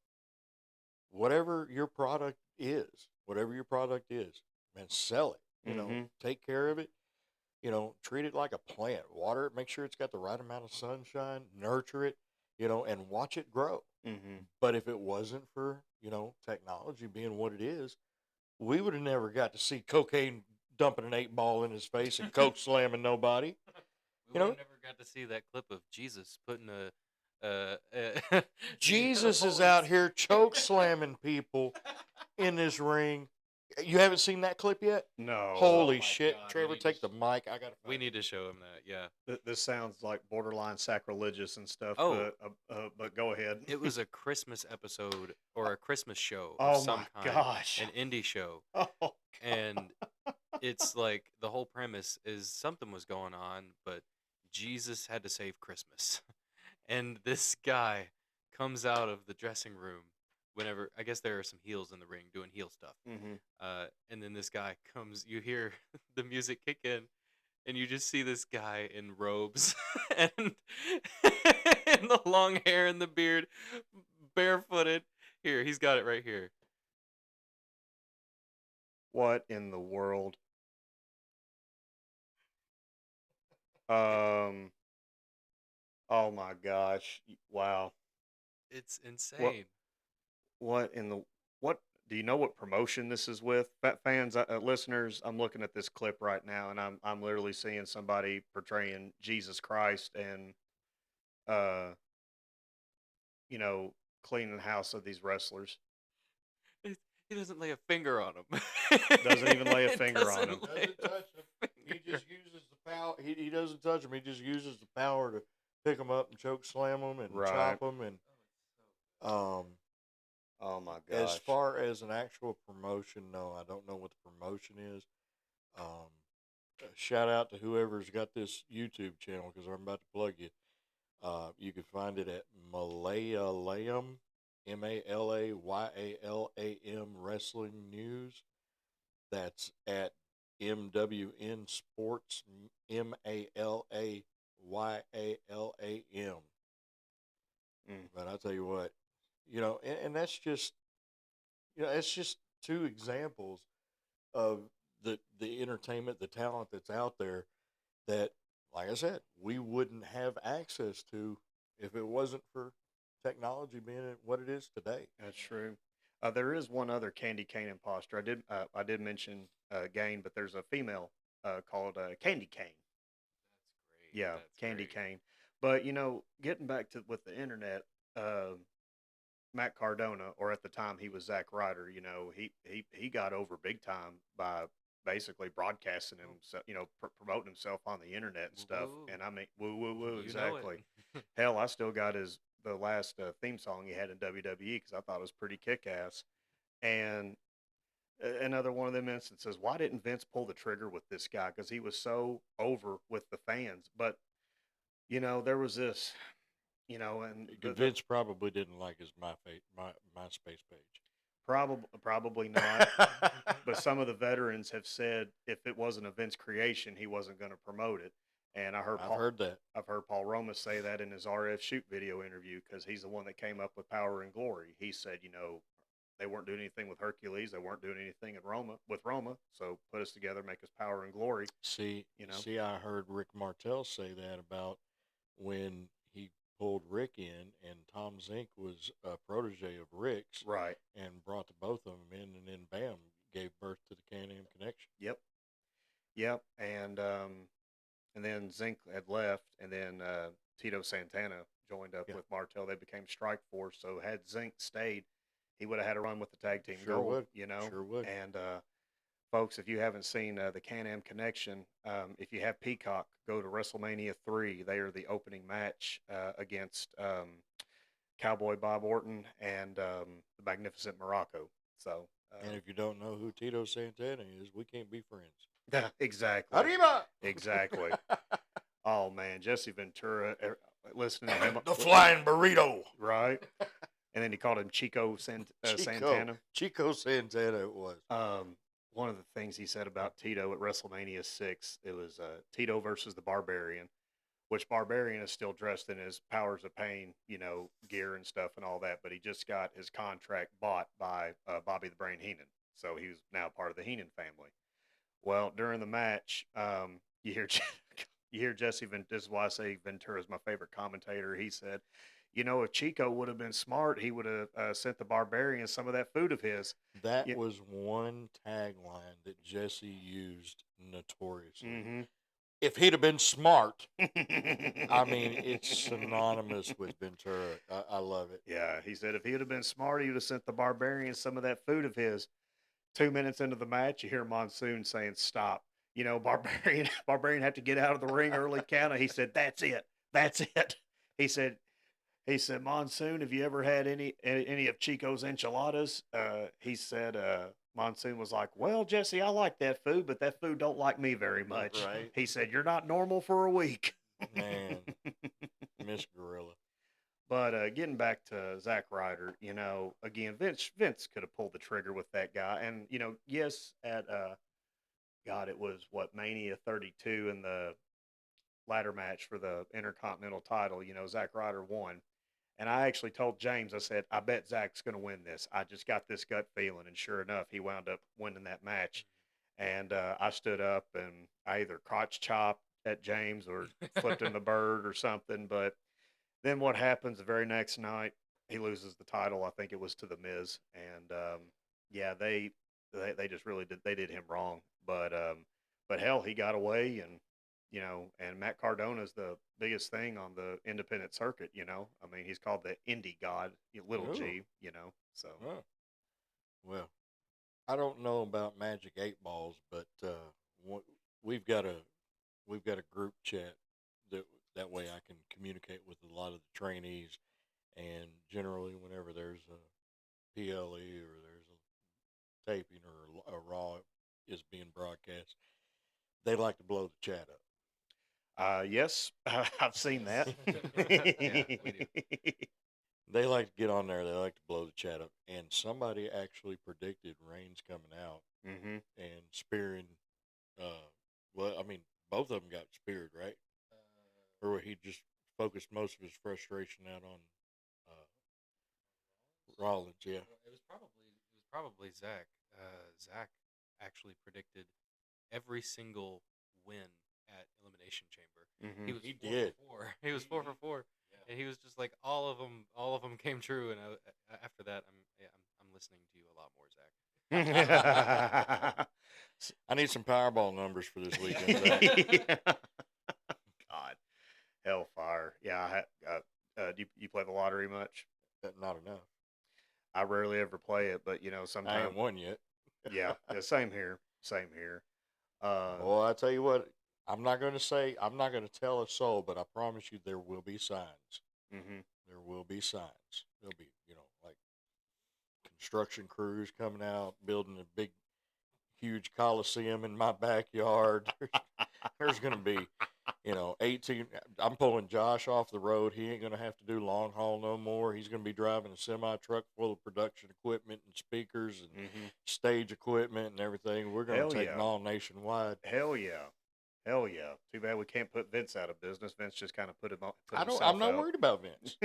whatever your product is, man, sell it. Mhm. Take care of it. Treat it like a plant. Water it. Make sure it's got the right amount of sunshine. Nurture it. And watch it grow. Mm-hmm. But if it wasn't for technology being what it is, we would have never got to see cocaine dumping an 8-ball in his face and coke slamming nobody. We would have never got to see that clip of Jesus putting Jesus is out here choke slamming people in this ring. You haven't seen that clip yet? No. Holy my shit. God, we Trevor, need take to the mic. I got to We need to show him that. Yeah. This sounds like borderline sacrilegious and stuff. Oh. But go ahead. It was a Christmas episode or a Christmas show Oh of some my kind, gosh. an indie show, Oh. and it's like the whole premise is something was going on, but Jesus had to save Christmas, and this guy comes out of the dressing room whenever I guess there are some heels in the ring doing heel stuff, Mm-hmm. and then this guy comes. You hear the music kick in, and you just see this guy in robes and and the long hair and the beard, barefooted. Here, he's got it right here. What in the world? Um. Oh my gosh! Wow. It's insane. What in the what? Do you know what promotion this is with? Fans, listeners, I'm looking at this clip right now, and I'm literally seeing somebody portraying Jesus Christ and uh cleaning the house of these wrestlers. He doesn't lay a finger on him. Doesn't even lay a finger on him. Doesn't touch him. He just uses the power. He doesn't touch them. He just uses the power to pick them up and choke slam them and Right. chop them. And Oh my as gosh. far as an actual promotion, no, I don't know what the promotion is. Shout out to whoever's got this YouTube channel because I'm about to plug you. You can find it at Malayalam, Malayam Wrestling News. That's at MWN Sports, Malayam. But I tell you what, and that's just, it's just two examples of the entertainment, the talent that's out there that, like I said, we wouldn't have access to if it wasn't for technology being what it is today. That's true. There is one other candy cane imposter. I did mention Gain, but there's a female called Candy Cane. That's great. Yeah, That's Candy great. Cane. But getting back to with the internet, Matt Cardona, or at the time he was Zack Ryder, he got over big time by basically broadcasting himself, promoting himself on the internet and stuff. Woo. And I mean, woo woo woo, You know it. exactly. Hell, I still got the last theme song he had in WWE because I thought it was pretty kick ass. And another one of them instances, why didn't Vince pull the trigger with this guy? Because he was so over with the fans. But there was this. and Vince probably didn't like his MySpace page. probably not. But some of the veterans have said if it wasn't a Vince creation, he wasn't going to promote it. And I've heard that. I've heard Paul Roma say that in his RF Shoot video interview because he's the one that came up with Power and Glory. He said, they weren't doing anything with Hercules, they weren't doing anything in Roma, so put us together, make us Power and Glory. See, I heard Rick Martel say that about when he pulled Rick in, and Tom Zink was a protege of Rick's, right? And brought the both of them in, and then bam, gave birth to the Can-Am Connection. Yep, and then Zink had left, and then Tito Santana joined up with Martel. They became Strike Force. So had Zink stayed, he would have had a run with the tag team Sure gold. would. Sure would. And folks, if you haven't seen the Can-Am Connection, if you have Peacock, go to WrestleMania 3. They are the opening match against Cowboy Bob Orton and the Magnificent Morocco. So, and if you don't know who Tito Santana is, we can't be friends. Exactly. Arriba! Exactly. Oh man, Jesse Ventura, listening to him, the flying burrito, right? And then he called him Chico Santana. Chico Santana, it was. One of the things he said about Tito at WrestleMania 6, it was Tito versus the Barbarian, which Barbarian is still dressed in his Powers of Pain, gear and stuff and all that, but he just got his contract bought by Bobby the Brain Heenan, so he's now part of the Heenan family. Well, during the match, you hear Jesse. This is why I say Ventura is my favorite commentator. He said, if Chico would have been smart, he would have sent the Barbarian some of that food of his. That was one tagline that Jesse used notoriously. Mm-hmm. If he'd have been smart, I mean, it's synonymous with Ventura. I love it. Yeah, he said if he would have been smart, he would have sent the Barbarian some of that food of his. 2 minutes into the match, you hear Monsoon saying, "Stop." Barbarian had to get out of the ring early counter. He said, "That's it. That's it." He said, Monsoon, have you ever had any of Chico's enchiladas? He said, Monsoon was like, "Well, Jesse, I like that food, but that food don't like me very much." Right. He said, "You're not normal for a week." Man, Miss Gorilla. But getting back to Zack Ryder, again, Vince could have pulled the trigger with that guy. And, yes, at, God, it was, Mania 32 in the ladder match for the Intercontinental title, Zack Ryder won. And I actually told James, I said, I bet Zack's going to win this. I just got this gut feeling. And sure enough, he wound up winning that match. And I stood up and I either crotch chopped at James or flipped him the bird or something. But then what happens the very next night? He loses the title. I think it was to the Miz, and yeah, they just really did him wrong. But hell, he got away, and and Matt Cardona is the biggest thing on the independent circuit. I mean, he's called the Indie God, little G. So. Oh. Well, I don't know about Magic 8 Balls, but we've got a group chat that way I can communicate with a lot of the trainees, and generally whenever there's a PLE or there's a taping or a Raw is being broadcast, they like to blow the chat up. Yes, I've seen that. Yeah, we do. They like to get on there. They like to blow the chat up. And somebody actually predicted Reigns coming out and spearing. Well, I mean, both of them got speared, right? Or he just focused most of his frustration out on Rollins. Yeah, It was probably Zach. Zach actually predicted every single win at Elimination Chamber. He four did. For 4. He was 4 for 4, and he was just like all of them came true. And after that, I'm listening to you a lot more, Zach. I need some Powerball numbers for this weekend, Zach. God, hellfire. Yeah, do you play the lottery much? Not enough. I rarely ever play it, but sometimes I ain't won yet. yeah, same here. Same here. Well, I tell you what, I'm not going to tell a soul, but I promise you there will be signs. There will be signs. There'll be, like construction crews coming out, building a big, huge coliseum in my backyard. There's going to be 18. I'm pulling Josh off the road. He ain't gonna have to do long haul no more. He's gonna be driving a semi truck full of production equipment and speakers and Mm-hmm. stage equipment and everything. We're gonna Hell take yeah. them all nationwide. Hell yeah. Hell yeah. Too bad we can't put Vince out of business. Vince just kind of put I'm himself not out. worried about Vince.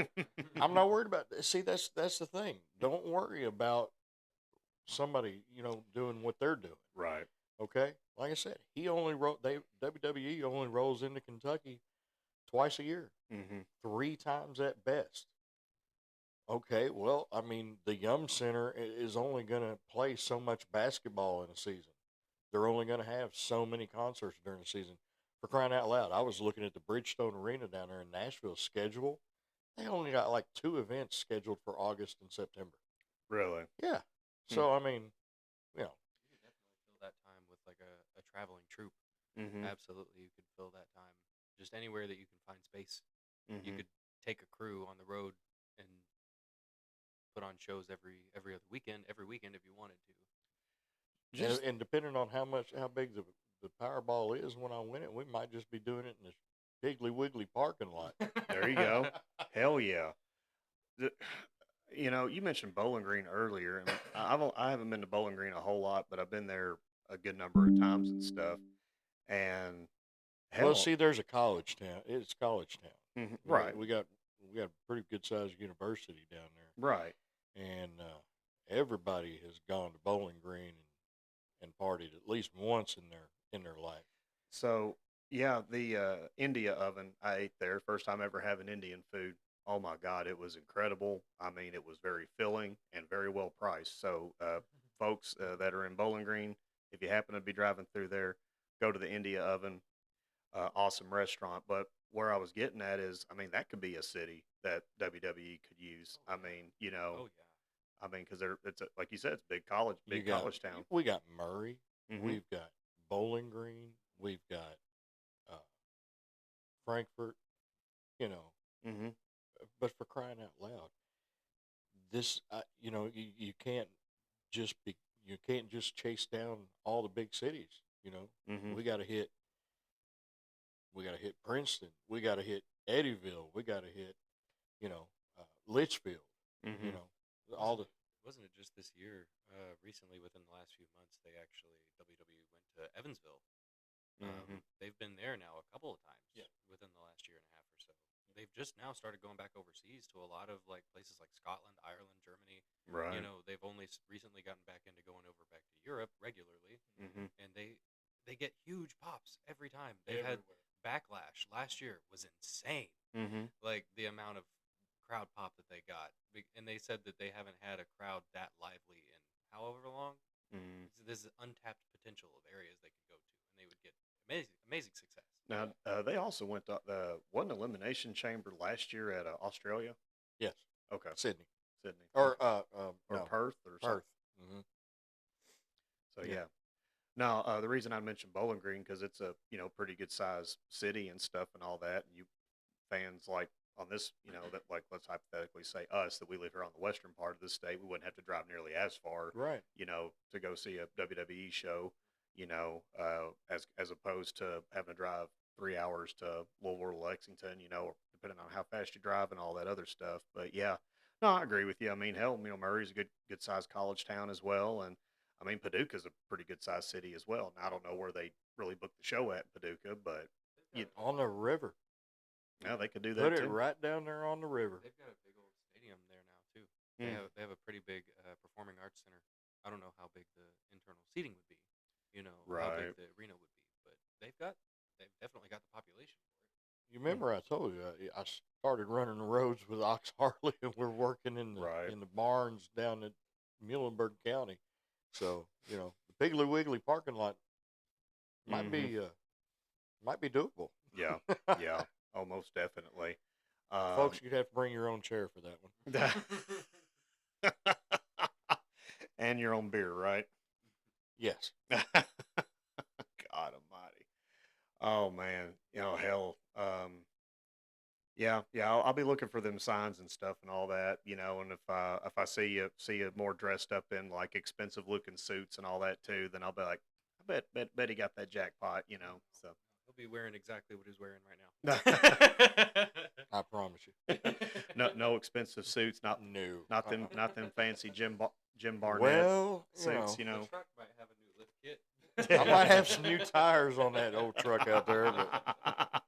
I'm not worried about. See, that's the thing. Don't worry about somebody doing what they're doing. Right. Okay, like I said, he only wrote. WWE only rolls into Kentucky twice a year, Mm-hmm. 3 times at best. Okay, well, I mean, the Yum Center is only going to play so much basketball in a season. They're only going to have so many concerts during the season. For crying out loud, I was looking at the Bridgestone Arena down there in Nashville schedule. They only got like 2 events scheduled for August and September. Really? Yeah. So, I mean, you know, You could definitely fill that time with like a traveling troupe. Mm-hmm. Absolutely, you could fill that time just anywhere that you can find space. You Mm-hmm. could take a crew on the road and put on shows every other weekend, every weekend if you wanted to. Just and depending on how big the Powerball is when I win it, we might just be doing it in the Piggly Wiggly parking lot. there you go. Hell yeah. The- you mentioned Bowling Green earlier, and I haven't been to Bowling Green a whole lot, but I've been there a good number of times and stuff. And Well, hell, see, there's a college town. It's college town. mhm, right, We got a pretty good sized university down there, right. and everybody has gone to Bowling Green and partied at least once in their life. So yeah, the India oven I ate there. First time ever having Indian food. Oh my God, it was incredible. I mean, it was very filling and very well priced. So, folks that are in Bowling Green, if you happen to be driving through there, go to the India oven. Awesome restaurant. But where I was getting at is, I mean, that could be a city that WWE could use. I mean, Oh yeah. I mean, because like you said, it's You big got college town. we got Murray, Mm-hmm. we've got Bowling Green, we've got uh, Frankfurt. You know, Mm-hmm. but for crying out loud, this you can't you can't just chase down all the big cities. Mm-hmm. We got to hit we got to hit Princeton, we got to hit Eddyville, we got to hit Litchfield. Mm-hmm. You know, all the Wasn't it just this year? Recently, within the last few months, they actually WWE went to Evansville. Mm-hmm. They've been there now a couple of times Yeah. within the last year and a half or so. They've just now started going back overseas to a lot of like places like Scotland, Ireland, Germany. Right. They've only recently gotten back into going over back to Europe regularly, Mm-hmm. and they get huge pops every time. They had Backlash last year was insane. Mm-hmm. Like the amount of crowd pop that they got, and they said that they haven't had a crowd that lively in however long. Mm-hmm. This is untapped potential of areas they could go to, and they would get amazing success. Now, they also went to the one elimination chamber last year at Australia. yes, Okay, Sydney Sydney or or no, Perth or something. Perth. Mm-hmm. So Yeah. yeah. Now, the reason I mentioned Bowling Green because it's a pretty good sized city and stuff and all that. And you fans like on this, that like let's hypothetically say us that we live here on the western part of the state, we wouldn't have to drive nearly as far, Right. to go see a WWE show, as opposed to having to drive 3 hours to Louisville or Lexington, or depending on how fast you drive and all that other stuff. But yeah, no, I agree with you. I mean, hell, Murray's a good sized college town as well, and I mean Paducah's a pretty good sized city as well. And I don't know where they really booked the show at in Paducah, but On the river. yeah, they could do Put that it too. right down there on the river. They've got a big old stadium there now too. Mm. They have a pretty big performing arts center. I don't know how big the internal seating would be, how Right. big the arena would be, but they've definitely got the population for it. You remember I told you I started running the roads with Ox Harley, and we're working Right. in the barns down in Muhlenberg County. So the Piggly Wiggly parking lot might Mhm. might be doable. Yeah, yeah. Oh, most definitely. Folks, you'd have to bring your own chair for that one. and your own beer, right? Yes. God Almighty. Oh man, hell. Yeah, yeah. I'll be looking for them signs and stuff and all that, And if I see you more dressed up in like expensive looking suits and all that too, then I'll be like, I bet he got that jackpot, So He'll be wearing exactly what he's wearing right now. I promise you. No expensive suits, not No. not them fancy Jim Barnett Well, suits, you The know. truck might have a new lift kit. I might have some new tires on that old truck out there, but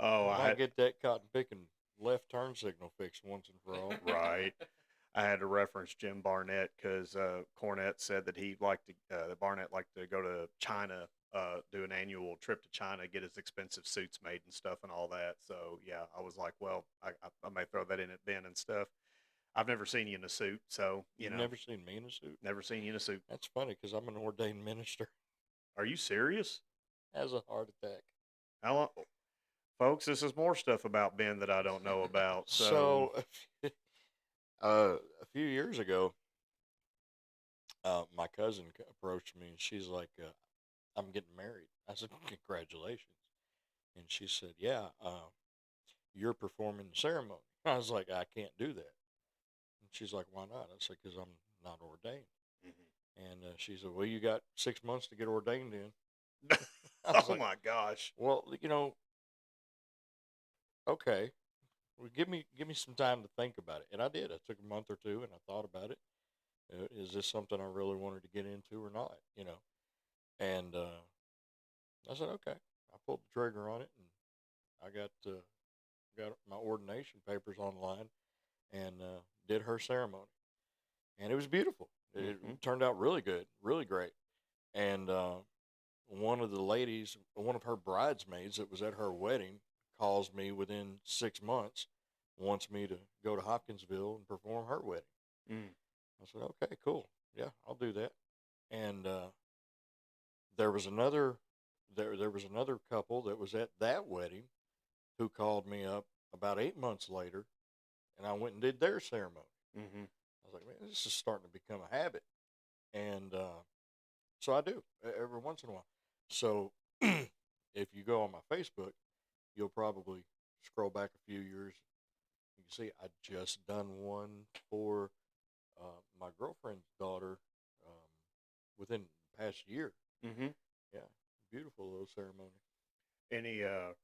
Oh, I might get that cotton picking left turn signal fixed once and for all. right. I had to reference Jim Barnett because Cornette said that that Barnett liked to go to China, do an annual trip to China, get his expensive suits made and stuff and all that. So yeah, I was like, well, I may throw that in at Ben and stuff. I've never seen you in a suit, so You've never seen me in a suit? never seen you in a suit. That's funny because I'm an ordained minister. Are you serious? Has a heart attack. How long, folks? This is more stuff about Ben that I don't know about. So, A few years ago, my cousin approached me and she's like, I'm getting married. I said, congratulations. And she said, yeah, you're performing the ceremony. I was like, I can't do that. And she's like, why not? I said, because I'm not ordained. Mhm. And she said, well, you got 6 months to get ordained in. I was Oh like, my gosh. well, okay. Well, give me some time to think about it. And I did. I took a month or two and I thought about it. Is this something I really wanted to get into or not? And I said, okay. I pulled the trigger on it, and I got my ordination papers online and did her ceremony, and it was beautiful. It Mhm. turned out really good, really great. And one of the ladies, one of her bridesmaids that was at her wedding, calls me within 6 months, wants me to go to Hopkinsville and perform her wedding. Mm. I said, okay, cool, yeah, I'll do that. And there was another there was another couple that was at that wedding who called me up about 8 months later, and I went and did their ceremony. Mhm. I was like, man, this is starting to become a habit, and so I do every once in a while. So if you go on my Facebook, you'll probably scroll back a few years. You can see I just done one for my girlfriend's daughter within the past year. Mhm. Yeah, beautiful little ceremony. Any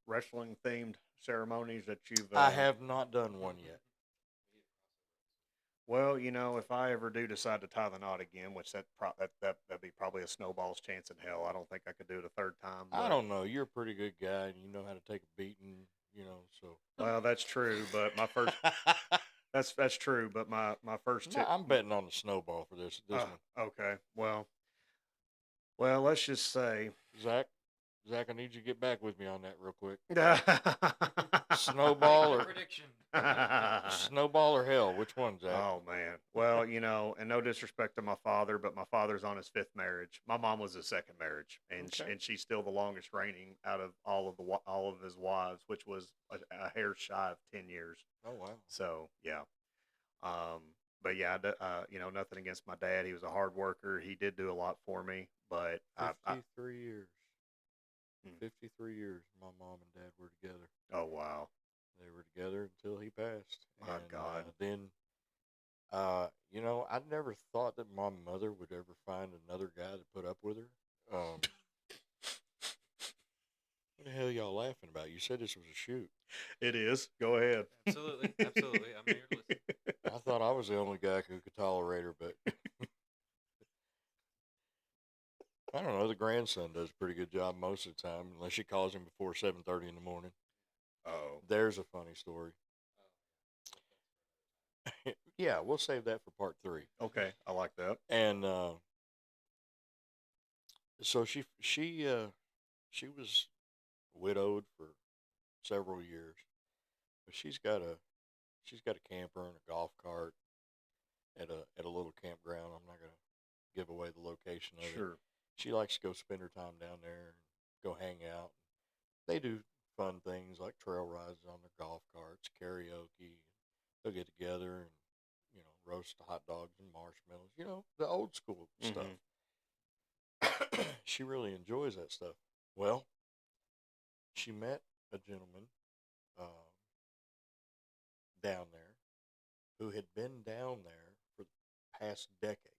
wrestling themed ceremonies that you've I have not done one yet. Well, if I ever do decide to tie the knot again, which that'd be probably a snowball's chance in hell. I don't think I could do it a third time, I but don't know. You're a pretty good guy, and you know how to take a beating. So. well, that's true, but my first that's true, but my first No, tip I'm betting on the snowball for this one. okay. Well, let's just say Zach, I need you to get back with me on that real quick. Make Snowball your or prediction. snowball or hell? Which one, Zach? Oh man. Well, and no disrespect to my father, but my father's on his fifth marriage. My mom was his second marriage, and Okay. and she's still the longest reigning out of all of his wives, which was a hair shy of 10 years. Oh wow. So yeah. Um, but yeah, nothing against my dad. He was a hard worker. He did do a lot for me, but 53 years. Hmm. 53 years. My mom and dad were together. Oh wow, They were together until he passed. my And God. then, I never thought that my mother would ever find another guy to put up with her. What the hell y'all laughing about? You said this was a shoot. It is. Go ahead. Absolutely. Absolutely. I'm here to listen. I thought I was the only guy who could tolerate her, but I don't know. The grandson does a pretty good job most of the time, unless she calls him before 7:30 in the morning. Oh, There's a funny story. Yeah, we'll save that for part 3. okay. I like that. And so she was widowed for several years, but she's got a camper and a golf cart at a little campground. I'm not gonna give away the location of it. Sure. She likes to go spend her time down there and go hang out. They do fun things like trail rides on their golf carts, karaoke. They'll get together and roast hot dogs and marshmallows. The old school stuff. Mhm. She really enjoys that stuff. Well, she met a gentleman um, down there who had been down there for the past decade.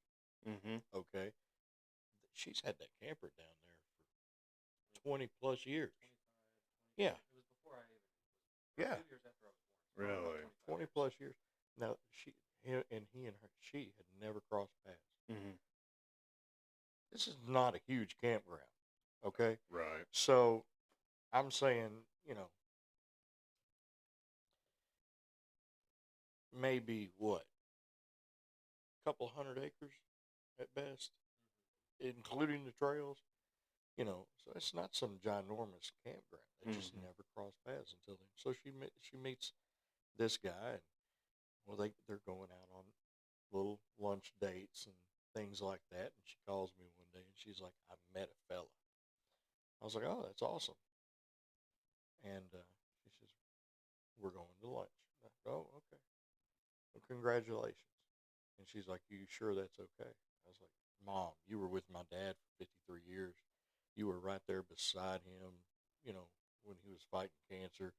Mhm. Okay, she's had that camper down there 20 plus years. Yeah. It was before I even. Yeah. 2 years after I was born. Really? 20 plus years. Now he and she had never crossed paths. Mm-hmm. This is not a huge campground, okay? Right. So I'm saying, maybe what, a couple hundred acres at best, including the trails. So it's not some ginormous campground. They just Mhm. never cross paths until then. So she meets this guy, and well, they're going out on little lunch dates and things like that. And she calls me one day, and she's like, "I met a fella." I was like, "Oh, that's awesome." And she says, "We're going to lunch." I go, "Oh, okay. Well, congratulations." And she's like, "You sure that's okay?" I was like, "Mom, you were with my dad for 53 years. You were right there beside him, when he was fighting cancer.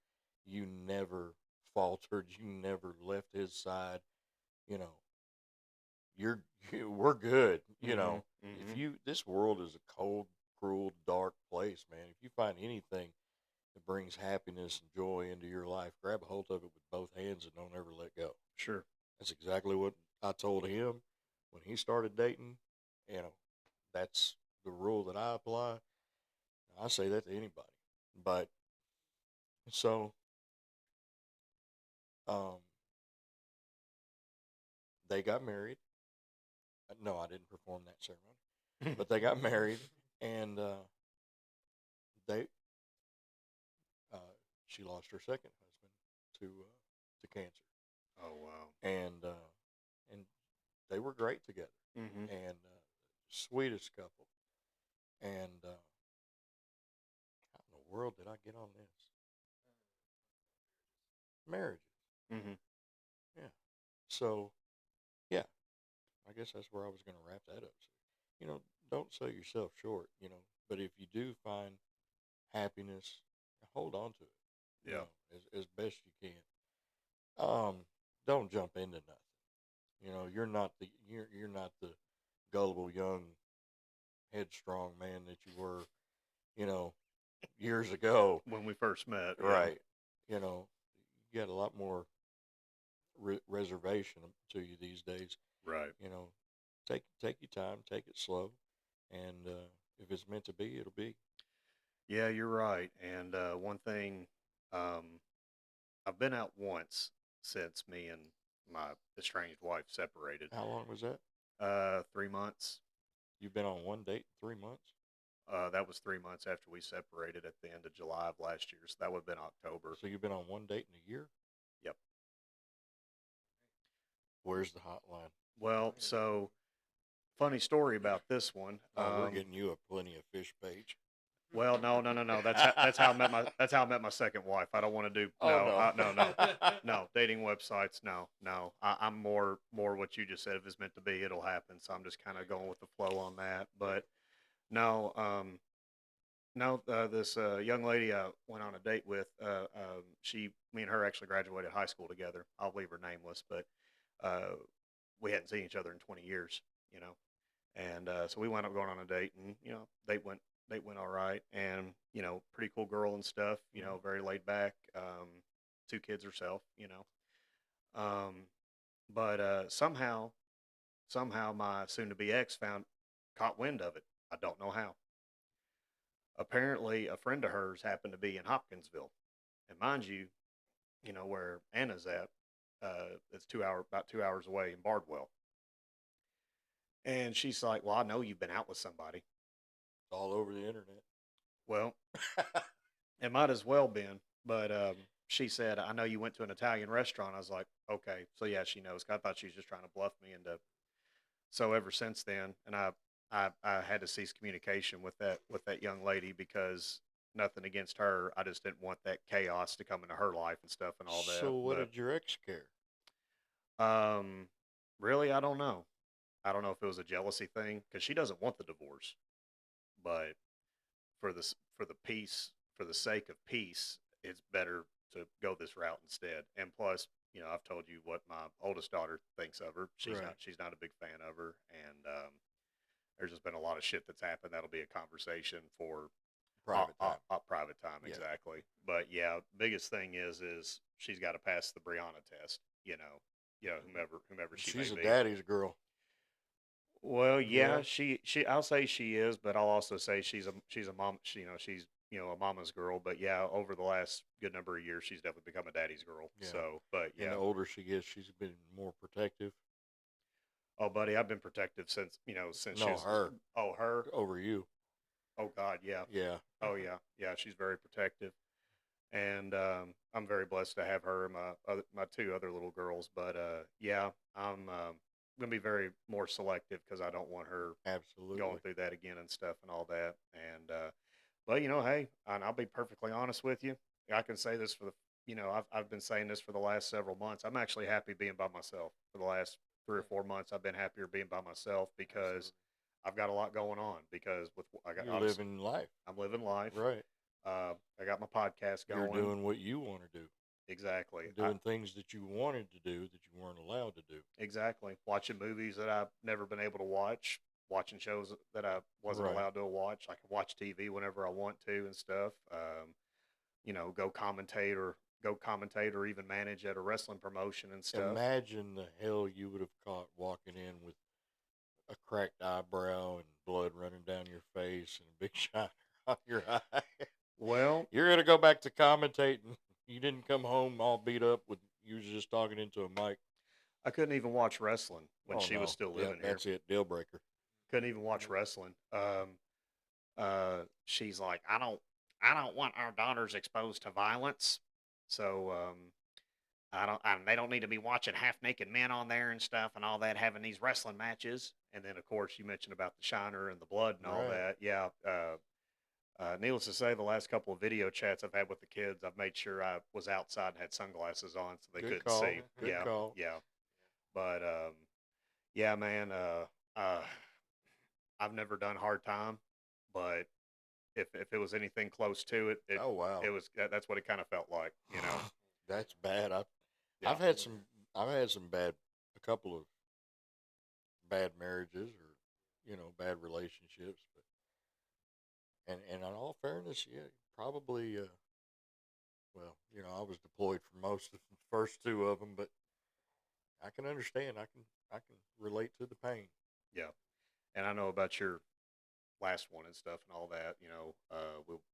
You never faltered. You never left his side. You know, we're good. Mhm. If Mhm. this world is a cold, cruel, dark place, man. If you find anything that brings happiness and joy into your life, grab a hold of it with both hands and don't ever let go." Sure. That's exactly what I told him when he started dating. You know, that's the rule that I apply. I say that to anybody. But so um, they got married. No, I didn't perform that ceremony, but they got married, and they uh, she lost her second husband to cancer, Oh wow. and they were great together, Mhm. and sweetest couple. And how in the world did I get on this? Marriages. Mhm. Yeah. So yeah, I guess that's where I was going to wrap that up. So, don't sell yourself short. But if you do find happiness, hold on to it. Yeah. As best you can. Don't jump into nothing. You're not the gullible young headstrong man that you were, you know, years ago. When we first met. Yeah. Right. You got a lot more reservation to you these days. Right. Take your time, take it slow, and if it's meant to be, it'll be. Yeah, you're right. And one thing, um, I've been out once since me and my estranged wife separated. How long was that? 3 months. You've been on one date in 3 months? That was 3 months after we separated at the end of July of last year. So that would have been October. So you've been on one date in a year? Yep. Where's the hotline? Well, so funny story about this one. Oh, we're getting you a plenty of fish page. Well, no. That's how I met my second wife. I don't want to do no dating websites. No. I'm more what you just said. If it's meant to be, it'll happen. So I'm just kind of going with the flow on that. But no, no. This young lady I went on a date with. Me and her actually graduated high school together. I'll leave her nameless, but uh, we hadn't seen each other in 20 years. You know, and so we wound up going on a date, and date went all right, and pretty cool girl and stuff. Very laid back. 2 kids herself. But somehow my soon-to-be ex caught wind of it. I don't know how. Apparently, a friend of hers happened to be in Hopkinsville, and mind you, where Anna's at. It's about 2 hours away in Bardwell. And she's like, "Well, I know you've been out with somebody." It's all over the internet. Well, it might as well been, but she said, "I know you went to an Italian restaurant." I was like, "Okay, so yeah, she knows." 'Cause I thought she was just trying to bluff me into. So ever since then, and I had to cease communication with that young lady because nothing against her, I just didn't want that chaos to come into her life and stuff and all So that. what did your ex care? Um, really, I don't know. I don't know if it was a jealousy thing because she doesn't want the divorce, but for the peace, for the sake of peace, it's better to go this route instead. And plus, I've told you what my oldest daughter thinks of her. She's Right. not a big fan of her, and there's just been a lot of shit that's happened. That'll be a conversation for private time. Private time, Yeah. exactly. But yeah, biggest thing is she's got to pass the Brianna test. Whomever she may She's a be. daddy's girl. Well, Yeah. yeah, she I'll say she is, but I'll also say she's a mom. She's a mama's girl. But yeah, over the last good number of years, she's definitely become a daddy's girl. Yeah. So, but And yeah. the older she gets, she's been more protective. Oh, buddy, I've been protective since she No, was. her. Oh, her. Over you. Oh God, yeah. Yeah. Oh yeah, yeah. She's very protective, and I'm very blessed to have her and my two other little girls. But yeah, I'm gonna be very more selective because I don't want her Absolutely. going through that again and stuff and all that. And but hey, and I'll be perfectly honest with you. I can say this for I've been saying this for the last several months. I'm actually happy being by myself for the last 3 or 4 months. I've been happier being by myself because Absolutely. I've got a lot going on. Because You're living life. I'm living life. Right. I got my podcast You're going. doing what you want to do. Exactly. Doing things that you wanted to do that you weren't allowed to do. Exactly. Watching movies that I've never been able to watch. Watching shows that I wasn't Right. allowed to watch. I can watch TV whenever I want to and stuff. Go commentate or even manage at a wrestling promotion and stuff. Imagine the hell you would have caught walking in with a cracked eyebrow and blood running down your face and a big shiner on your eye. Well, You're going to go back to commentating. You didn't come home all beat up with you was just talking into a mic. I couldn't even watch wrestling when she was still living here. That's it, deal breaker. Couldn't even watch wrestling. She's like, I don't want our daughters exposed to violence, so they don't need to be watching half naked men on there and stuff and all that, having these wrestling matches. And then of course you mentioned about the shiner and the blood and all Right. that. Yeah. Needless to say, the last couple of video chats I've had with the kids, I've made sure I was outside and had sunglasses on so they Good couldn't call. see. Good Yeah, call. yeah. But yeah, man. I've never done hard time, but if it was anything close to it, Oh wow. it was that's what it kind of felt like. That's bad. Yeah. I've had some a couple of bad marriages or bad relationships, but and in all fairness, yeah, probably well, I was deployed for most of the first two of them, but I can understand. I can relate to the pain. Yeah, and I know about your last one and stuff and all that.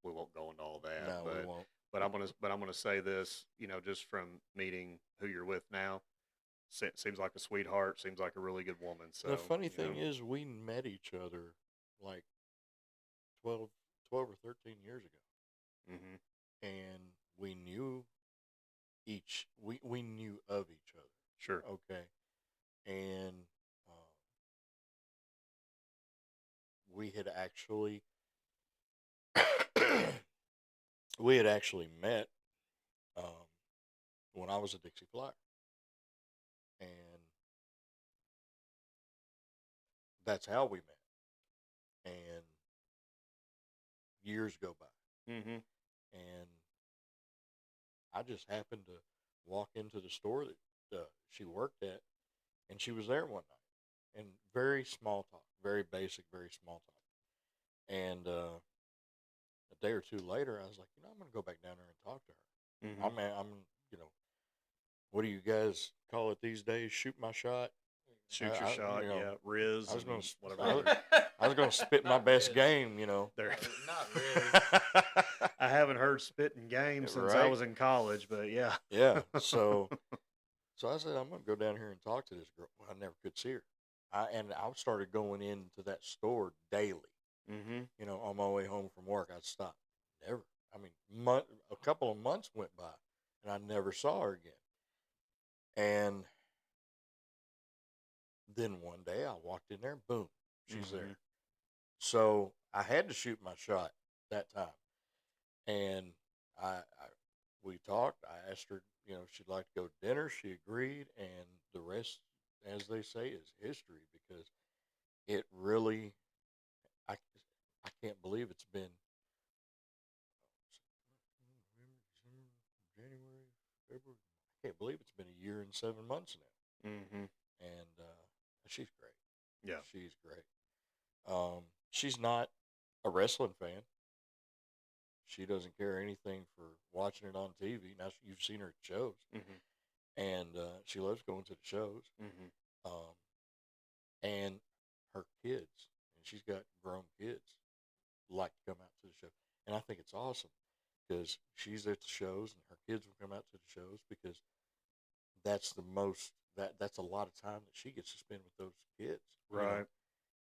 We won't go into all that. No, we won't. But I'm gonna say this. Just from meeting who you're with now, seems like a sweetheart. Seems like a really good woman. So The funny thing is, we met each other like 12 or 13 years ago, hmm and we knew we knew of each other. Sure. Okay, and um, we had actually we had actually met um, when I was a Dixie Flyer, and that's how we met. And years go by, hmm and I just happened to walk into the store that she worked at, and she was there one night, and very small talk, very basic, very small talk. And a day or two later, I was like, I'm going to go back down there and talk to her. hmm I'm, you know, what do you guys call it these days? Shoot my shot. Shoot your shot. Yeah, Riz. I was going and to, whatever. I was going to spit my best game. There. Not really. I haven't heard spitting game since I Right. was in college, but yeah. Yeah. So I said, I'm going to go down here and talk to this girl. Well, I never could see her. I started going into that store daily. hmm On my way home from work, I'd stop. Never. I mean, a couple of months went by, and I never saw her again. And then one day, I walked in there, boom, she's there. So I had to shoot my shot that time, and we talked. I asked her, if she'd like to go to dinner. She agreed, and the rest, as they say, is history because it really, I can't believe it's been January, February. I can't believe it's been a year and 7 months now. And she's great. Yeah. She's great. She's not a wrestling fan. she doesn't care anything for watching it on TV. Now you've seen her at shows, Mhm. and she loves going to the shows. Mhm. Um, and her kids, and she's got grown kids, like to come out to the show, and I think it's awesome because she's at the shows, and her kids will come out to the shows because that's the most that's a lot of time that she gets to spend with those kids, Right.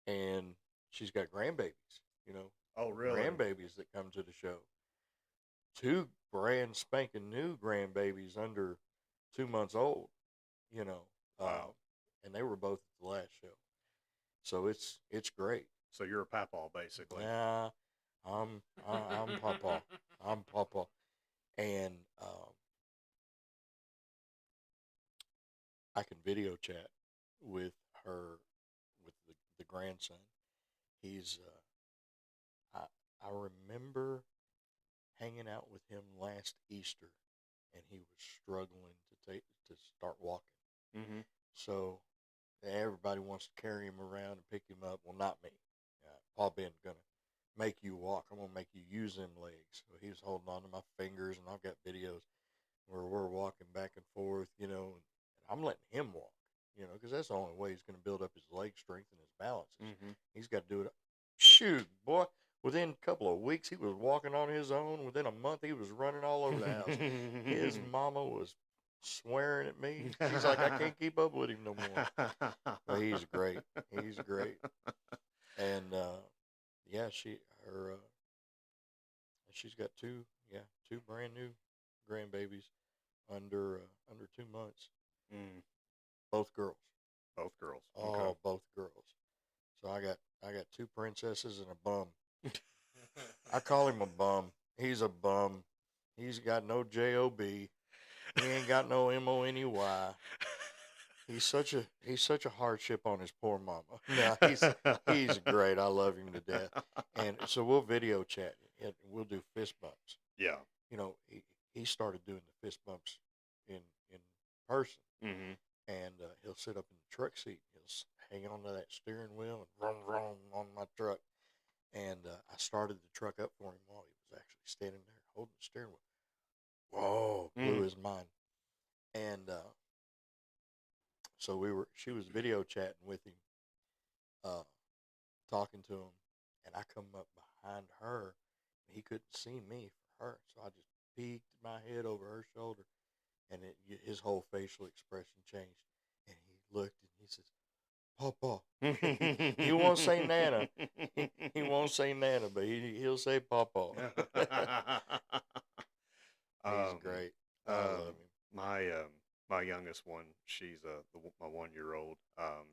and she's got grandbabies, you know, Oh, really? grandbabies that come to the show. Two brand spanking new grandbabies under 2 months old, you know, uh, Wow. and they were both at the last show, so it's great. So you're a papaw, basically. Yeah, I'm Papa, I'm Papa, and I can video chat with her with the grandson. He's I remember hanging out with him last Easter, and he was struggling to start walking. Mm-hmm. So everybody wants to carry him around and pick him up. Well, not me. Pa Ben's gonna make you walk. I'm gonna make you use them legs. So he was holding on to my fingers, and I've got videos where we're walking back and forth, and I'm letting him walk, because that's the only way he's going to build up his leg strength and his balance. Mm-hmm. He's got to do it. Shoot, boy, within a couple of weeks, he was walking on his own. Within a month, he was running all over the house. His mama was swearing at me. She's like, I can't keep up with him no more. But he's great. He's great. And yeah, she's got two brand new grandbabies under 2 months. Mm. Both girls. Both girls. Oh, Okay. both girls. So I got two princesses and a bum. I call him a bum. He's a bum. He's got no job. He ain't got no money. He's such a hardship on his poor mama. No, he's great. I love him to death. And so we'll video chat and we'll do fist bumps. Yeah. He started doing the fist bumps in person, Mm-hmm. and he'll sit up in the truck seat. Hang on to that steering wheel and vroom vroom on my truck. And I started the truck up for him while he was actually standing there holding the steering wheel. Whoa, blew his mind. And so she was video chatting with him, uh, talking to him, and I come up behind her, and he couldn't see me for her, so I just peeked my head over her shoulder, and his whole facial expression changed, and he looked and he says, "Papa." He won't say Nana. He won't say Nana, but he'll say Papa. He's great. I love him. My youngest one, she's my 1 year old.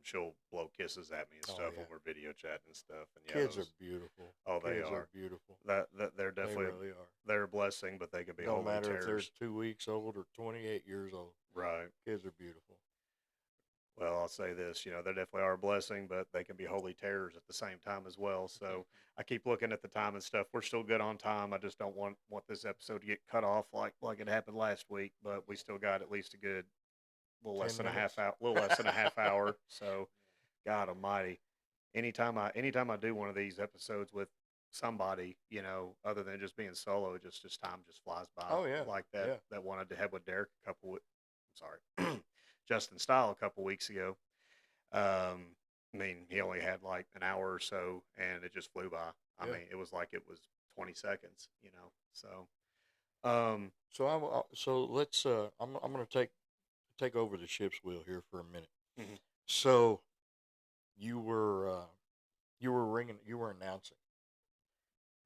She'll blow kisses at me and Oh, stuff yeah. when we're video chatting and stuff. And yeah, Kids are those, beautiful. oh, they Kids are. beautiful. That they're They definitely really are. they're a blessing, but they can be Don't holy matter if they're terrors. 2 weeks old or 28 years old. Right. Kids are beautiful. Well, I'll say this, they definitely are a blessing, but they can be holy terrors at the same time as well. So I keep looking at the time and stuff. We're still good on time. I just don't want this episode to get cut off like it happened last week, but we still got at least a good little 10 less than a minutes. half hour, little less than a half hour. So, God Almighty, anytime I do one of these episodes with somebody, other than just being solo, just time just flies by. Oh, yeah. Like that Yeah. that one I had with Derek I'm sorry, Justin Style a couple weeks ago. I mean, he only had like an hour or so, and it just flew by. I Yeah. mean, it was like it was 20 seconds. So, um, So let's. I'm going to take over the ship's wheel here for a minute. mhm. So you were ringing. You were announcing,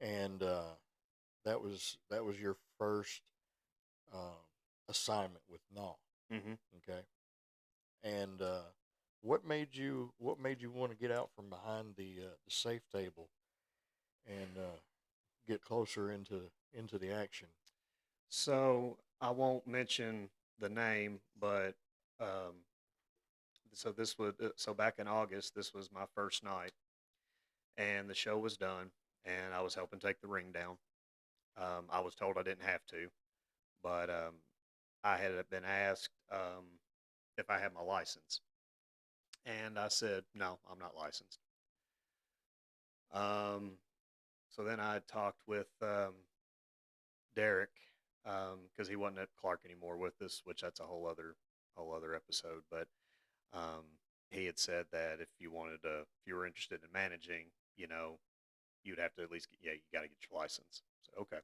and that was your first uh, assignment with NAW. Mhm. Okay. And what made you want to get out from behind the safe table and get closer into the action? So I won't mention the name, but um, so back in August, this was my first night, and the show was done, and I was helping take the ring down. I was told I didn't have to, but I had been asked if I had my license, and I said no, I'm not licensed. Um, so then I talked with Derek, because he wasn't at Clark anymore with us, which that's a whole other episode. But um, he had said that if you wanted to, if you were interested in managing, you know, you'd have to at least get, yeah, you got to get your license. So okay.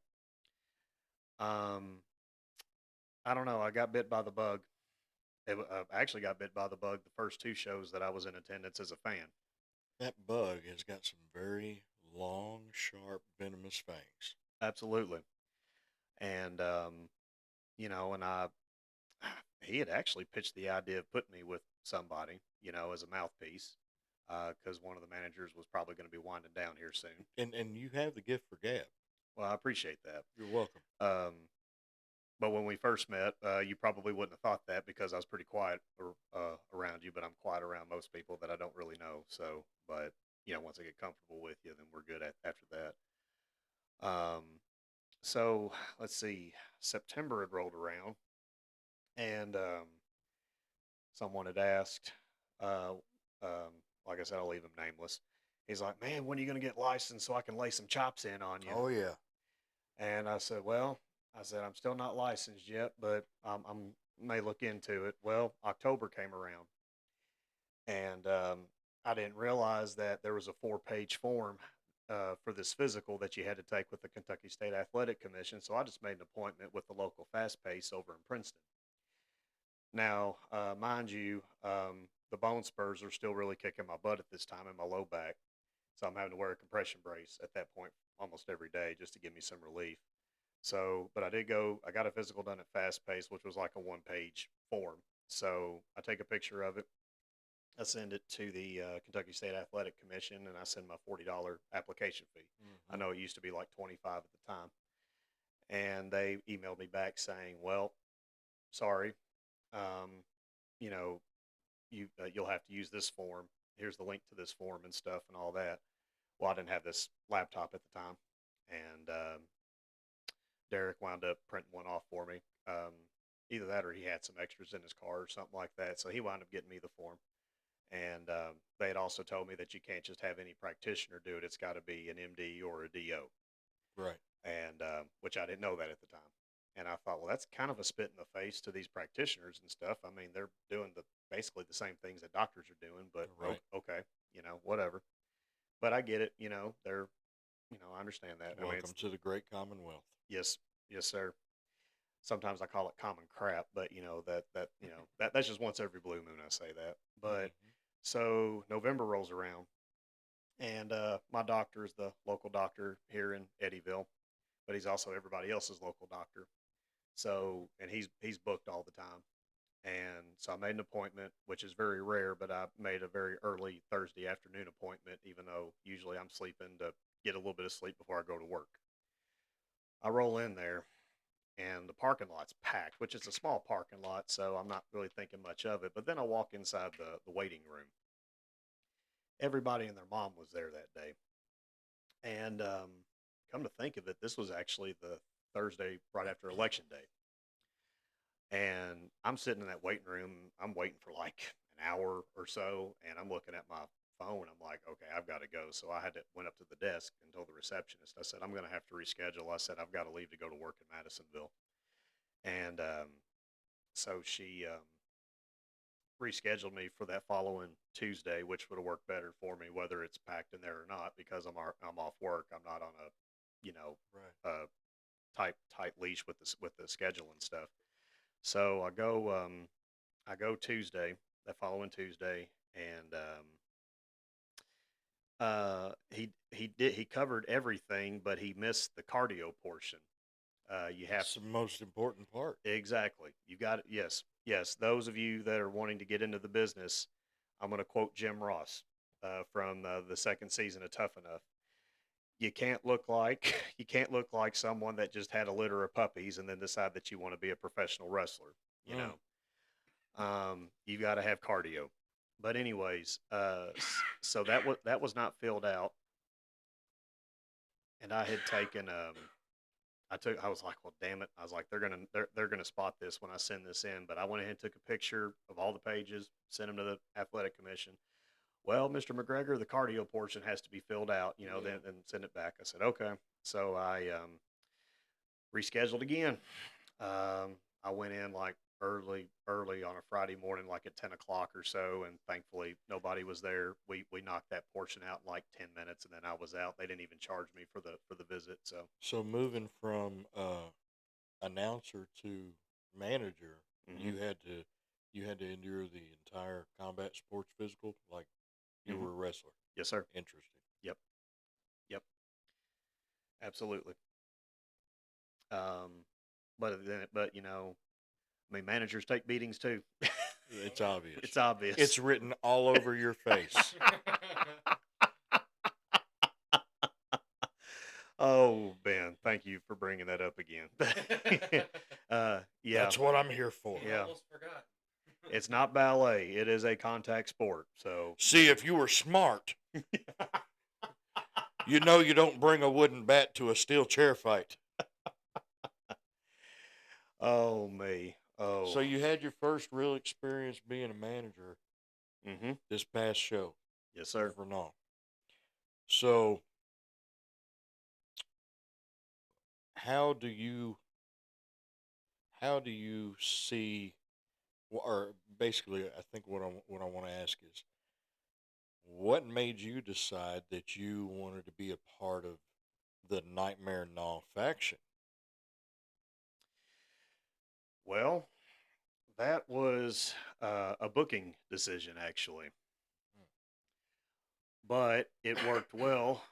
Um, I don't know. I got bit by the bug. I actually got bit by the bug the first two shows that I was in attendance as a fan. That bug has got some very long, sharp, venomous fangs. Absolutely. And you know, and I he had actually pitched the idea of putting me with somebody, you know, as a mouthpiece, because one of the managers was probably going to be winding down here soon. And you have the gift for gab. Well, I appreciate that. You're welcome. But when we first met, you probably wouldn't have thought that because I was pretty quiet around you, but I'm quiet around most people that I don't really know. So, but you know, once I get comfortable with you, then we're good after that. So let's see, September had rolled around, and someone had asked, uh, like I said, I'll leave him nameless. He's like, "Man, when are you going to get licensed so I can lay some chops in on you?" Oh yeah. And I said, "Well, I said I'm still not licensed yet, but I'm may look into it." Well, October came around, and I didn't realize that there was a 4-page form for this physical that you had to take with the Kentucky State Athletic Commission. So I just made an appointment with the local Fast Pace over in Princeton. Now, mind you, the bone spurs are still really kicking my butt at this time in my low back. So I'm having to wear a compression brace at that point almost every day just to give me some relief. So, but I did go, I got a physical done at Fast Pace, which was like a 1-page form. So I take a picture of it. I send it to the Kentucky State Athletic Commission, and I send my $40 application fee. I Mm-hmm. know it used to be like 25 at the time, and they emailed me back saying, "Well, sorry, um, you know, you'll have to use this form. Here's the link to this form and stuff and all that." Well, I didn't have this laptop at the time, and Derek wound up printing one off for me. Either that or he had some extras in his car or something like that. So he wound up getting me the form. And they had also told me that you can't just have any practitioner do it. It's got to be an MD or a DO. Right. And which I didn't know that at the time. And I thought, well, that's kind of a spit in the face to these practitioners and stuff. I mean, they're doing basically the same things that doctors are doing, but Right. okay, you know, whatever. But I get it. You know, I understand that. I mean, Welcome to the great Commonwealth. yes, yes, sir. Sometimes I call it common crap, but that's just once every blue moon I say that. But Mm-hmm. so November rolls around, and my doctor is the local doctor here in Eddyville, but he's also everybody else's local doctor. So, and he's booked all the time. And so I made an appointment, which is very rare, but I made a very early Thursday afternoon appointment, even though usually I'm sleeping to get a little bit of sleep before I go to work. I roll in there, and the parking lot's packed, which is a small parking lot, so I'm not really thinking much of it. But then I walk inside the waiting room. Everybody and their mom was there that day. And come to think of it, this was actually the Thursday right after Election Day. And I'm sitting in that waiting room. I'm waiting for like an hour or so, and I'm looking at my phone. I'm like, okay, I've got to go. So I went up to the desk and told the receptionist. I said, I'm going to have to reschedule. I said, I've got to leave to go to work in Madisonville. And so she rescheduled me for that following Tuesday, which would have worked better for me, whether it's packed in there or not, because I'm off work. I'm not on a, you know, Right. tight leash with the schedule and stuff. So I go Tuesday, that following Tuesday, and he covered everything, but he missed the cardio portion. You have That's the most important part. Exactly. You got it. Yes. Yes. Those of you that are wanting to get into the business, I'm going to quote Jim Ross from the second season of Tough Enough. You can't look like you can't look like someone that just had a litter of puppies and then decide that you want to be a professional wrestler. You Mm. know, you got to have cardio. But anyways, so that was not filled out, and I had taken I was like, well, damn it. I was like, they're gonna spot this when I send this in. But I went ahead and took a picture of all the pages, sent them to the athletic commission. Well, Mr. McGregor, the cardio portion has to be filled out, Yeah. then send it back. I said, okay. So Rescheduled again. I went in like early on a Friday morning, like at 10 o'clock or so, and thankfully nobody was there. We knocked that portion out in like 10 minutes, and then I was out. They didn't even charge me for the visit. So So moving from announcer to manager, hmm you had to endure the entire combat sports physical like you hmm were a wrestler. yes, sir. Interesting. Yep, yep, absolutely. Um, but I mean, managers take beatings too. It's obvious. It's obvious. It's written all over your face. Oh, Ben, thank you for bringing that up again. Yeah, That's what I'm here for. I yeah. almost forgot. It's not ballet. It is a contact sport. So, See, if you were smart, you know you don't bring a wooden bat to a steel chair fight. oh me, oh, So you had your first real experience being a manager mm-hmm. this past show Yes, sir. for now. So how do you see, or basically, I think what I want to ask is, what made you decide that you wanted to be a part of the Nightmare Gnaw faction? Well, that was a booking decision actually, but it worked well.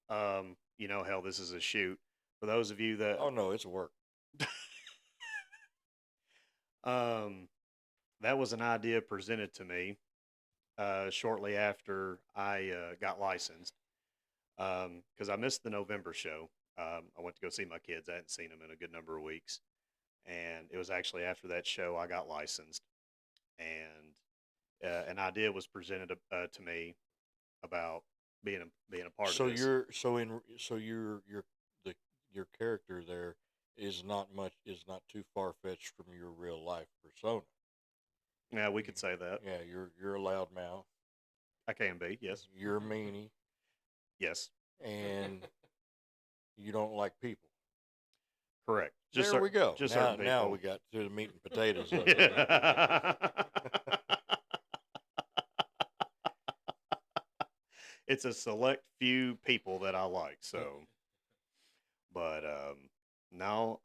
Hell, this is a shoot. For those of you that Oh no, it's work. um, that was an idea presented to me shortly after I got licensed because I missed the November show. I went to go see my kids. I hadn't seen them in a good number of weeks, and it was actually after that show I got licensed, and an idea was presented to me about being a part of So this. the your character there is not too far fetched from your real life persona. Yeah, we could say that. Yeah, you're a loudmouth, I can be. Yes. you're a meanie, Yes. and you don't like people. Correct. There we go. Just Now certain now people. we got to the meat and potatoes of it. Yeah. It's a select few people that I like. So, but no,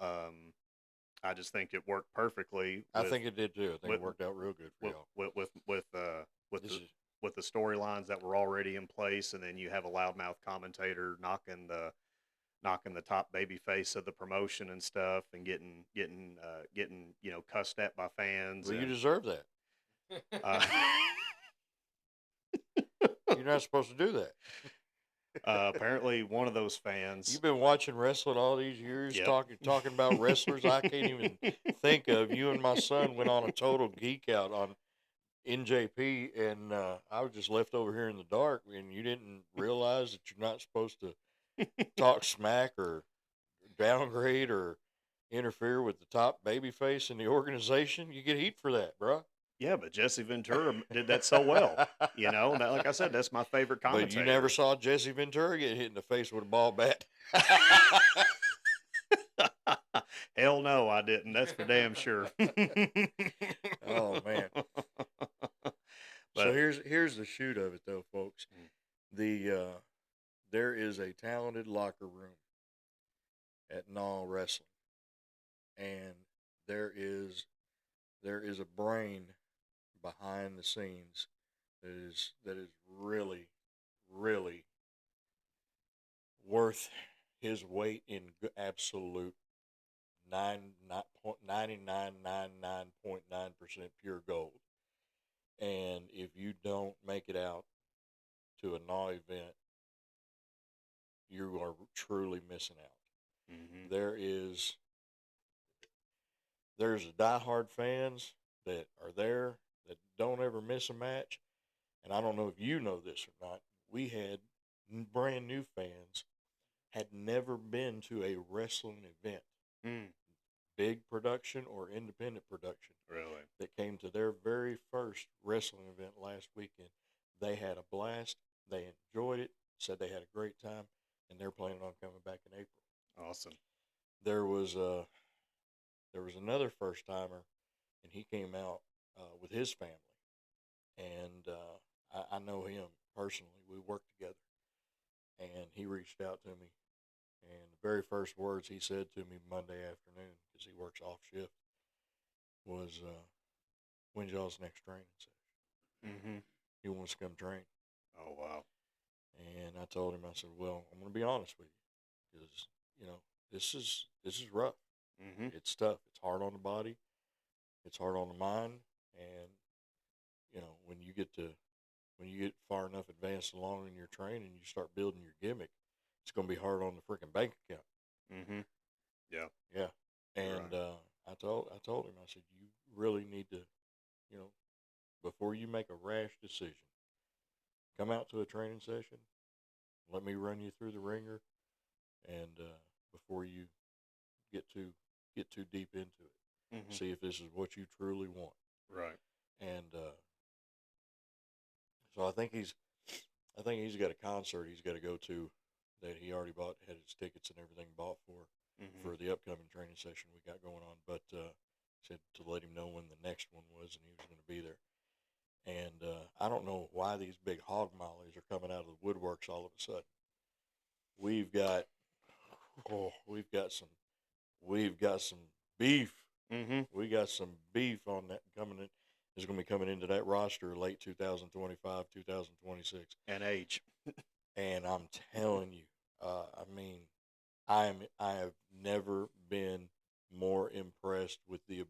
I just think it worked perfectly I think it did too. I think with it worked out real good for with y'all. with This the is with the storylines that were already in place, and then you have a loudmouth commentator knocking the top baby face of the promotion and stuff, and getting cussed at by fans, well, you and deserve that. uh, You're not supposed to do that. apparently one of those fans. You've been watching wrestling all these years, Yep. talking about wrestlers I can't even think of. You and my son went on a total geek out on NJP, and I was just left over here in the dark, and you didn't realize that you're not supposed to talk smack or downgrade or interfere with the top babyface in the organization. You get heat for that, bro. Yeah, but Jesse Ventura did that so well. Like I said, that's my favorite But you never commentator. saw Jesse Ventura get hit in the face with a ball bat. Hell no, I didn't. That's for damn sure. Oh man. So But here's the shoot of it though, folks. mm, The there is a talented locker room at Gnaw Wrestling, and there is a brain behind the scenes that is really really worth his weight in absolute 99.9999.9% pure gold. And if you don't make it out to a Gnaw event, you are truly missing out. mhm. There's diehard fans that are there that don't ever miss a match, and I don't know if you know this or not. We had brand new fans had never been to a wrestling event, Mm, big production or independent production, really? that came to their very first wrestling event last weekend. They had a blast. They enjoyed it. Said they had a great time, and they're planning on coming back in April. Awesome. there was another first timer, and he came out with his family, and I know him personally. We worked together, and he reached out to me, and the very first words he said to me Monday afternoon, because he works off shift, was, "When's y'all's next training session?" Mm-hmm. He wants to come train, Oh wow. and I told him, I said, "Well, I'm going to be honest with you, because this is rough. Mm-hmm. It's tough. It's hard on the body. It's hard on the mind, and when you get far enough advanced along in your training, you start building your gimmick. It's going to be hard on the freaking bank account." Mm-hmm. Yeah. Yeah, You're and right. I told him, I said, "You really need to, you know, before you make a rash decision, come out to a training session. Let me run you through the ringer, and before you get too get too deep into it, Mm-hmm. see if this is what you truly want." Right. And so I think he's got a concert he's got to go to that he already had his tickets and everything bought Mm-hmm. for the upcoming training session we got going on. But said to let him know when the next one was, and he was going to be there. And I don't know why these big hog mollies are coming out of the woodworks all of a sudden. We've got we've got some beef. Mm-hmm. We got some beef on that coming in. Is going to be coming into that roster late 2025, 2026. And age. And I'm telling you, I mean, I have never been more impressed with the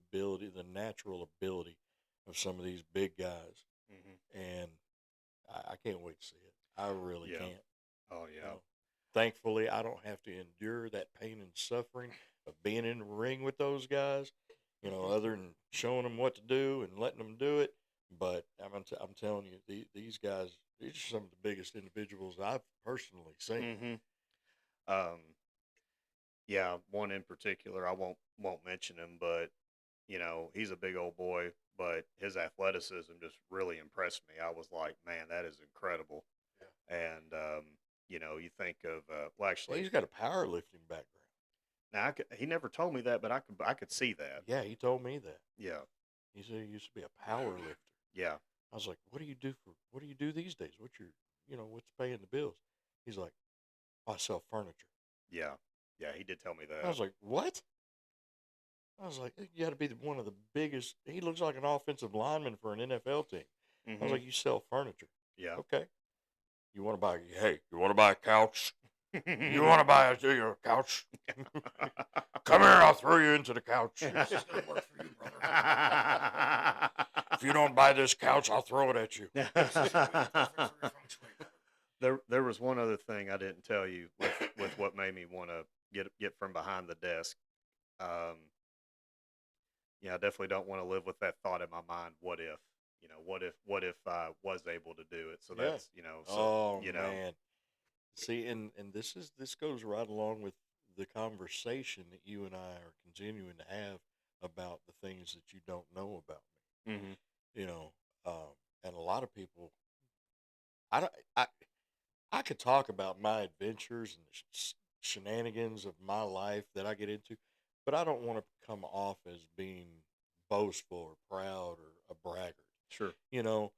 natural ability of some of these big guys, Mm-hmm. and I can't wait to see it. I really Yeah. can't. Oh You yeah. know, thankfully, I don't have to endure that pain and suffering of being in the ring with those guys. Other than showing them what to do and letting them do it. But I'm telling you, these guys, these are some of the biggest individuals I've personally seen. Mm-hmm. Um. Yeah. One in particular, I won't mention him, but he's a big old boy, but his athleticism just really impressed me. I was like, man, that is incredible. And you think of well, Well, actually, he's got a powerlifting background. now he never told me that, but I could see that. Yeah, he told me that. Yeah. He said he used to be a power lifter. Yeah. I was like, what do you do these days? What's paying the bills? He's like, I sell furniture. Yeah. Yeah. He did tell me I that. was like, what? I was like, you got to be one of the biggest. He looks like an offensive lineman for an NFL team. I was Mm-hmm. like, you sell furniture. Yeah. Okay. You want to buy, hey, you want to buy a couch? You want to buy a couch? Come here, I'll throw you into the couch. This is going to work for you, brother. If you don't buy this couch, I'll throw it at you. There was one other thing I didn't tell you with what made me want to get from behind the desk. Um, I definitely don't want to live with that thought in my mind. What if? What if I was able to do it? So Yeah. that's Oh man. See, and this goes right along with the conversation that you and I are continuing to have about the things that you don't know about me. Mm-hmm. You know, and a lot of people, I don't, I could talk about my adventures and the shenanigans of my life that I get into, but I don't want to come off as being boastful or proud or a braggart. Sure. You know,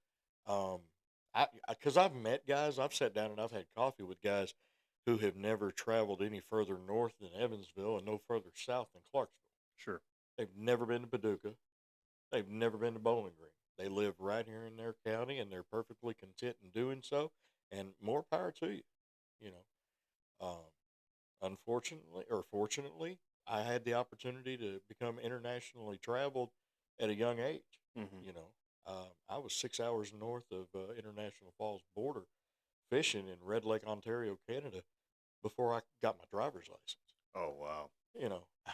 um, because I've met guys, I've sat down and I've had coffee with guys who have never traveled any further north than Evansville and no further south than Clarksville. Sure. They've never been to Paducah. They've never been to Bowling Green. They live right here in their county, and they're perfectly content in doing so. And more power to you. You know, unfortunately or fortunately, I had the opportunity to become internationally traveled at a young age. Mm-hmm. You know, I was 6 hours north of International Falls border fishing in Red Lake, Ontario, Canada, before I got my driver's license. Oh wow. You know, I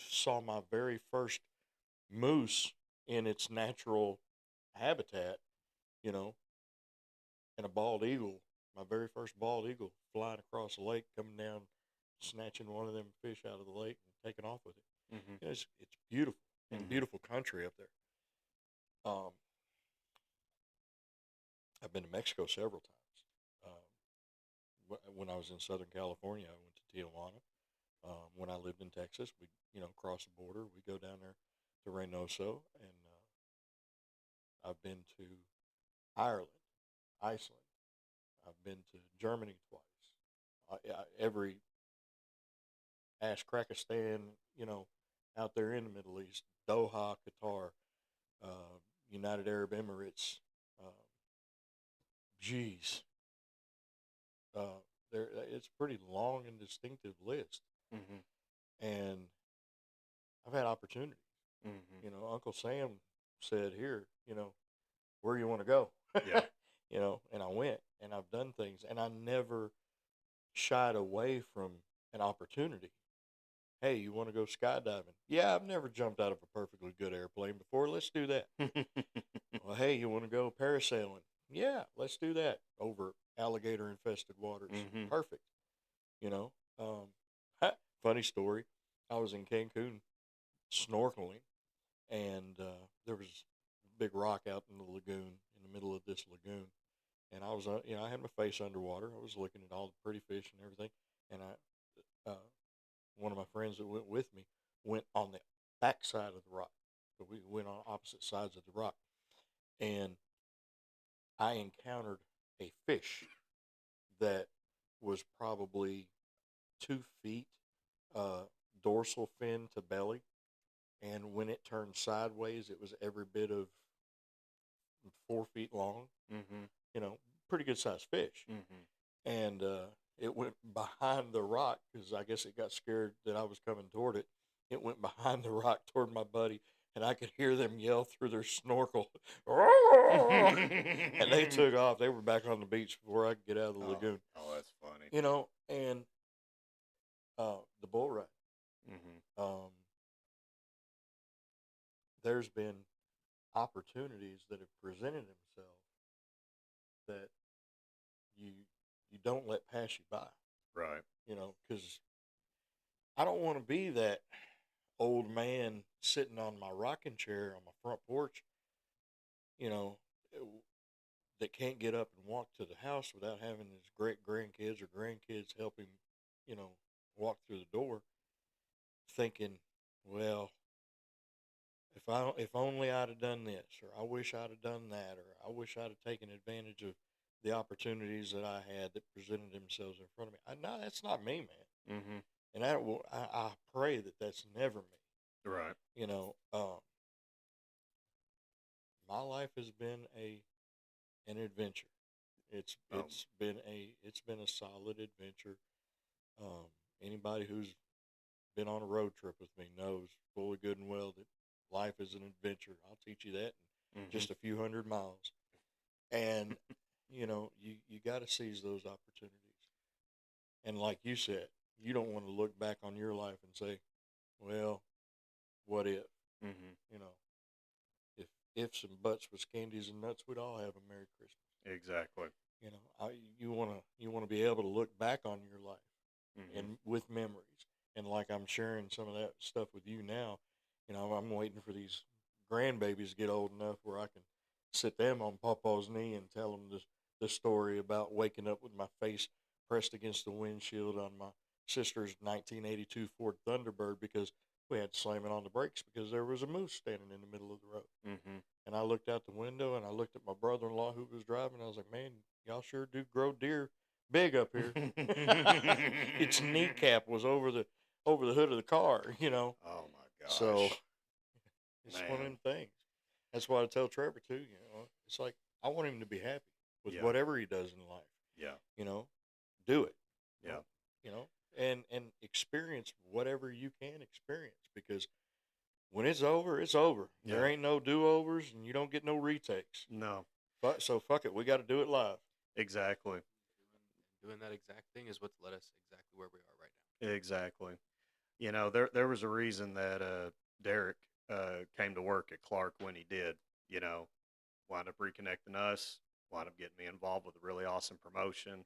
saw my very first moose in its natural habitat. You know, and a bald eagle, my very first bald eagle, flying across the lake, coming down, snatching one of them fish out of the lake and taking off with it. Mm-hmm. It's beautiful and Mm-hmm. beautiful country up there. Um, I've been to Mexico several times. When I was in Southern California, I went to Tijuana. When I lived in Texas, we cross the border. We go down there to Reynoso, and I've been to Ireland, Iceland. I've been to Germany twice. Every Ashkrakistan, out there in the Middle East, Doha, Qatar, uh, United Arab Emirates. Uh, geez, there it's a pretty long and distinctive list, Mhm. and I've had opportunities. Mhm. Uncle Sam said, "Here, where you want to go?" Yeah. And I went, and I've done things, and I never shied away from an opportunity. Hey, you want to go skydiving? Yeah, I've never jumped out of a perfectly good airplane before. Let's do that. Well, hey, you want to go parasailing? Yeah, let's do that over alligator infested waters. Mhm. Perfect. You know, funny story. I was in Cancun snorkeling, and there was a big rock out in the lagoon, in the middle of this lagoon. And I was, I had my face underwater. I was looking at all the pretty fish and everything. And one of my friends that went with me went on the back side of the rock. So we went on opposite sides of the rock. And I encountered a fish that was probably 2 feet uh, dorsal fin to belly. And when it turned sideways, it was every bit of 4 feet long. Mhm. You know, pretty good sized fish. Mhm. And it went behind the rock because I guess it got scared that I was coming toward it. It went behind the rock toward my buddy, and I could hear them yell through their snorkel, and they took off. They were back on the beach before I could get out of the lagoon. Oh, that's funny. And the bull ride. Mhm. Um, there's been opportunities that have presented themselves that you you don't let pass you by. Right. Because I don't want to be that old man sitting on my rocking chair on my front porch, you know, uh, that can't get up and walk to the house without having his great grandkids or grandkids help him, you know, walk through the door, thinking, well, if only I'd have done this, or I wish I'd have done that, or I wish I'd have taken advantage of the opportunities that I had that presented themselves in front of me. No, that's not me, man. Mhm. And I pray that that's never me. Right. You know, my life has been an adventure. It's Um. it's been a solid adventure. Um, Anybody who's been on a road trip with me knows fully good and well that life is an adventure. I'll teach you that in Mhm. just a few hundred miles. And you got to seize those opportunities. And like you said, you don't want to look back on your life and say, "Well, what if?" Mhm. You know, if ifs and buts was candies and nuts, we'd all have a Merry Christmas. Exactly. You want to be able to look back on your life Mhm. and with memories. And like I'm sharing some of that stuff with you now, I'm waiting for these grandbabies to get old enough where I can sit them on Papa's knee and tell them the story about waking up with my face pressed against the windshield on my sister's 1982 Ford Thunderbird because we had to slam it on the brakes because there was a moose standing in the middle of the road. Mhm. And I looked out the window and I looked at my brother-in-law who was driving. I was like, man, y'all sure do grow deer big up here. Its kneecap was over the hood of the car. Oh my So gosh, it's one of man. them things. That's why I tell Trevor too. It's like I want him to be happy with Yeah. whatever he does in life. Yeah. You know, do it. Yeah. You know, and experience whatever you can experience because when it's over, it's over. There Yeah. ain't no do overs, and you don't get no retakes. No. So fuck it, we got to do it live. Exactly. Doing that exact thing is what's led us exactly where we are right Exactly. There was a reason that Derek came to work at Clark when he did. You know, wound up reconnecting us. Wound up getting me involved with a really awesome promotion.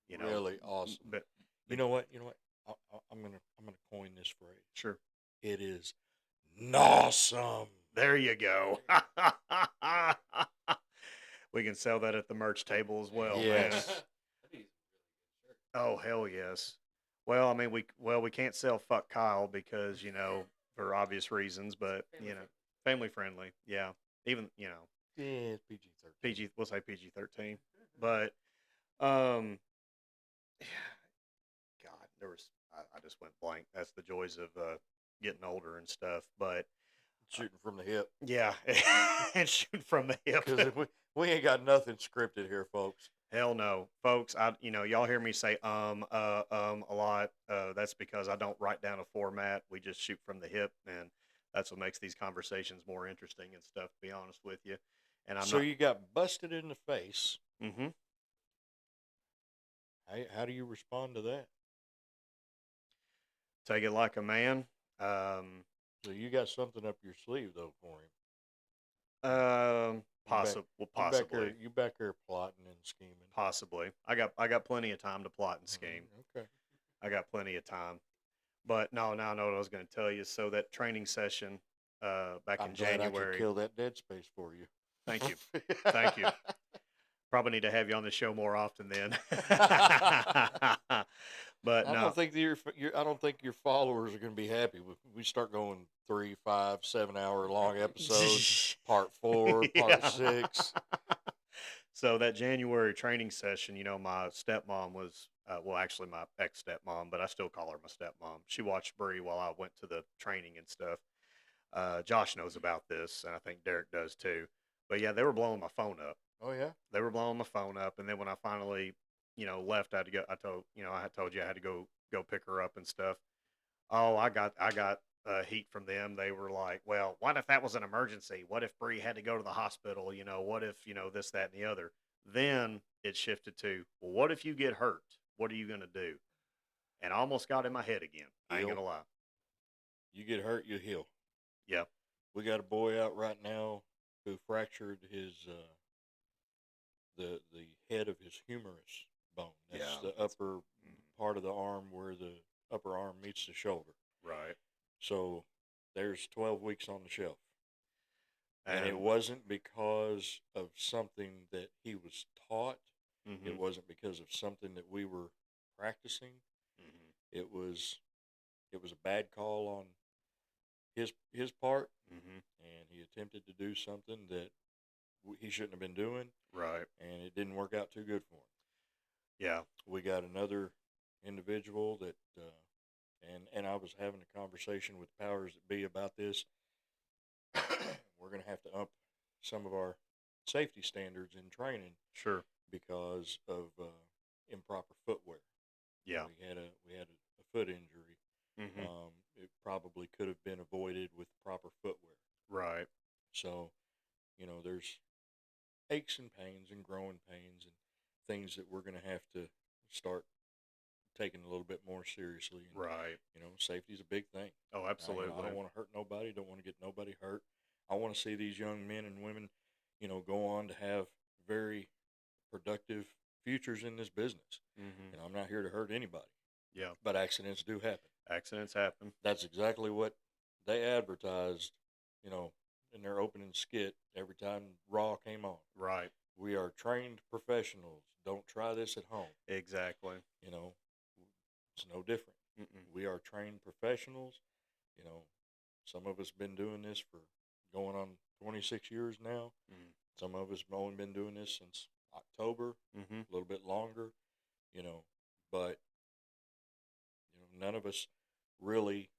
You know, Really awesome. but You know what? You know what? I'm gonna coin this phrase. sure. It is awesome. There you go. We can sell that at the merch table as well, man. Yes. now. Oh, hell yes. Well, I mean, we can't sell fuck Kyle because for obvious reasons, but family friendly. Yeah, even Yeah, it's PG-13. We'll say PG-13, but um, God, I just went blank. That's the joys of getting older and stuff. But Shooting from the hip. yeah, and shooting from the hip. Because we ain't got nothing scripted here, folks. Hell no, folks. Y'all hear me say a lot. That's because I don't write down a format. We just shoot from the hip, and that's what makes these conversations more interesting and stuff. To be honest with you, and I'm So not. you got busted in the face. Mm-hmm. How do you respond to that? Take it like a man. Um, So you got something up your sleeve though for him. Possibly. You back here plotting and scheming. Possibly. I got plenty of time to plot and scheme. Okay. I got plenty of time. But no, now I know what I was going to tell you. So that training session back I'm in glad I could January. kill that dead space for you. Thank you. Thank you. Probably need to have you on the show more often then. But I no. don't think I don't think your followers are going to be happy. We start going 3, 5, 7 hour long episodes, part 4, part 6. So that January training session, my stepmom was, well, actually my ex-stepmom, but I still call her my stepmom. She watched Bree while I went to the training and stuff. Josh knows about this, and I think Derek does too. But yeah, they were blowing my phone up. Oh yeah. They were blowing my phone up, and then when I finally, left, I had to go. I had told you I had to go pick her up and stuff. Oh, I got heat from them. They were like, "Well, what if that was an emergency? What if Bree had to go to the hospital? What if this, that, and the other?" Then it shifted to, "Well, what if you get hurt? What are you gonna do?" And I almost got in my head again. I ain't Heal. gonna lie. You get hurt, you heal. Yeah. We got a boy out right now who fractured his the head of his humerus bone. That's the upper part of the arm where the upper arm meets the shoulder. Right. So there's 12 weeks on the shelf. And it And wasn't because of something that he was taught. mhm, It wasn't because of something that we were practicing. mhm, It was a bad call on his part, mhm, and he attempted to do something that he shouldn't have been doing, right. and it didn't work out too good for him. Yeah. We got another individual that, and I was having a conversation with the powers that be about this. We're going to have to up some of our safety standards in training Sure. because of improper footwear. Yeah. We had a foot injury. Mhm. It probably could have been avoided with proper footwear. Right. So, there's aches and pains and growing pains and things that we're going to have to start taking a little bit more seriously. And, Right. safety's a big thing. Oh, absolutely. I don't want to hurt nobody. Don't want to get nobody hurt. I want to see these young men and women, go on to have very productive futures in this business. Mhm. I'm not here to hurt anybody. Yeah. But accidents do happen. Accidents happen. That's exactly what they advertised, in their opening skit every time Raw came on. Right. We are trained professionals. Don't try this at home. Exactly. It's no different. Mm-mm. We are trained professionals. Some of us been doing this for going on 26 years now. Mm. Some of us have only been doing this since October, Mhm. a little bit longer, but none of us really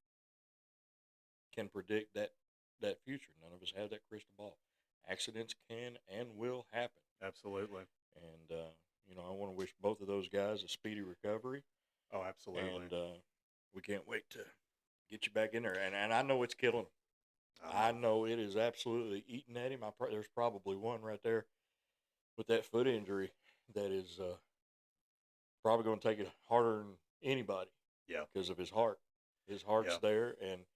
can predict that future. None of us have that crystal ball. Accidents can and will happen. Absolutely. And, I want to wish both of those guys a speedy recovery. Oh, absolutely. And we can't wait to get you back in there. And I know it's killing him. I know it is absolutely eating at him. There's probably one right there with that foot injury that is probably going to take it harder than anybody. Yeah. Because of his heart. His heart's Yeah. there, and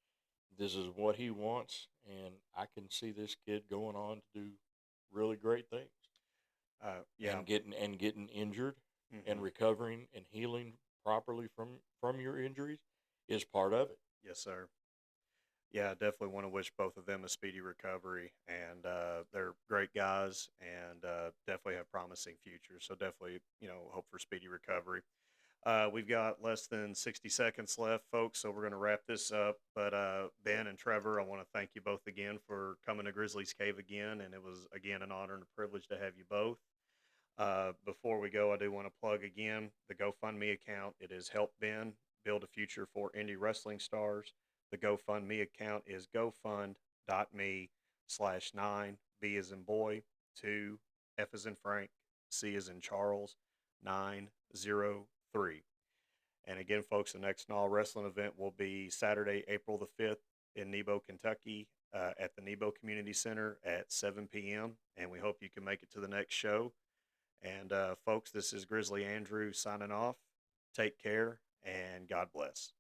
this is what he wants. And I can see this kid going on to do really great things. Yeah. And getting injured and Mhm. recovering and healing properly from your injuries is part of it. Yes, sir. Yeah, I definitely want to wish both of them a speedy recovery, and they're great guys, and definitely have promising futures. So definitely, hope for speedy recovery. We've got less than 60 seconds left, folks, so we're going to wrap this up. But Ben and Trevor, I want to thank you both again for coming to Grizzlies Cave again, and it was, again, an honor and a privilege to have you both. Before we go, I do want to plug again the GoFundMe account. It is Help Ben Build a Future for Indie Wrestling Stars. The GoFundMe account is gofund.me/9, B as in boy, 2, F as in Frank, C as in Charles, 903. And again, folks, the next NAW wrestling event will be Saturday, April the 5th in Nebo, Kentucky, at the Nebo Community Center at 7 p.m. And we hope you can make it to the next show. And folks, this is Grizzly Andrew signing off. Take care and God bless.